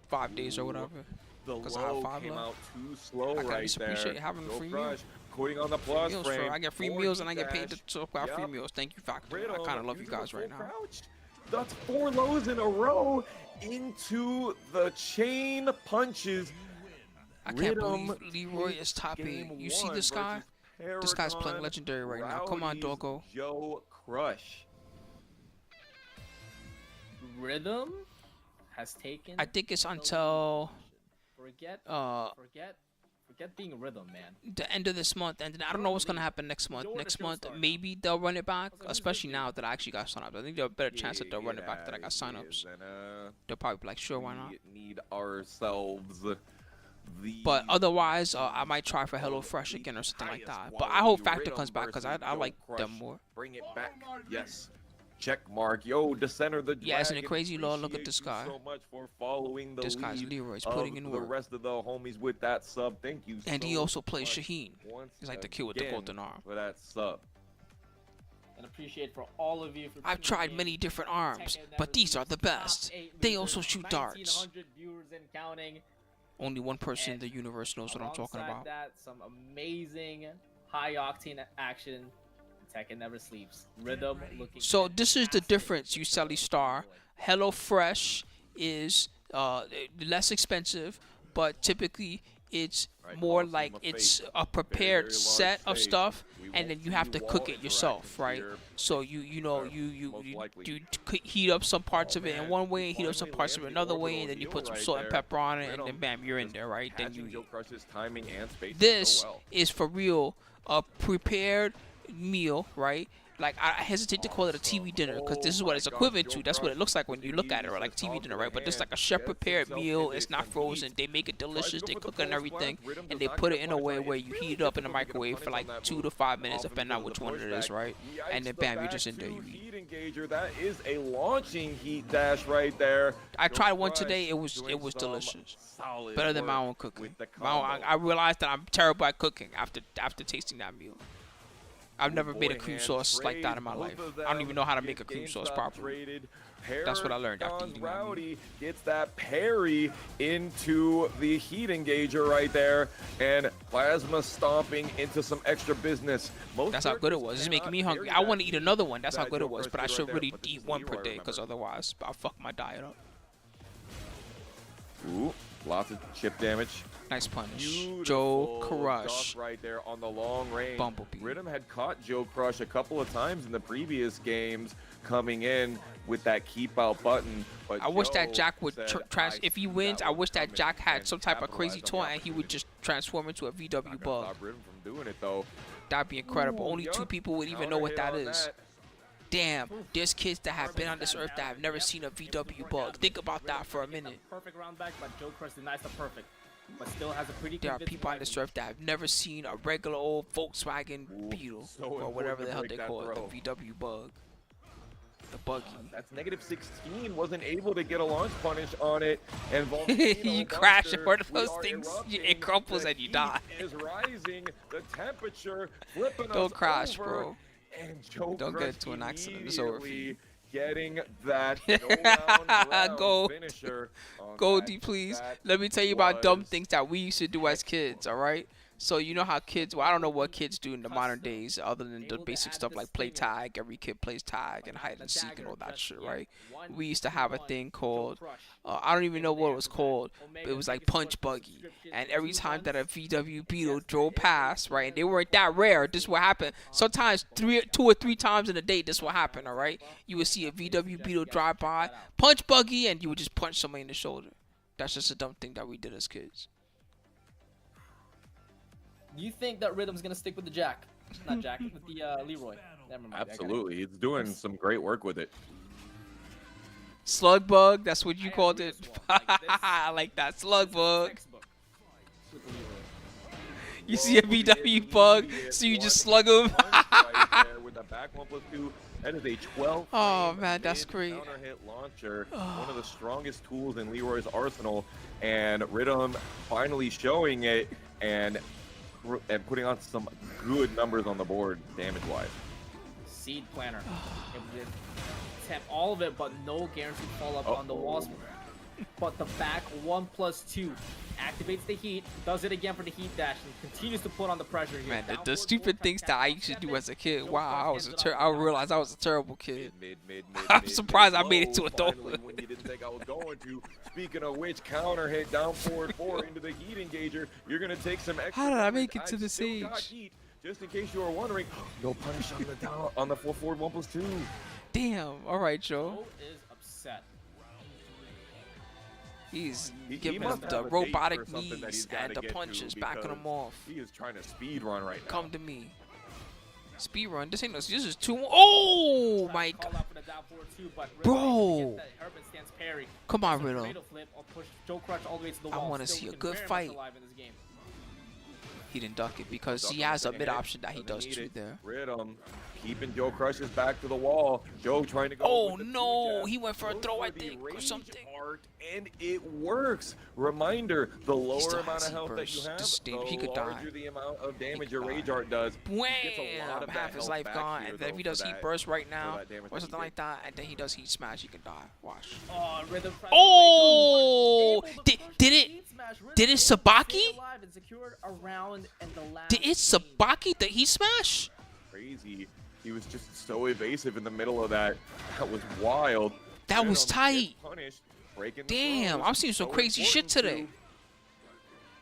5 days or whatever. The 'Cause I have low 5 came left. out too slow I kinda right just there. appreciate having a Joe free meal. Crush quoting on the plus Meals frame. I get free for meals and I heat get paid to dash. talk about free Yup. meals. Thank you, Factor. I Rhythm kind of love you using a guys right full now. crouch. That's 4 lows in a row into the chain punches. I can't Rhythm believe Leroy takes is top 8. game You see one this guy? versus This guy's playing Paragon legendary right now. Come on, Rowdy's doggo. Joe Crush. Rhythm has taken. I think it's until Forget being Rhythm, man. the end of this month, and then I don't know what's gonna happen next month. Next month, maybe they'll run it back, especially now that I actually got sign-ups. I think there's a better chance that they'll run it back that I got sign-ups. They'll probably be like, sure, why not? We need ourselves the. But otherwise, I might try for HelloFresh again or something like that. But I hope Factor comes back because I like them more. Bring it back. Yes. Check mark. Yo, Dissenter the Yeah, isn't it Dragon, crazy, Lord? Look at appreciate this you guy. so much for following the This guy's lead Leroy's of putting in the work. rest of the homies with that sub. Thank you And so he also plays much Shaheen. once He's like the kid with the again golden arm. for that sub. And appreciate for all of you for I've tuning tried in. many different arms, Tekken but these are the top best. 8 They losers, also shoot darts. 1900 viewers and counting. Only one person in the universe knows what I'm talking Alongside about. that, some amazing high octane action. Tekken never sleeps. Rhythm looking. So this is the fantastic. difference, you Sally Star. HelloFresh is less expensive, but typically it's Right, more Colosseum like of it's Fate. a prepared very large set of stage. stuff, We and won't then you see have to cook wall it yourself, interactions right? here. So you know most you likely. heat up some parts Oh, of it in man, one way, he heat up some finally parts of it lands the another way, orbital and then you heal put some right salt and there. pepper on it, and Rhythm then bam, you're in just there, right? Then catching you Joe eat. Crush's timing and spacing This so well. is for real a prepared meal, right? Like I hesitate to call it a TV dinner because this is what it's equivalent to. That's what it looks like when you look at it, right? Like TV dinner, right? But it's like a chef prepared meal. It's not frozen. They make it delicious. They cook it and everything, and they put it in a way where you heat it up in the microwave for like 2 to 5 minutes, depending on which one it is, right? And then bam, you're just in there. You eat. Heat engager. That is a launching heat dash right there. I Joe tried one Crush today. It was doing some delicious. solid Better than my work own cooking. with the My own, combo. I realized that I'm terrible at cooking after tasting that meal. I've never made a cream sauce like that in my life. I don't even know how to make a cream sauce properly. That's what I learned after eating that meal. Rowdy gets that parry into the heat engager right there, and Plasma stomping into some extra business. That's how good it was. It's making me hungry. I want to eat another one. That's how good it was. But I should really eat one per day because otherwise I'll fuck my diet up. Ooh, lots of chip damage. Nice punish. Beautiful Joe Crush. duck right there on the long range. Bumblebee. Rhythm had caught Joe Crush a couple of times in the previous games coming in with that keep out button. But I wish that Joe Jack would said, if he see wins, that I one wish that coming Jack had and some type of crazy capitalized on toy the and he would opportunity. just transform into a Not VW gonna bug. stop Rhythm from doing it though. That'd be incredible. Ooh, Only 2 yup. people would even Counter know what hit that on is. that. Damn, there's kids that have been on this earth that have never seen a VW bug. Think about that for a minute. Perfect round back, but Joe Crush denies the perfect. but still has a pretty There are convincing people on this rivalry. earth that have never seen a regular old Volkswagen Ooh, Beetle so or important whatever to the hell break they that call throw. it, the VW Bug, the buggy. That's -16. Wasn't able to get a launch punish on it. And Volcano You crash in Monster, one of we those are things, erupting. it crumples The and you heat die. is rising. The temperature flipping us Don't crash, over. bro. And Joe Don't get Crush into an accident. It's over for you. immediately getting that go-round Go. finisher on Goldie, that. please. That Let me tell you about dumb was things that we used to do as kids, all right? So you know how kids, well, I don't know what kids do in the modern Custom. days other than the Able to basic add stuff the like play stinger. tag. Every kid plays tag and But hide not and the seek and dagger all that just shit, yet. right? 1, We used to 2, have a 1, thing Joe called, Crush. I don't even know what it was There, called, Omega but it was like taking Punch forth Buggy. subscription And for every 2 time that a months. VW Beetle Yes, drove there is past, right, and they weren't one that rare, plus this two what happened. on Sometimes the 2 or 3 times in a day, this what happened, all right? You would see a VW Beetle drive by, Punch Buggy, and you would just punch somebody in the shoulder. That's just a dumb thing that we did as kids. Do you think that Rhythm's gonna stick with the Jack? Not Jack, with the Leroy. Never mind. I got it. absolutely. He's doing some great work with it. Slug Bug, that's what you I called agree it. with this one. Like this- I like that. Slug Bug. Textbook with the Leroy. You see a VW Bug, so you just slug him. Right there with the back 1+2. That is a 12. Oh, man, that's great. Counter hit launcher, one of the strongest tools in Leroy's arsenal, and Rhythm finally showing it and putting on some good numbers on the board damage-wise. Seed planner. It would attempt all of it, but no guaranteed follow-up on the walls. But the back 1+2 activates the heat, does it again for the heat dash, and continues to put on the pressure here. Man, Down the forward stupid four, things that I used to do as a kid. Wow, I realized I was a terrible kid. I'm surprised I made it to adulthood. When you didn't think I was going to. Speaking of which, counter hit down forward 4 into the heat engager. You're gonna take some extra. How did I damage. make it to I've this still got age? heat, just in case you were wondering, no punish on the down on the 4 forward 1+2. Damn. All right, Joe. Joe is upset. He's He giving him must have the a date robotic for something that knees he's gotta and the get to punches, backing because him off. He is trying to speed run right now. Come to me. Speed run. This ain't no. This is too. Oh Tries my to call god. out for the down forward too, but Rhythm Bro. able to get that Urban stance parry. Come on, Some Rhythm. tornado flip or push Joe Crush all the way to the I wall. wanna Still see a looking good very much fight. alive in this game. He didn't duck it because Duck he on has a second mid hit. option that he Doesn't does need too it. there. Rhythm keeping Joe Crush's back to the wall. Joe trying to go. Oh with the no, two he went for a goes throw, I the think, or rage something. art, and it works. Reminder: the lower still amount has of heat health that burst. you have, This is the dangerous. He could larger die. the amount of damage could your die. rage art does. He gets a lot Wham! of that Half his health life back gone, here, and then if though, he for does heat that- burst right now that damage or that he something did. like that, and then he does heat smash, he can die. Watch. Oh, Rhythm tries to Oh! break him, but Did- able to did push it- the heat smash. Rhythm did it able to stay Sabaki? alive and secured a round in the last Did it game. Sabaki the heat smash? Crazy. He was just so evasive in the middle of that. That was wild. That was Rhythm gets tight. punished, breaking the Damn, throws. I'm seeing some So crazy shit important today. to-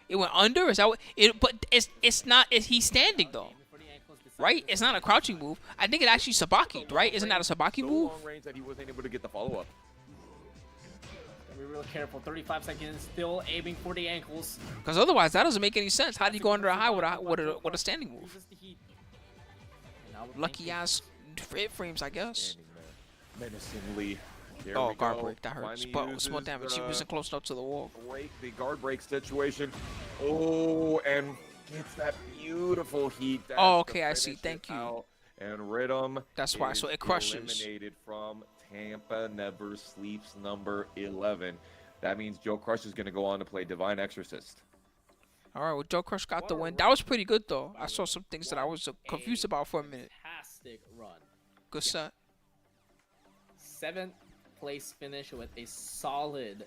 It went under. Is that what? It? But it's not. He's standing though, right? It's not a crouching move. I think it actually Sabaki, right? Isn't that a Sabaki so move? long range that he wasn't able to get the follow-up. Gotta be real careful. 35 seconds, still aiming for the ankles. Because otherwise, that doesn't make any sense. How do you go under a high with a standing move? Uses the heat. Now with Lucky ankles. ass frames, I guess. Standing there menacingly. There Oh, we guard go. break. That hurts. Finally But small uses damage. He the wasn't close enough to the wall. the guard break situation. Oh, and gets that beautiful heat. dash Oh, to okay, I see. finish it Thank you. out. And Rhythm. That's why. So is it crushes. Eliminated from Tampa Never Sleeps number 11. That means Joe Crush is going to go on to play Divine Exorcist. All right, well, Joe Crush got the win. That was pretty good, though. I saw some things that I was confused about for a minute. Fantastic run. Good set. 7th place finish with a solid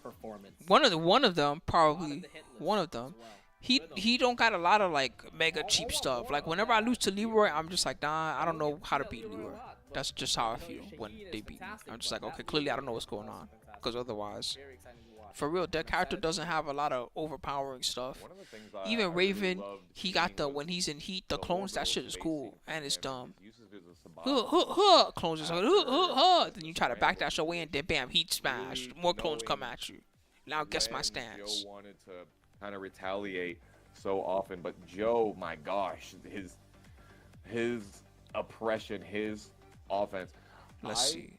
performance. One of them, A lot of probably the hit lists one of them. as well. He don't got a lot of like mega cheap stuff. Like whenever I lose to Leroy, I'm just like, nah, I don't know how to beat Leroy. That's just how I feel when they beat me. I'm just like, okay, clearly I don't know what's going on. Because otherwise, Very exciting to watch. for real, that character doesn't have a lot of overpowering stuff. One of the things I Even really Raven, loved he got seeing the was when he's in heat, the the clones. That orbital shit is cool spacing and it's and dumb. his uses as a Sabaki. Clones is like, then you try to back that shit away and then bam, heat smash. Really More clones come knowing at you. Now guess my when stance. Joe wanted to kind of retaliate so often, but Joe, my gosh, his oppression, his offense. Let's I see.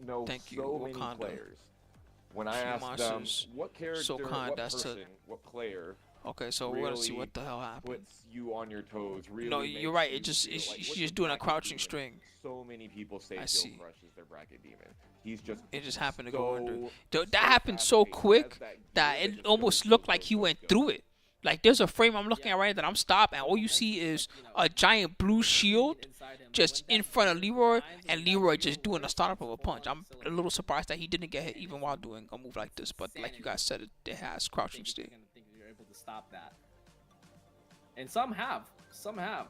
know Thank you, so many Wakanda. players when I Few asked monsters them what character, so kind what as to- person, what player Okay, so we're gonna see really what the hell happened. puts you on your toes. Really No, you're right. It makes just you feel she's what's just the doing a bracket crouching demon? string. So many people say I Joe see. Crush is their bracket demon. He's just It just happened to go under. so That happened so fast-paced. quick Has that gear it just almost goes, looked goes, like goes, he goes, went goes. through it. Like there's a frame I'm looking at right that I'm stopped, and all you see is a giant blue shield just in front of Leroy, and Leroy just doing a startup of a punch. I'm a little surprised that he didn't get hit even while doing a move like this. But like you guys said, it has crouching Think stay. you're able to stop that. And some have. Some have.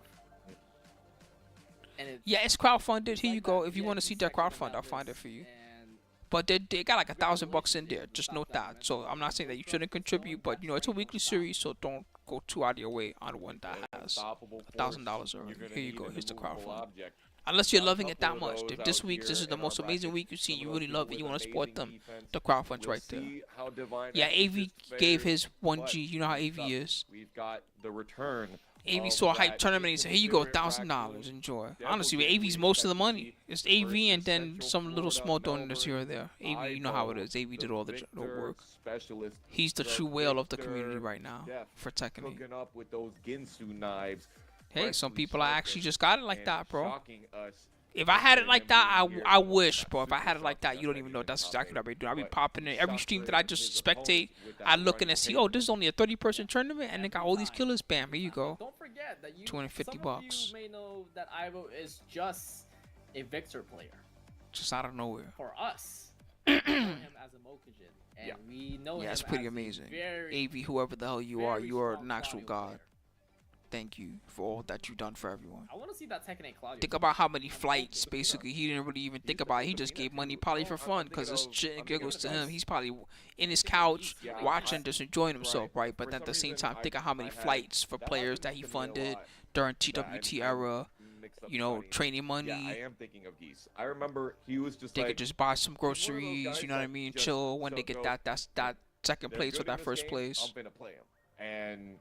And it's Yeah, it's crowdfunded. it's Here like you go. that If you want to VIP see their section crowdfund, about I'll find it this, for you. and But they got like $1,000 in there. Just note that. So I'm not saying that you shouldn't contribute, but you know it's a weekly series, so don't go too out of your way on one that has Unstoppable $1,000 force, already. you're gonna Here you need go. an Here's the immovable crowdfund. object. Unless you're Got a loving it that couple of much. If those this out week, this here is the in our most amazing bracket. week you see, Some you of really those love it, people you with want to support them, amazing defense. the crowdfund's We'll right there. see how Divine Yeah, Essence AV fares, gave his but 1G. You know how next AV up, is. We've got the return. AV of saw a hype that tournament and he said, here you go, inconsiderate $1,000. raccoon. Enjoy. Devil Honestly, Kid, AV's we most of the expect to money. see It's AV and versus then Central some little Florida, small donors here or Melbourne, there. AV, you know how it Ivo, is. AV did all the Victor work. Specialist, He's the true whale of the community Victor right now Def for Tekken. cooking up with those Ginsu knives. Hey, some freshly people actually sharpened just got it like and that, bro. shocking us. If I had it like that, Him being I here, wish, that bro. If I super had it like shock, that, you don't even know. That's top exactly what I be doing. I be but popping in every stream that I just spectate. I looking to see, oh, this is only a 30-person tournament, and they got all these killers. Bam, here you go. don't forget that you 250 some bucks. of you may know that Ivo is just a Victor player. Just out of nowhere. For us, we know him as a Mokujin, and Yeah. we know him Yeah, it's pretty as a amazing. very, AV, whoever the hell you are, very you are strong an actual Claudio god. player. Thank you for all that you've done for everyone. I want to see that Tekken 8 Claudio. Think about how many flights, basically, he didn't really even think about it. He just gave money probably for fun, because it's shit and giggles to him. He's probably in his couch, watching, just enjoying himself, right? But at the same time, think of how many flights for players that he funded during TWT era, you know, training Yeah, I money. am thinking of Geese. I remember he was just They like, could just buy some one of those groceries, guys you know what I that mean? just Chill when they don't get know that second they're place good or in that this first game, place. I'm gonna play him. And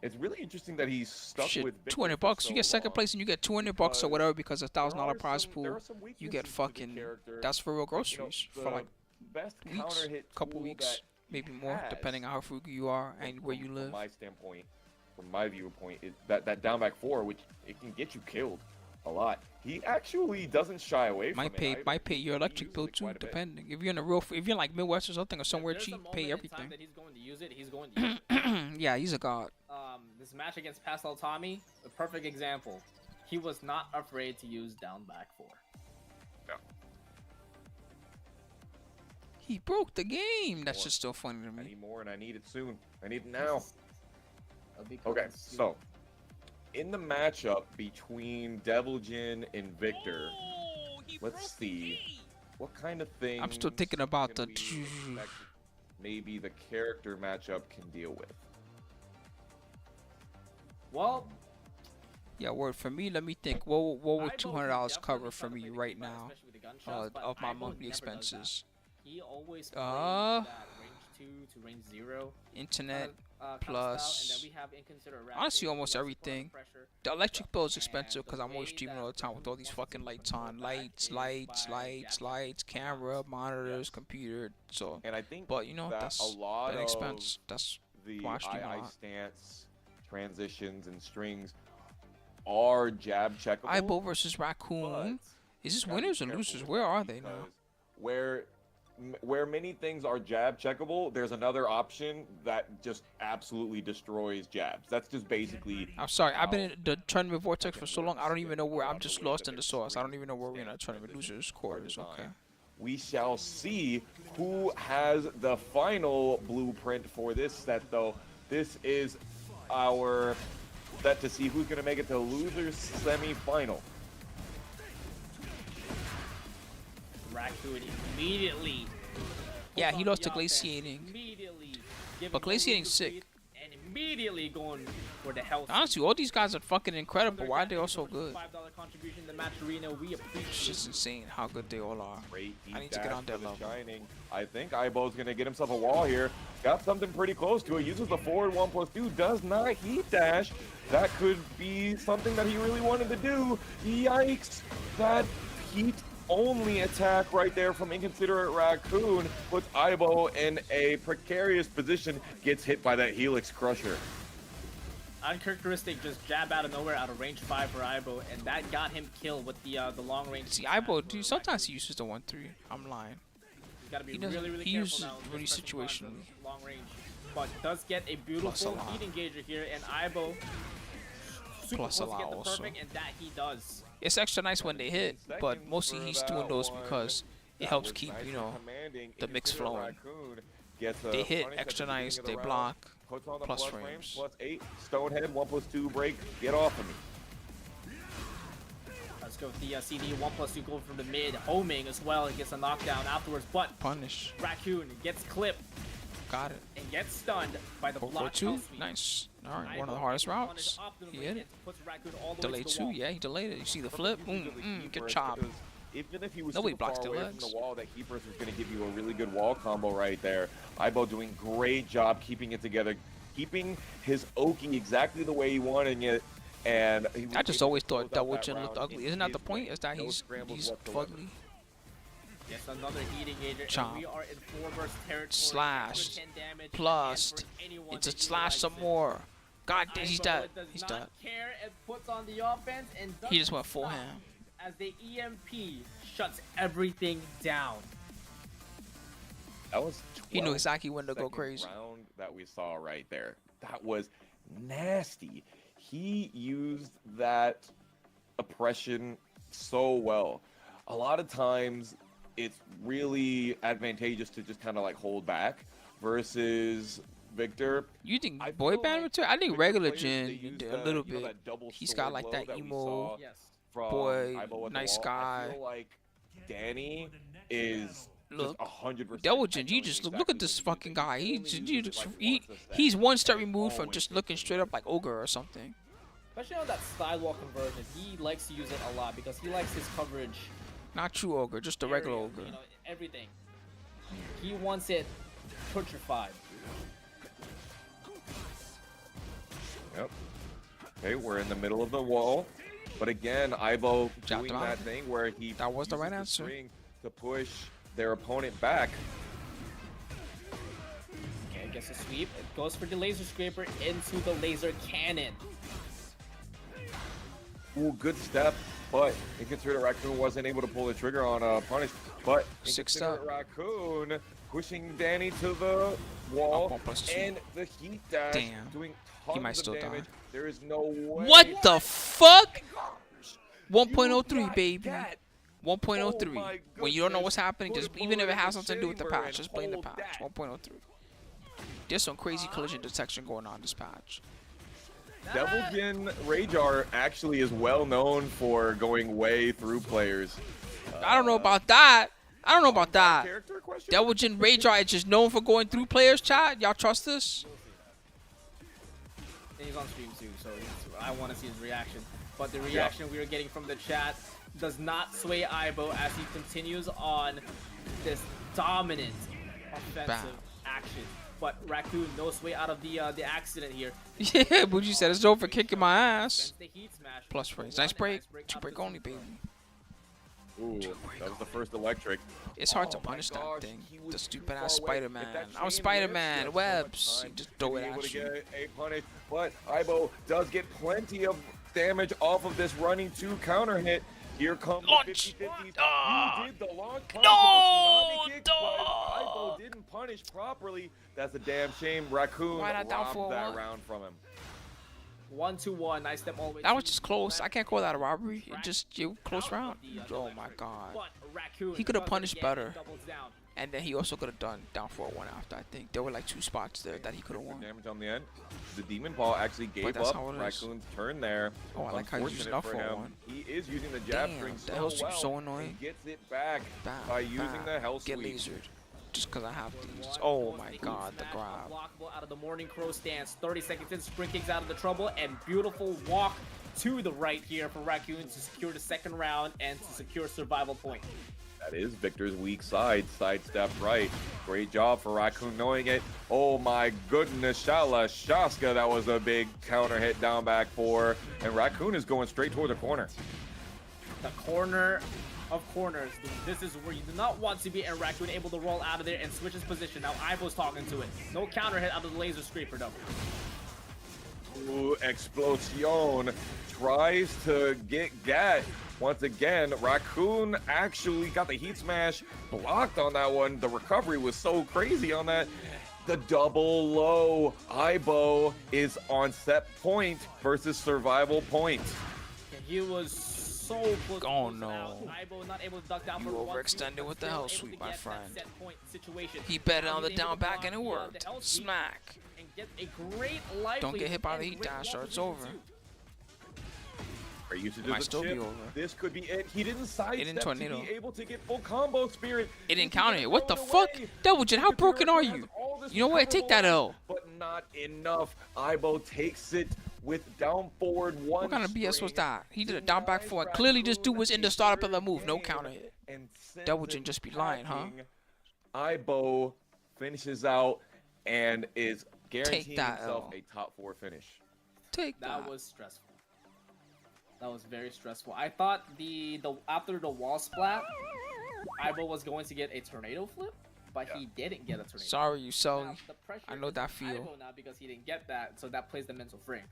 it's really interesting that he's stuck Shit, with Victor $200 for bucks. so You get second long, place and you get $200 or because whatever because of there $1,000 are prize some- there pool. are some You get weaknesses to the fucking. character. That's for real You know, groceries for the like best weeks, counter hit couple tool weeks, that he maybe more, has, depending on how frugal you are and where you from live. my standpoint, from my viewpoint, is that down back four, which it can get you killed a lot. He actually doesn't shy away from Might it. pay, either. might pay your He electric uses bill it too, quite a bit. depending. If you're in a real, if you're in like Midwest or something or somewhere If there's a cheap, moment pay in time everything. that he's going to use it, he's going to use it. Yeah, he's a god. This match against Pastel Tommy, a perfect example. He was not afraid to use down back 4. He broke the game. That's More. just still funny to I me. need more, and I need it soon. I need it now. It'll be Okay, coming soon. so in the matchup between Devil Jin and Victor, let's see what kind of things. I'm still thinking about can the. we expect maybe the character matchup can deal with. Well, Yeah, word for me. Let me think. What would Ivo $200 definitely cover tries for to me play the right game out, now especially with the gunshots, but of my Ivo monthly never does that. expenses? He always plays Uh, that range 2 to range 0 Internet. kind of plus- style, and then we have inconsiderate Honestly, racking, almost who likes to put on everything. pressure. The electric bill is And expensive because the I'm always way streaming that all the time with all Goku these wants fucking to lights control on. that Lights, is lights, by lights, jabbing lights, the camera, mouse. monitors, Yes. computer. So, And I think but you know, that that's a lot an of expense. That's the why I stream a II lot. stance, transitions, and strings are jab checkable. Ibo versus Raccoon. but Is this gotta be winners or careful losers? with Where that are they now? because where many things are jab checkable, there's another option that just absolutely destroys jabs. That's just basically I'm sorry. I've been how in the tournament vortex for Tekken so long. I works don't even with know where. a lot I'm of the just ways lost that in the its sauce. I don't strings, even know where we're in a stance, tournament transitions losers are quarters. designed. Okay. We shall see who has the final blueprint for this set, though. This is our set to see who's going to make it to losers semi-final. Raccoon immediately. Yeah, puts he on lost the to offense, glaciating. Immediately giving But Goku glaciating's the sick. lead And immediately going for the health. Honestly, all these guys are fucking incredible. Why are they all so good? $5 contribution to Match Arena. We It's appreciate just insane how good they all are. Great I need deep to get dash on their for the level. Shining. I think Ibo's going to get himself a wall here. Got something pretty close to it. Uses the forward 1+2. Does not heat dash. That could be something that he really wanted to do. Yikes. That heat only attack right there from Inconsiderate Raccoon puts Aibo in a precarious position, gets hit by that Helix Crusher. Uncharacteristic just jab out of nowhere out of range 5 for Aibo, and that got him killed with the long range. See, Aibo, dude, sometimes he uses the 1-3. I'm lying. He's got to be He doesn't- really, really he careful uses now. really just pressing buttons situationally. on long range, but does get a beautiful lot. heat engager here, and Aibo super Plus a close to lot get the also. perfect, and that he does. It's extra nice when they hit, but mostly he's doing those because it helps keep, you know, the mix flowing. They hit extra nice, they block, Puts on the plus frames, frames. +8. Stonehead, 1+2 break. Get off of me. Let's go with the CD 1+2 going from the mid, homing as well, and gets a knockdown afterwards, but Punish. Raccoon gets clipped Got it. and gets stunned by the block 4-4-2. out sweep. Nice. All right, one of the Aibo hardest able to punish routes. optimally He hit and it. puts Raccoon all the way Delayed to the two. wall. Yeah, he delayed it. You see the flip? Good chop. Because even if he was Nobody super blocks far their away legs. from the wall, that Keepers was going to give you a really good wall combo right there. Aibo doing great job keeping it together, keeping his Oki exactly the way he wanted it. And he was I just able always to close thought out Double that Chin looked round ugly. in Isn't that the his point? way. Is that No he's scrambles whatsoever. fugly? Yes, another heat engager, Chop. and we are in 4 versus territory. Slashed. 10 damage, Plus, and for anyone it's a that slash some utilizes it. more. God damn, he's Aibo dead. does He's not dead. care and puts on the offense and He just doesn't went full stop ham. as the EMP shuts everything down. That was He knew 12 exactly when to go second crazy. round that we saw right there. That was nasty. He used that oppression so well. A lot of times it's really advantageous to just kind of like hold back versus Victor. You think I boy feel band like too? I think Victor regular players, they Jin use did the, a little you know, bit. that double He's got sword like blow that that we emo saw Yes. from boy, Aibo at the nice wall. guy. I feel like Danny is Look, 100%. Double Jin, you just look at this fucking guy. He's one step removed from just looking straight up like ogre or something. Especially on that sidewall conversion, he likes to use it a lot because he likes his coverage. Not true ogre, just the regular area, ogre. You know, everything. He wants it petrified. Yep. Okay, we're in the middle of the wall. But again, Aibo Chopped doing him out. that thing where he That was the uses right answer. string to push their opponent back. Okay, gets a sweep. It goes for the laser scraper into the laser cannon. Ooh, good step, but Inconsiderate Raccoon wasn't able to pull the trigger on punish. But Six Inconsiderate step. Raccoon pushing Danny to the wall, Up on +2. and the heat dash Damn. doing tons might of still die. damage. There is no way. What the fuck? You 1.03, got baby. that. 1.03. Oh my when you don't know goodness. what's happening, Put just a even if bullet it has in the something to do with the chamber patch, and just blame the hold patch. that. 1.03. There's some crazy collision detection going on this patch. Devil Jin Rajar actually is well known for going way through players. I don't know about that. I don't know about that. Character question? Devil Jin Rajar is just known for going through players, chat. Y'all trust this? And he's on stream too, so I want to see his reaction. But the reaction we are getting from the chat does not sway Aibo as he continues on this dominant offensive action. But Raccoon, no sway out of the accident here. Yeah, Bougie said it's over for kicking my ass. Against the heat smash. Plus frames. Nice break. Two up break to only, super. baby. Ooh, that was the first electric. It's hard to Oh my punish gosh, that thing. he was The too stupid far ass away. Spider-Man. If that I'm chain Spider-Man. whips, Webs. you You just have throw so it much time to at be you. able to get a punish, but Aibo does get plenty of damage off of this running 2 counter hit. Here comes Launch. the 50-50s. Ah. You did the launch No, tsunami kick, but dog. Aibo didn't punish properly. That's a damn shame. Raccoon Why not down robbed for that one? round from him. 1-2-1. Nice step all the way. That was to just close. I can't call that a robbery. It just close out round. of the Oh my electric. god. But Raccoon He could have does it punished again and better. doubles down. And then he also could have done down 4-1 after. I think there were like 2 spots there that he could have Good won. damage on the end. The Demon Ball actually gave that's up how it is. Raccoon's turn there. Oh, I like how he's using Unfortunate that for for him. one. He is using the jab Damn, string the so hell streak's well so annoying. and gets it back Bam, by using bam. the hell Get sweep. lasered. Just because I have these. One Oh goes my the god, the smash, grab. unblockable out of the Morning Crow stance. 30 seconds in, sprint kicks out of the trouble, and beautiful walk to the right here for Raccoon to secure the second round and to secure survival point. That is Victor's weak side. Sidestep right. Great job for Raccoon knowing it. Oh my goodness, Shala Shaska. That was a big counter hit down back 4. And Raccoon is going straight toward the corner. The corner of corners. This is where you do not want to be, and Raccoon able to roll out of there and switch his position. Now Ivo's talking to it. No counter hit out of the laser scraper though. Ooh, Explosion tries to get Gat. Once again, Raccoon actually got the heat smash blocked on that one. The recovery was so crazy on that. The double low. Ibo is on set point versus survival point. And he was so close. Oh no. Ibo not able to duck down You for one, overextended with the still hell able to sweep, my get that friend. set point situation. He bet on the He's able down to back block and it the worked. hell sweep Smack. and get a great life Don't get lead hit by the and heat great dash or wall it's position over. too. Great usage Might of the still be chip. over. This could be it. He didn't sidestep to tornado. be able to get full combo spirit. It didn't He count could it. What the throw fuck? away. Double J, how Computer broken are has you? all this You know what? Take that recoverable L. But not enough. Ibo takes it with down forward one. What kind of BS was string. that? He did a down back forward. Clearly this dude was in the startup of the move. No Game counter hit. and sends Double it J just be lying, huh? packing. Ibo finishes out and is guaranteeing that himself L. a top 4 finish. Take That that. was stressful. That was very stressful. I thought the after the wall splat, Ivo was going to get a tornado flip, but he didn't get a tornado. Sorry, you Now, Sully. the pressure I know is that on feel. Ivo now because he didn't get that, so that plays the mental frame.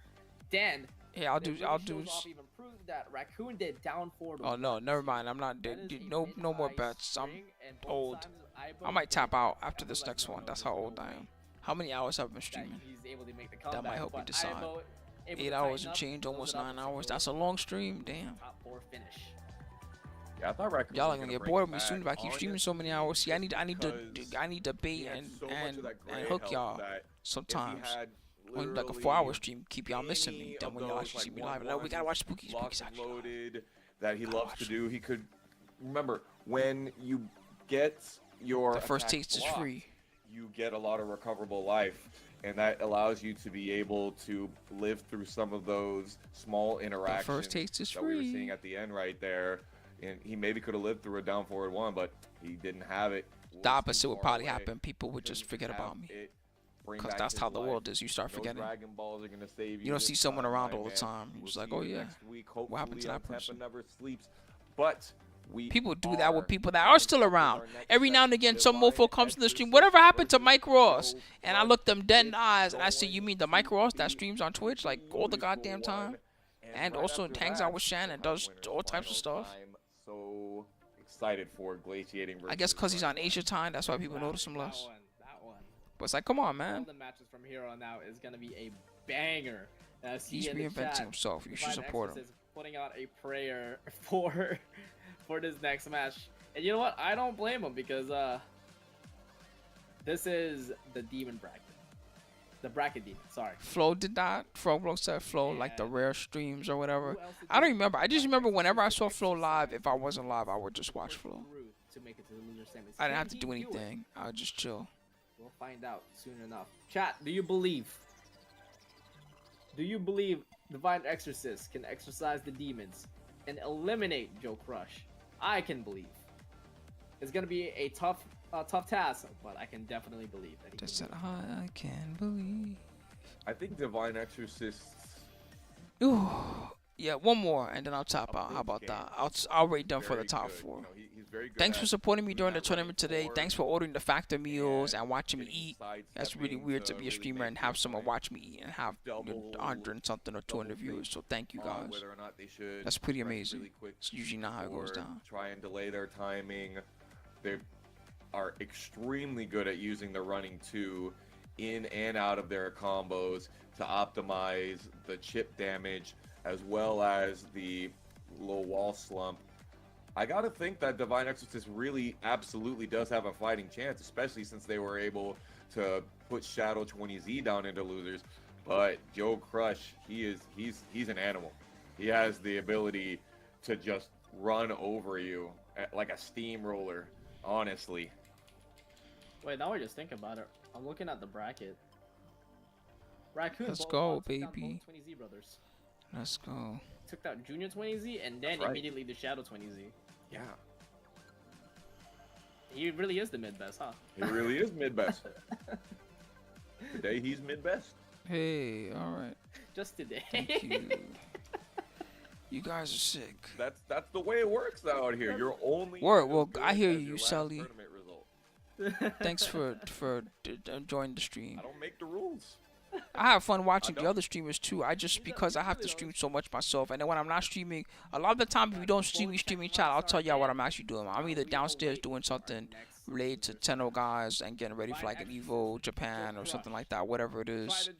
Then Yeah, I'll it do. really I'll shows do. off even proves that Raccoon did down forward. Oh no, never mind. I'm not. That is a No more mid-high bets. I'm string, and both old. times Ivo I might tap did out after that this was next like, one. no, That's there's how no old I way am. How many hours have I been that streaming? he's able to make the That comeback, might help me but decide. Ivo able 8 to hours tighten and up, change, close almost it up 9 to hours. go That's a long stream. Damn. top 4 finish. Yeah, I thought Raccoon Y'all was are gonna gonna get bring bored it of me soon if I back, keep streaming honest, so many hours. See, I need to because bait he had and so much of that gray hook health y'all that if he sometimes. had When like a literally 4-hour stream, keep y'all missing me. any Then of when y'all those, actually see me like, live, like, we gotta watch Spooky locked Spooky's and actually live. loaded that he Gotta loves watch to it. do. He could remember when you get your The first attack taste is blocked, free. you get a lot of recoverable life, and that allows you to be able to live through some of those small interactions taste is that we were free. seeing at the end right there. And he maybe could have lived through a down forward one, but he didn't have it. The Was too opposite would far probably away. happen. People would just Couldn't forget have about me. it bring Because back that's his how the life. world is. You start No forgetting. Dragon Balls are gonna save you. You don't see this someone time, around my all the man. time. You're We'll just like, see oh you yeah. next week. What happened to Hopefully that Tempa person? never sleeps. But we People do that with are people that are still looking around. for our next Every now and again, some Divine mofo comes to the stream. Exorcist Whatever happened to versus Mike Ross? Joe And I Clark. looked them dead in the It's eyes and I said, going you mean the to Mike Ross that be streams on Twitch like all the beautiful goddamn time? one. And right also after hangs that, out with Shan and we'll have does winners all types of final. stuff. I'm so excited for glaciating. I guess because he's on versus Asia time, that's why people notice him less. That one. But it's like, come on, All man. the matches from here on out is gonna be a banger. He's reinventing himself. You should Divine support him. Exorcist putting out a prayer for this next match. And you know what? I don't blame him because this is the demon bracket. The bracket demon, sorry. Flo did that. Flo said Flo, like the Yeah. rare streams or whatever. Who else did I don't this? remember. I just remember whenever I saw Exorcist Flo live, exercise if I wasn't live, I would just watch for Flo. Ruth to make it to the loser semis. I didn't Can have to he do it? anything. I would just chill. We'll find out soon enough. Chat, do you believe? Do you believe Divine Exorcist can exorcise the demons and eliminate Joe Crush? I can believe. It's gonna be a tough task, but I can definitely believe that he Just can said, do it. I can believe. I think Divine Exorcists. Ooh. Yeah, one more, and then I'll top Up out. those How about games. that? I'll rate them for the Very top good. 4. You know, he's very good Thanks at for supporting me doing during the that tournament running today. forward Thanks for ordering the factor meals and watching me getting eat. That's really sidestepping weird to be a really streamer make and have your someone point. watch me eat and have Double- 100 and something or 200 double viewers. So thank you on guys. whether or not they should That's pretty rest amazing. really quick It's usually not how it goes or down. Try and delay their timing. They are extremely good at using the running 2 in and out of their combos to optimize the chip damage as well as the low wall slump. I gotta think that Divine Exorcist really absolutely does have a fighting chance, especially since they were able to put Shadow 20Z down into losers. But Joe Crush, he's an animal. He has the ability to just run over you like a steamroller, honestly. Wait, now we're just thinking about it. I'm looking at the bracket. Raccoon Let's both go, took down baby. both 20Z brothers. Let's go. Took out Junior 20Z and then That's right. immediately the Shadow 20Z. Yeah, He really is the mid best, huh? he really is mid-best. Today he's mid-best. Hey, all right. Just today. Thank you. You guys are sick. That's the way it works out here. You're only Word, as well, good I hear as you, your last Sully. tournament result. Thanks for joining the stream. I don't make the rules. I have fun watching the don't. other streamers too. Because I have to stream so much myself, and then when I'm not streaming, a lot of the time if you don't see me streaming chat, I'll tell y'all what I'm actually doing. I'm either downstairs doing something related to Tenno guys and getting ready for like an Evo Japan or something like that, whatever it is,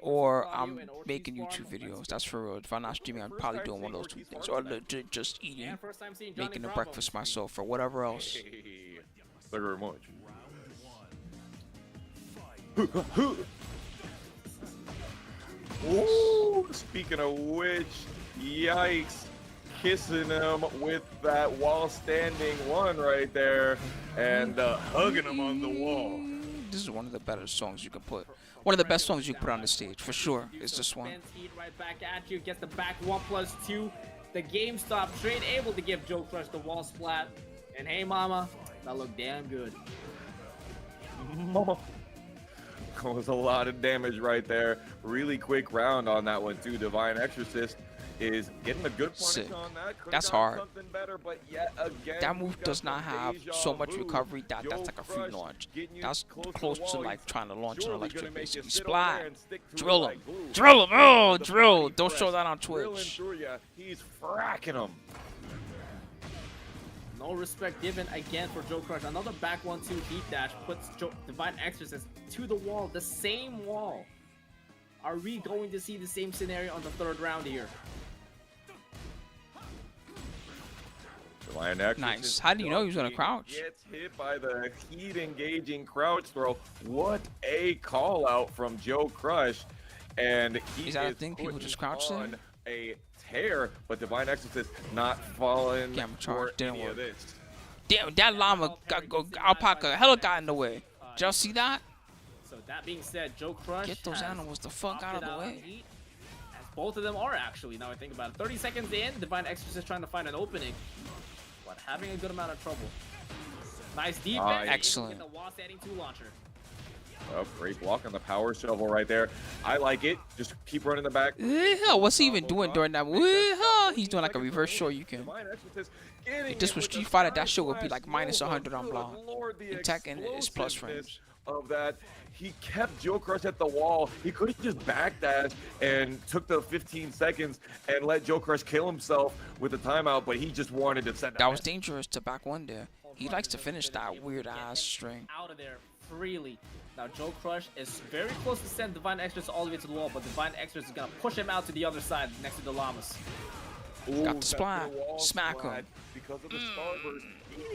or I'm making YouTube videos. That's for real. If I'm not streaming, I'm probably doing one of those two things, or just eating, making the breakfast myself, or whatever else. Hey, thank you very much. Ooh, speaking of which, yikes. Kissing him with that while standing one right there and hugging him on the wall. This is one of the better songs you can put. One of the best songs you can put on the stage, for sure, is this one. Right back at you, gets the back 1+2. The GameStop trade able to give Joe Crush the wall splat. And hey, mama, that looked damn good. Mama. That was a lot of damage right there. Really quick round on that one too. Divine Exorcist is getting a good punish Sick. on that. Could've That's done hard. something better, but yet again, That we move got does not some have deja so much vu. recovery. That's Joe like a free Crush launch. getting you That's close close the to wall. like trying to launch an Surely electric gonna make you basically. sit over Splat. there and stick to it Drill like him. glue. Drill him. Oh, The drill. body Don't show press. that on Drilling Twitch. through ya. He's fracking him. No respect given again for Joe Crush. Another back 1-2 heat dash puts Divine Exorcist to the wall, the same wall. Are we going to see the same scenario on the third round here? Divine Exorcist Nice. How do you know he was gonna ducking, crouch? Gets hit by the heat engaging crouch throw. What a call out from Joe Crush. And he Is that a thing? People putting just crouch there? on a tear, but Divine Exorcist not falling Camera for charge didn't any of work. this. Damn, that llama alpaca hella got in the way. Did y'all see that? So that being said, Joe Crush Get those has animals the fuck out of opted the on way. heat, as both of them are actually, now I think about it. 30 seconds in, Divine Exorcist trying to find an opening, but having a good amount of trouble. Nice defense. Excellent. The wall standing 2 launcher. Oh, great block on the power shovel right there. I like it. Just keep running the back. Hell, what's he even doing during that? Hell, he's doing like a reverse short. You can. Divine Exorcist getting If this it was with Street the Fighter, that side shit would be slash like minus Nova. 100 on Good block. Lord, the In Tekken, it's plus explosiveness frames. of that. He kept Joe Crush at the wall. He could have just backdashed and took the 15 seconds and let Joe Crush kill himself with the timeout, but he just wanted to send That was dangerous to back one there. He likes to finish that weird ass string. Out of there freely. Now Joe Crush is very close to send Divine Exorcist all the way to the wall, but Divine Exorcist is gonna push him out to the other side next to the llamas. Ooh, Got the that splat. wall Smack slide him. because of the starburst.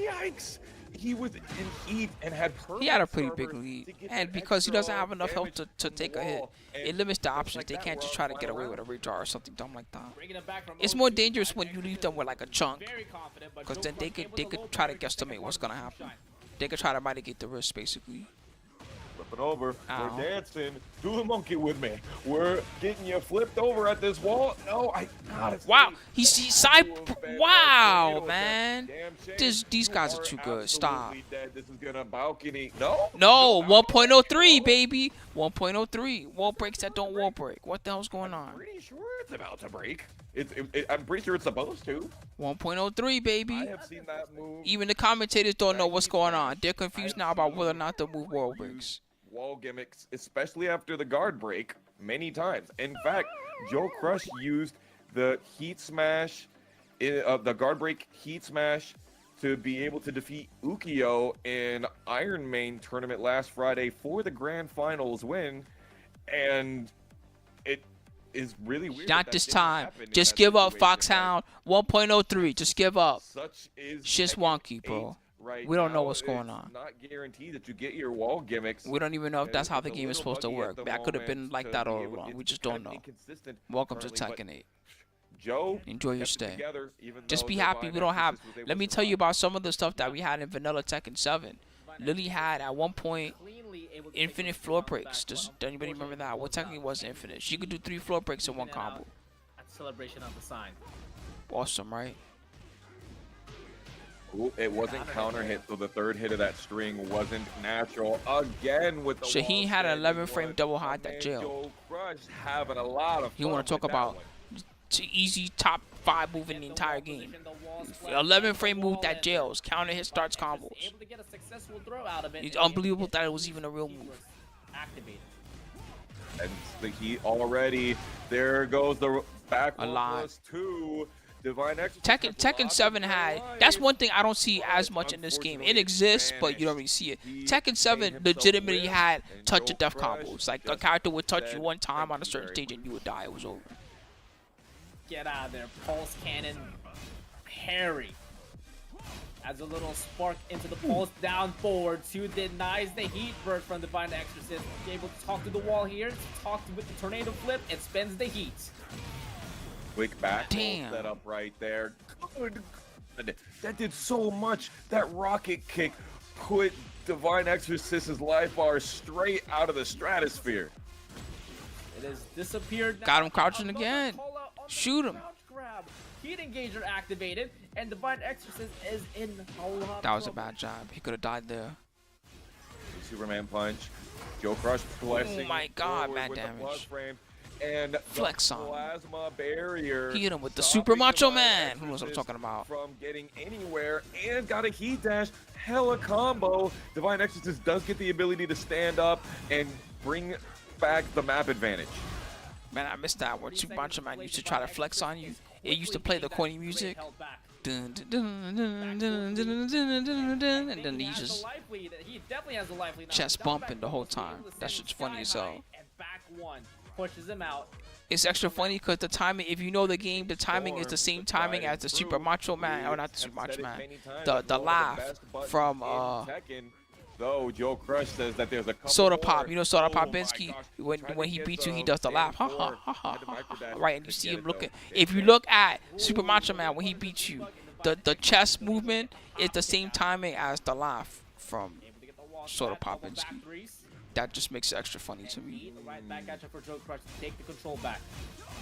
Yikes! He was in heat and had perfect He had a pretty starburst big to lead, get and that because he extra doesn't have enough health damage to from take the a hit, wall. And it limits the just options. like They that, can't we're just on try to the get final away with a round. redraw or something dumb like that. Bringing it back from It's 0-2. more dangerous when Divine you leave Exorcist them with like a chunk, very confident, but because Joe then they Crush could able to try to low block guesstimate and what's gonna second happen. shine. They could try to mitigate the risk basically. Flipping over. Ow. We're dancing. Do the monkey with me. We're getting you flipped over at this wall. No, I gotta Wow, say, he side. Wow, tornado man. attack. Damn shame. These You guys are too good. Stop. absolutely dead. This is gonna balcony. No. No, 1.03, baby. 1.03. Wall breaks that don't wall break. What the hell's going on? Pretty sure it's about to break. I'm pretty sure it's supposed to. 1.03, baby. I have seen that move. Even the commentators don't know what's going on. They're confused now about whether or not the move wall breaks. Wall gimmicks, especially after the guard break, many times. In fact, Joe Crush used the heat smash, the guard break heat smash, to be able to defeat Ukiyo in Iron Main tournament last Friday for the grand finals win, and it is really weird. Not that this didn't time. happen in Just that give up, situation, Foxhound. 1.03. Just give up. Such is Shit's Tekken wonky, 8 bro. right We don't know now. what's going It's on. Not guaranteed that you get your wall gimmicks. We don't even know if and that's how it's the a game is little supposed to buggy at work. the That could have been moment like to that be all able- along. it's We just kind don't of know. inconsistent Welcome to currently, but Tekken 8. Joe Enjoy your kept it stay. together, even Just though be happy Divine we don't have. Exorcist was able Let me to tell you survive. about some of the stuff that we had in Vanilla Tekken 7. Lily had at one point Cleanly able to infinite take floor the back breaks. Does well. anybody remember that? Well, technically it wasn't infinite. She could do 3 floor breaks in one Even out combo. At celebration of the sign. Awesome, right? Ooh, it wasn't counter hit, so the third hit of that string wasn't natural. Again with the Shaheen wall had an standing 11 frame one. double My hide that man jail. Joe Crush having a lot of You fun want to talk with that about one. easy top 5 move in the entire game. 11 frame move that jails. Counter hit starts combos. Able to get a successful throw out of it. It's unbelievable that it was even a real move. Activated. And the heat already. There goes the back A lot. +2. Divine Exorcist. Tekken 7 had, that's one thing I don't see as much in this game. It exists, but you don't really see it. Tekken 7 legitimately had touch of death combos. Like a character would touch you one time on a certain stage and you would die. It was over. Get out of there. Pulse cannon. Parry. Adds a little spark into the pulse down forward. 2 denies the heat burst from Divine Exorcist. Able to talk to the wall here. Talk with the tornado flip. It spends the heat. Quick back Damn. setup right there. Good. That did so much. That rocket kick put Divine Exorcist's life bar straight out of the stratosphere. It has disappeared now. Got him crouching Another again. call out on the Shoot him. crouch grab. Heat engager activated, and Divine Exorcist is in a lot That was a trouble. bad job. He could have died there. Superman punch. Joe Crush blessing. Oh my God, forward mad with the damage. plus frame. And Flex the on. plasma barrier. He hit him with the stopping Super Macho Divine Man. Who knows what I'm Exorcist talking about? From getting anywhere and got a heat dash. Hella combo. Divine Exorcist does get the ability to stand up and bring back the map advantage. Man, I missed that where Super Macho Man used to try to flex on you. It used to play the corny music. Dun, dun, dun, dun, dun, dun, dun, dun, dun, dun, and then he just He definitely has a life lead now. chest Down bumping back the whole one, time. able to That send shit's him funny as sky hell. high, and back one pushes him out. It's extra funny because the timing, if you know the game, the timing is the same timing as the Super Macho Man, or not the Super Macho Man, the laugh from Though Joe Crush says that there's a couple Soda more. Pop. You know Soda Oh my Popinski, gosh, when trying he to beats get you, he the does the laugh. Ha stand ha four. ha ha Had to ha, micro ha. dash, Right, and you couldn't see get him it, looking. though. If you look at Super Macho Man when he beats you, the chest movement is the same timing as the laugh from Able to get the wall Soda snap, double Popinski. back threes. that just makes it extra funny to me. Heat right back at you for Joe Crush to take the control back.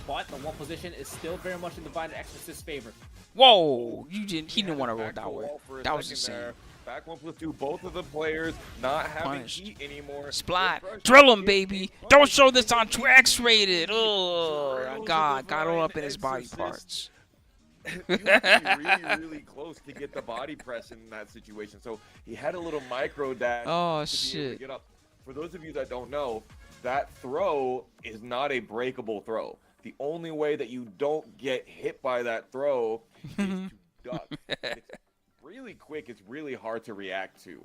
But the one position is still very much in Divine Exorcist's favor. Whoa, he didn't want to roll Back that to way. wall for a That was second insane. there. Back 1+2, both of the players not having Punished. heat anymore. Splat. Joe Crush Drill him, is baby. a Don't show this on X-rated. Oh, God. Got all up in his body parts. He was really, really close to get the body press in that situation. So he had a little micro dash Oh, to be able to shit. get up. For those of you that don't know, that throw is not a breakable throw. The only way that you don't get hit by that throw is to duck. It's really quick. It's really hard to react to.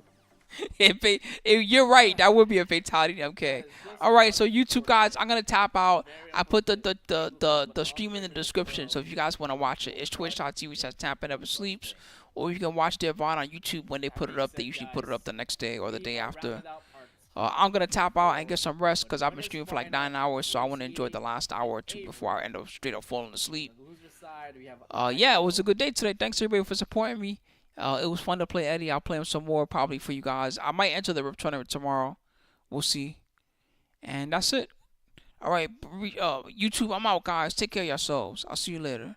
You're right. That would be a fatality. Okay. All right. So YouTube guys, I'm gonna tap out. I put the stream in the description. So if you guys want to watch it, it's twitch.tv/Tampa Never Sleeps, or you can watch their VOD on YouTube when they put it up. They usually put it up the next day or the day after. I'm gonna tap out and get some rest because I've been streaming for like 9 hours. So I want to enjoy the last hour or two before I end up straight up falling asleep. Yeah, it was a good day today. Thanks everybody for supporting me. It was fun to play Eddy. I'll play him some more probably for you guys. I might enter the RIP tournament tomorrow. We'll see. And that's it. All right, YouTube, I'm out, guys. Take care of yourselves. I'll see you later.